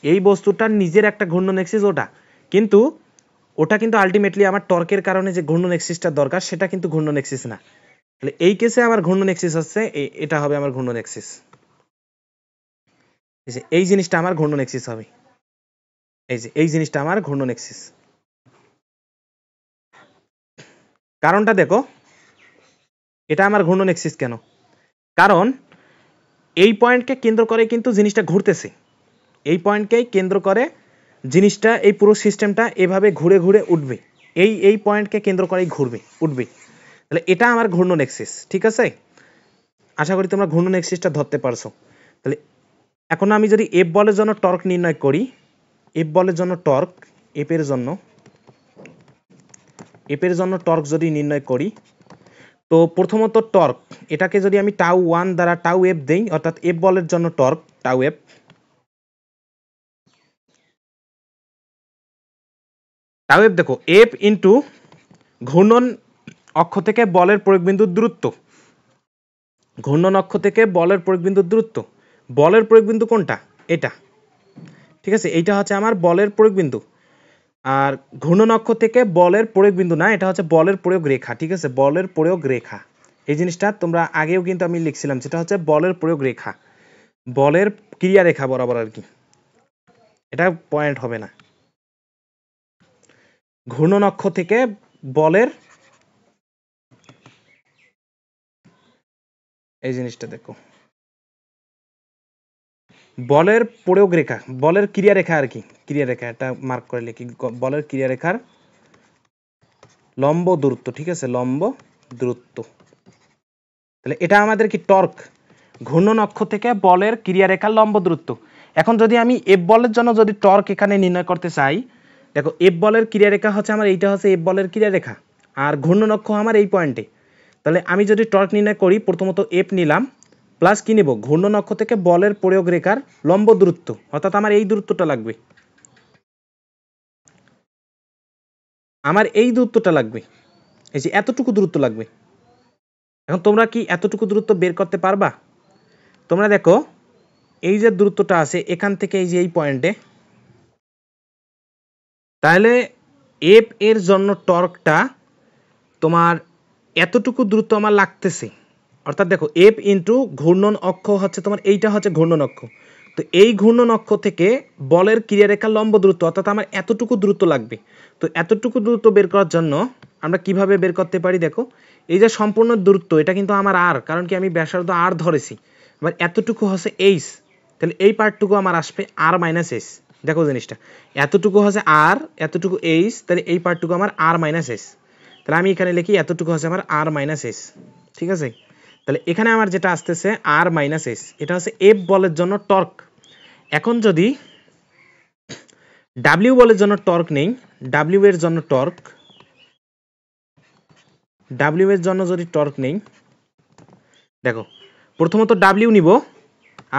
এই বস্তুটার নিজের একটা ঘূর্ণন এক্সিস ওটা, কিন্তু ওটা কিন্তু আলটিমেটলি আমার টর্কের কারণে যে ঘূর্ণন এক্সিসটা দরকার সেটা কিন্তু ঘূর্ণন এক্সিস না। তাহলে এই কেসে আমার ঘূর্ণন এক্সিস হচ্ছে এটা হবে আমার ঘূর্ণন এক্সিস, এই জিনিসটা আমার ঘূর্ণন এক্সিস হবে, এই যে এই জিনিসটা আমার ঘূর্ণন এক্সিস। কারণটা দেখো, এটা আমার ঘূর্ণন এক্সিস কেন, কারণ এই পয়েন্টকে কেন্দ্র করে কিন্তু জিনিসটা ঘুরতেছে, এই পয়েন্টকেই কেন্দ্র করে জিনিসটা এই পুরো সিস্টেমটা এভাবে ঘুরে ঘুরে উঠবে, এই পয়েন্টকে কেন্দ্র করেই ঘুরবে উঠবে, তাহলে এটা আমার ঘূর্ণন এক্সিস। ঠিক আছে, আশা করি তোমরা ঘূর্ণন এক্সিসটা ধরতে পারছো। তাহলে এখন আমি যদি এফ বলের জন্য টর্ক নির্ণয় করি, এফ বলের জন্য টর্ক, এফের জন্য টর্ক যদি নির্ণয় করি, তো প্রথমত টর্ক এটাকে যদি আমি টাউ 1 দ্বারা টাউ এফ দেই, অর্থাৎ এফ বলের জন্য torque tau F, tau F দেখো এফ ইন্টু ঘূর্ণন অক্ষ থেকে বলের প্রয়োগ বিন্দুর দূরত্ব, ঘূর্ণন অক্ষ থেকে বলের প্রয়োগ বিন্দুর দূরত্ব, বলের প্রয়োগ বিন্দু কোনটা, এটা, ঠিক আছে, এইটা হচ্ছে আমার বলের প্রয়োগ বিন্দু, আর ঘূর্ণন অক্ষ থেকে বলের প্রয়োগ বিন্দু না, এটা হচ্ছে বলের প্রয়োগ রেখা। ঠিক আছে, বলের প্রয়োগ রেখা, এই জিনিসটা তোমরা আগেও কিন্তু আমি লিখছিলাম, যেটা হচ্ছে বলের প্রয়োগ রেখা, বলের ক্রিয়া রেখা বরাবর আর কি, এটা পয়েন্ট হবে না। ঘূর্ণন অক্ষ থেকে বলের, এই জিনিসটা দেখো, বলের প্রয়োগ রেখা, বলের ক্রিয়া রেখা আর কি, ক্রিয়া রেখা, এটা মার্ক করে লিখি, বলের ক্রিয়া রেখার লম্ব দূরত্ব। ঠিক আছে, লম্ব দূরত্ব, তাহলে এটা আমাদের কি টর্ক, ঘূর্ণন অক্ষ থেকে বলের ক্রিয়া রেখার লম্ব দূরত্ব। এখন যদি আমি এফ বলের জন্য যদি টর্ক এখানে নির্ণয় করতে চাই, দেখো এফ বলের ক্রিয়া রেখা হচ্ছে আমার এইটা হচ্ছে এফ বলের ক্রিয়া রেখা, আর ঘূর্ণন অক্ষ আমার এই পয়েন্টে, তাহলে আমি যদি টর্ক নির্ণয় করি প্রথমত এফ নিলাম, প্লাস কি নিব, ঘূর্ণন অক্ষ থেকে বলের প্রয়োগ রেখার লম্ব দূরত্ব, অর্থাৎ আমার এই দূরত্বটা লাগবে, আমার এই দূরত্বটা লাগবে, এই যে এতটুকু দূরত্ব লাগবে। এখন তোমরা কি এতটুকু দূরত্ব বের করতে পারবা? তোমরা দেখো এই যে দূরত্বটা আছে এখান থেকে এই যে এই পয়েন্টে, তাহলে এফ এর জন্য টর্কটা তোমার এতটুকু দূরত্ব আমার লাগতেছে, অর্থাৎ দেখো এফ ইন্টু ঘূর্ণন অক্ষ হচ্ছে তোমার এইটা হচ্ছে ঘূর্ণন অক্ষ, তো এই ঘূর্ণন অক্ষ থেকে বলের ক্রিয়ারেখার লম্ব দূরত্ব অর্থাৎ আমার এতটুকু দূরত্ব লাগবে। তো এতটুকু দূরত্ব বের করার জন্য আমরা কিভাবে বের করতে পারি, দেখো এই যে সম্পূর্ণ দূরত্ব এটা কিন্তু আমার আর, কারণ কি আমি ব্যাসার্ধ আর ধরেছি, এবার এতটুকু হচ্ছে এইচ, তাহলে এই পার্টটুকু আমার আসবে আর মাইনাস এইচ। দেখো জিনিসটা এতটুকু হচ্ছে আর, এতটুকু এইচ, তাহলে এই পার্টটুকু আমার আর মাইনাস এইচ। তাহলে আমি এখানে লিখি এতটুকু হচ্ছে আমার আর মাইনাস এইচ, ঠিক আছে। তাহলে এখানে আমার যেটা আসতেছে আর মাইনাস এইচ, এটা হচ্ছে এফ বলের জন্য টর্ক। এখন যদি ডাব্লিউ বলের জন্য টর্ক নেই, ডাব্লিউ এর জন্য টর্ক, ডাব্লিউ এর জন্য যদি টর্ক নেই, দেখো প্রথমত ডাব্লিউ নিব,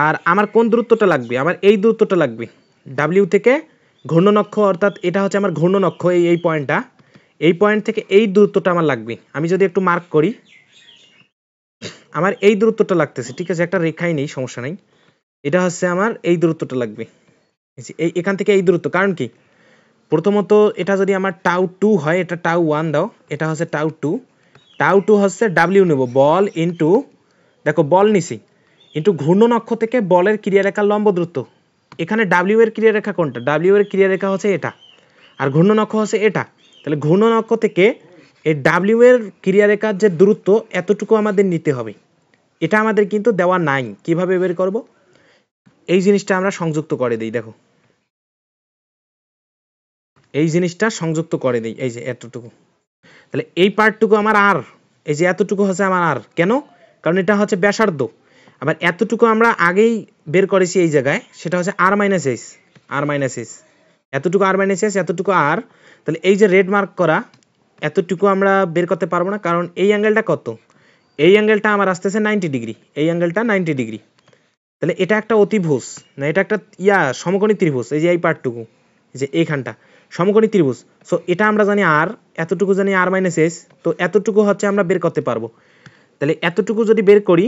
আর আমার কোন দূরত্বটা লাগবে, আমার এই দূরত্বটা লাগবে ডাব্লিউ থেকে ঘূর্ণন অক্ষ, অর্থাৎ এটা হচ্ছে আমার ঘূর্ণন অক্ষ, এই পয়েন্টটা, এই পয়েন্ট থেকে এই দূরত্বটা আমার লাগবে। আমি যদি একটু মার্ক করি, আমার এই দূরত্বটা লাগতেছে, ঠিক আছে, একটা রেখাই নেই, সমস্যা নেই, এটা হচ্ছে আমার এই দূরত্বটা লাগবে, এই এখান থেকে এই দূরত্ব। কারণ কি প্রথমত এটা যদি আমার টাউ 2 হয়, এটা টাউ 1 দাও, এটা হচ্ছে টাউ 2, টাউ 2 হচ্ছে ডাব্লিউ নেব বল ইনটু, দেখো বল নিছি, ইনটু ঘূর্ণন অক্ষ থেকে বলের ক্রিয়ারেখার লম্ব দূরত্ব। এখানে ডাব্লিউ এর ক্রিয়ারেখা কোনটা, ডাব্লিউ এর ক্রিয়ারেখা হচ্ছে এটা, আর ঘূর্ণন অক্ষ হচ্ছে এটা। তাহলে ঘূর্ণন অক্ষ থেকে এই ডাব্লিউ এর ক্রিয়ারেখার যে দূরত্ব এতটুকু আমাদের নিতে হবে, এটা আমাদের কিন্তু দেওয়া নাই। কিভাবে বের করব, এই জিনিসটা আমরা সংযুক্ত করে দিই, দেখো এই জিনিসটা সংযুক্ত করে দিই, এই যে এতটুকু, তাহলে এই পার্টটুকু আমার আর, এই যে এতটুকু হচ্ছে আমার আর, কেন, কারণ এটা হচ্ছে ব্যাসার্ধ। আবার এতটুকু আমরা আগেই বের করেছি এই জায়গায়, সেটা হচ্ছে আর মাইনাস এইচ, আর মাইনাস এইচ, এতটুকু আর মাইনাস এইচ, এতটুকু আর। তাহলে এই যে রেড মার্ক করা এতটুকু আমরা বের করতে পারবো না, কারণ এই অ্যাঙ্গেলটা কত, এই অ্যাঙ্গেলটা আমার আসতেছে 90 ডিগ্রি, এই অ্যাঙ্গেলটা 90 ডিগ্রি। তাহলে এটা একটা অতিভুজ, না এটা একটা সমকোণী ত্রিভুজ, এই যে এই পার্টটুকু, যে এইখানটা সমকোণী ত্রিভুজ। সো এটা আমরা জানি আর, এতটুকু জানি আর মাইনাস এস, তো এতটুকু হচ্ছে আমরা বের করতে পারবো। তাহলে এতটুকু যদি বের করি,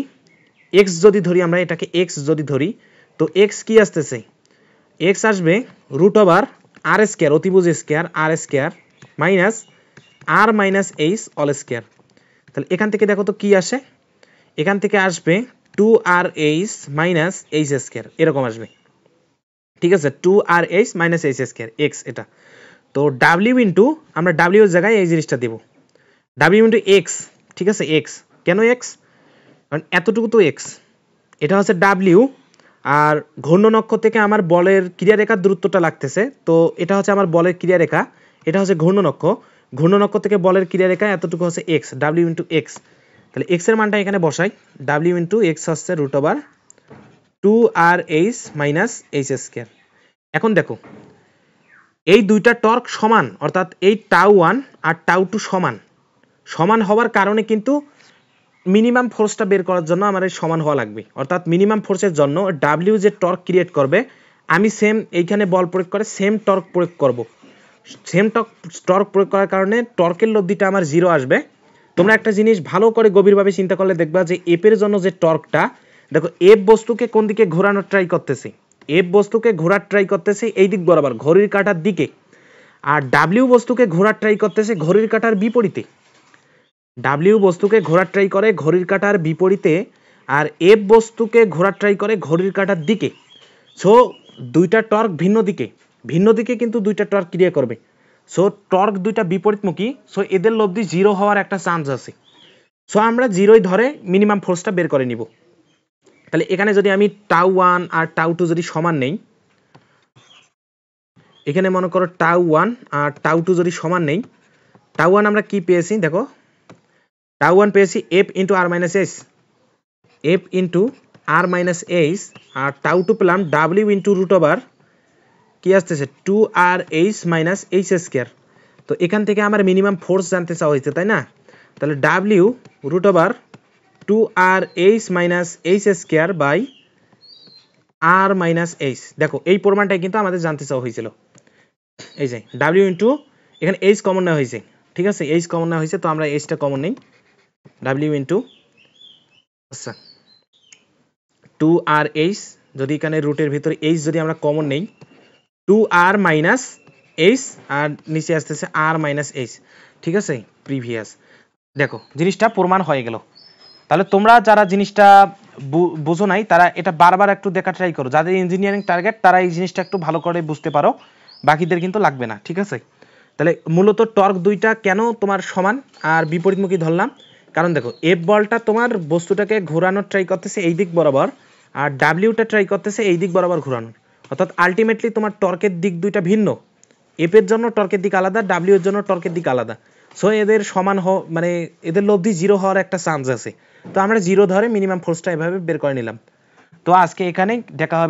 এক্স যদি ধরি, আমরা এটাকে এক্স যদি ধরি, তো এক্স কি আসতেছে, এক্স আসবে রুট ওভার আর স্কোয়ার, অতিভুজ স্কোয়ার আর স্কোয়ার মাইনাস আর মাইনাস এইচ অল স্কোয়ার। তাহলে এখান থেকে দেখো তো কি আসে, এখান থেকে আসবে 2rh মাইনাস এইচ স্কোয়ার, এরকম আসবে, ঠিক আছে, 2rh minus h square x এটা। তো ডাব্লিউ ইন্টু, আমরা ডাব্লিউ এর জায়গায় এই জিনিসটা দেবো, ডাব্লিউ ইন্টু এক্স, ঠিক আছে, এক্স কেন এক্স, কারণ এতটুকু তো এক্স, এটা হচ্ছে ডাব্লিউ, আর ঘূর্ণন অক্ষ থেকে আমার বলের ক্রিয়ারেখার দূরত্বটা লাগতেছে, তো এটা হচ্ছে আমার বলের ক্রিয়ারেখা, এটা হচ্ছে ঘূর্ণন অক্ষ, ঘূর্ণন অক্ষ থেকে বলের ক্রিয়ারেখা এতটুকু হচ্ছে এক্স, ডাব্লিউ ইন্টু এক্স। তাহলে এক্স এর মানটা এখানে বসাই, ডাব্লিউ ইন্টু এক্স হচ্ছে root over 2rh minus h square. এখন দেখো এই দুইটা টর্ক সমান, অর্থাৎ এই টাউ 1 আর টাউ 2 সমান, সমান হওয়ার কারণে কিন্তু মিনিমাম ফোর্সটা বের করার জন্য আমার এই সমান হওয়া লাগবে। অর্থাৎ মিনিমাম ফোর্সের জন্য ডাব্লিউ যে টর্ক ক্রিয়েট করবে, আমি সেম এইখানে বল প্রয়োগ করে সেম টর্ক প্রয়োগ করব, সেম টর্ক প্রয়োগ করার কারণে টর্কের লব্ধিটা আমার 0 আসবে। তোমরা একটা জিনিস ভালো করে গভীরভাবে চিন্তা করলে দেখবা যে এফ এর জন্য যে টর্কটা, দেখো এফ বস্তুকে কোন দিকে ঘোরানোর ট্রাই করতেছে, এফ বস্তুকে ঘোরার ট্রাই করতেছে এই দিক বরাবর ঘড়ির কাঁটার দিকে, আর ডাব্লিউ বস্তুকে ঘোরার ট্রাই করতেছে ঘড়ির কাঁটার বিপরীতে, ডাব্লিউ বস্তুকে ঘোরার ট্রাই করে ঘড়ির কাঁটার বিপরীতে, আর এফ বস্তুকে ঘোরার ট্রাই করে ঘড়ির কাঁটার দিকে। সো দুইটা টর্ক ভিন্ন দিকে, ভিন্ন দিকে কিন্তু দুইটা টর্ক ক্রিয়া করবে, সো টর্ক দুইটা বিপরীতমুখী, সো এদের লব্ধি 0 হওয়ার একটা চান্স আছে। সো আমরা 0ই ধরে মিনিমাম ফোর্সটা বের করে নিব। তাহলে এখানে যদি আমি টাউ 1 আর টাউ 2 যদি সমান নেই, এখানে মনে করো টাউ 1 আর টাউ 2 যদি সমান নেই, টাউ 1 আমরা কি পেয়েছি, দেখো টাউ 1 পেয়েছি এফ ইন্টু আর মাইনাস এইচ, এফ ইন্টু আর মাইনাস এইচ, আর টাউ 2 পেলাম ডাব্লিউ ইন্টু রুট ওভার কি আসতেছে 2rh মাইনাস এইচ স্কোয়ার। তো এখান থেকে আমার মিনিমাম ফোর্স জানতে চাওয়া হয়েছে, তাই না, তাহলে W root over 2rh minus h square by r minus h. দেখো এই পরিমাণটাই কিন্তু আমাদের জানতে চাওয়া হয়েছিল, এই যে ডাব্লিউ ইন্টু এখানে এইচ কমন নেওয়া হয়েছে, ঠিক আছে, এইচ কমন নেওয়া হয়েছে, তো আমরা এইচটা কমন নেই, ডাব্লিউ ইন্টু আচ্ছা 2rh, যদি এখানে রুটের ভিতরে এইচ যদি আমরা কমন নেই 2r মাইনাস এইচ, আর নিচে আসতেছে আর মাইনাস এইচ, ঠিক আছে, প্রিভিয়াস। দেখো জিনিসটা প্রমাণ হয়ে গেল। তাহলে তোমরা যারা জিনিসটা বুঝো নাই তারা এটা বারবার একটু দেখা ট্রাই করো, যাদের ইঞ্জিনিয়ারিং টার্গেট তারা এই জিনিসটা একটু ভালো করে বুঝতে পারো, বাকিদের কিন্তু লাগবে না, ঠিক আছে। তাহলে মূলত টর্ক দুইটা কেন তোমার সমান আর বিপরীতমুখী ধরলাম, কারণ দেখো এফ বলটা তোমার বস্তুটাকে ঘোরানোর ট্রাই করতেছে এই দিক বরাবর, আর ডাব্লিউটা ট্রাই করতেছে এই দিক বরাবর ঘোরানোর, অর্থাৎ আলটিমেটলি তোমার টর্কের দিক দুইটা ভিন্ন, এফ এর জন্য টর্কের দিক আলাদা, ডাব্লিউ এর জন্য টর্কের দিক আলাদা। সো এদের সমান মানে এদের লব্ধি জিরো হওয়ার একটা চান্স আছে। তো আমরা জিরো ধরে মিনিমাম ফোর্সটা এভাবে বের করে নিলাম। তো আজকে এখানেই দেখা হবে।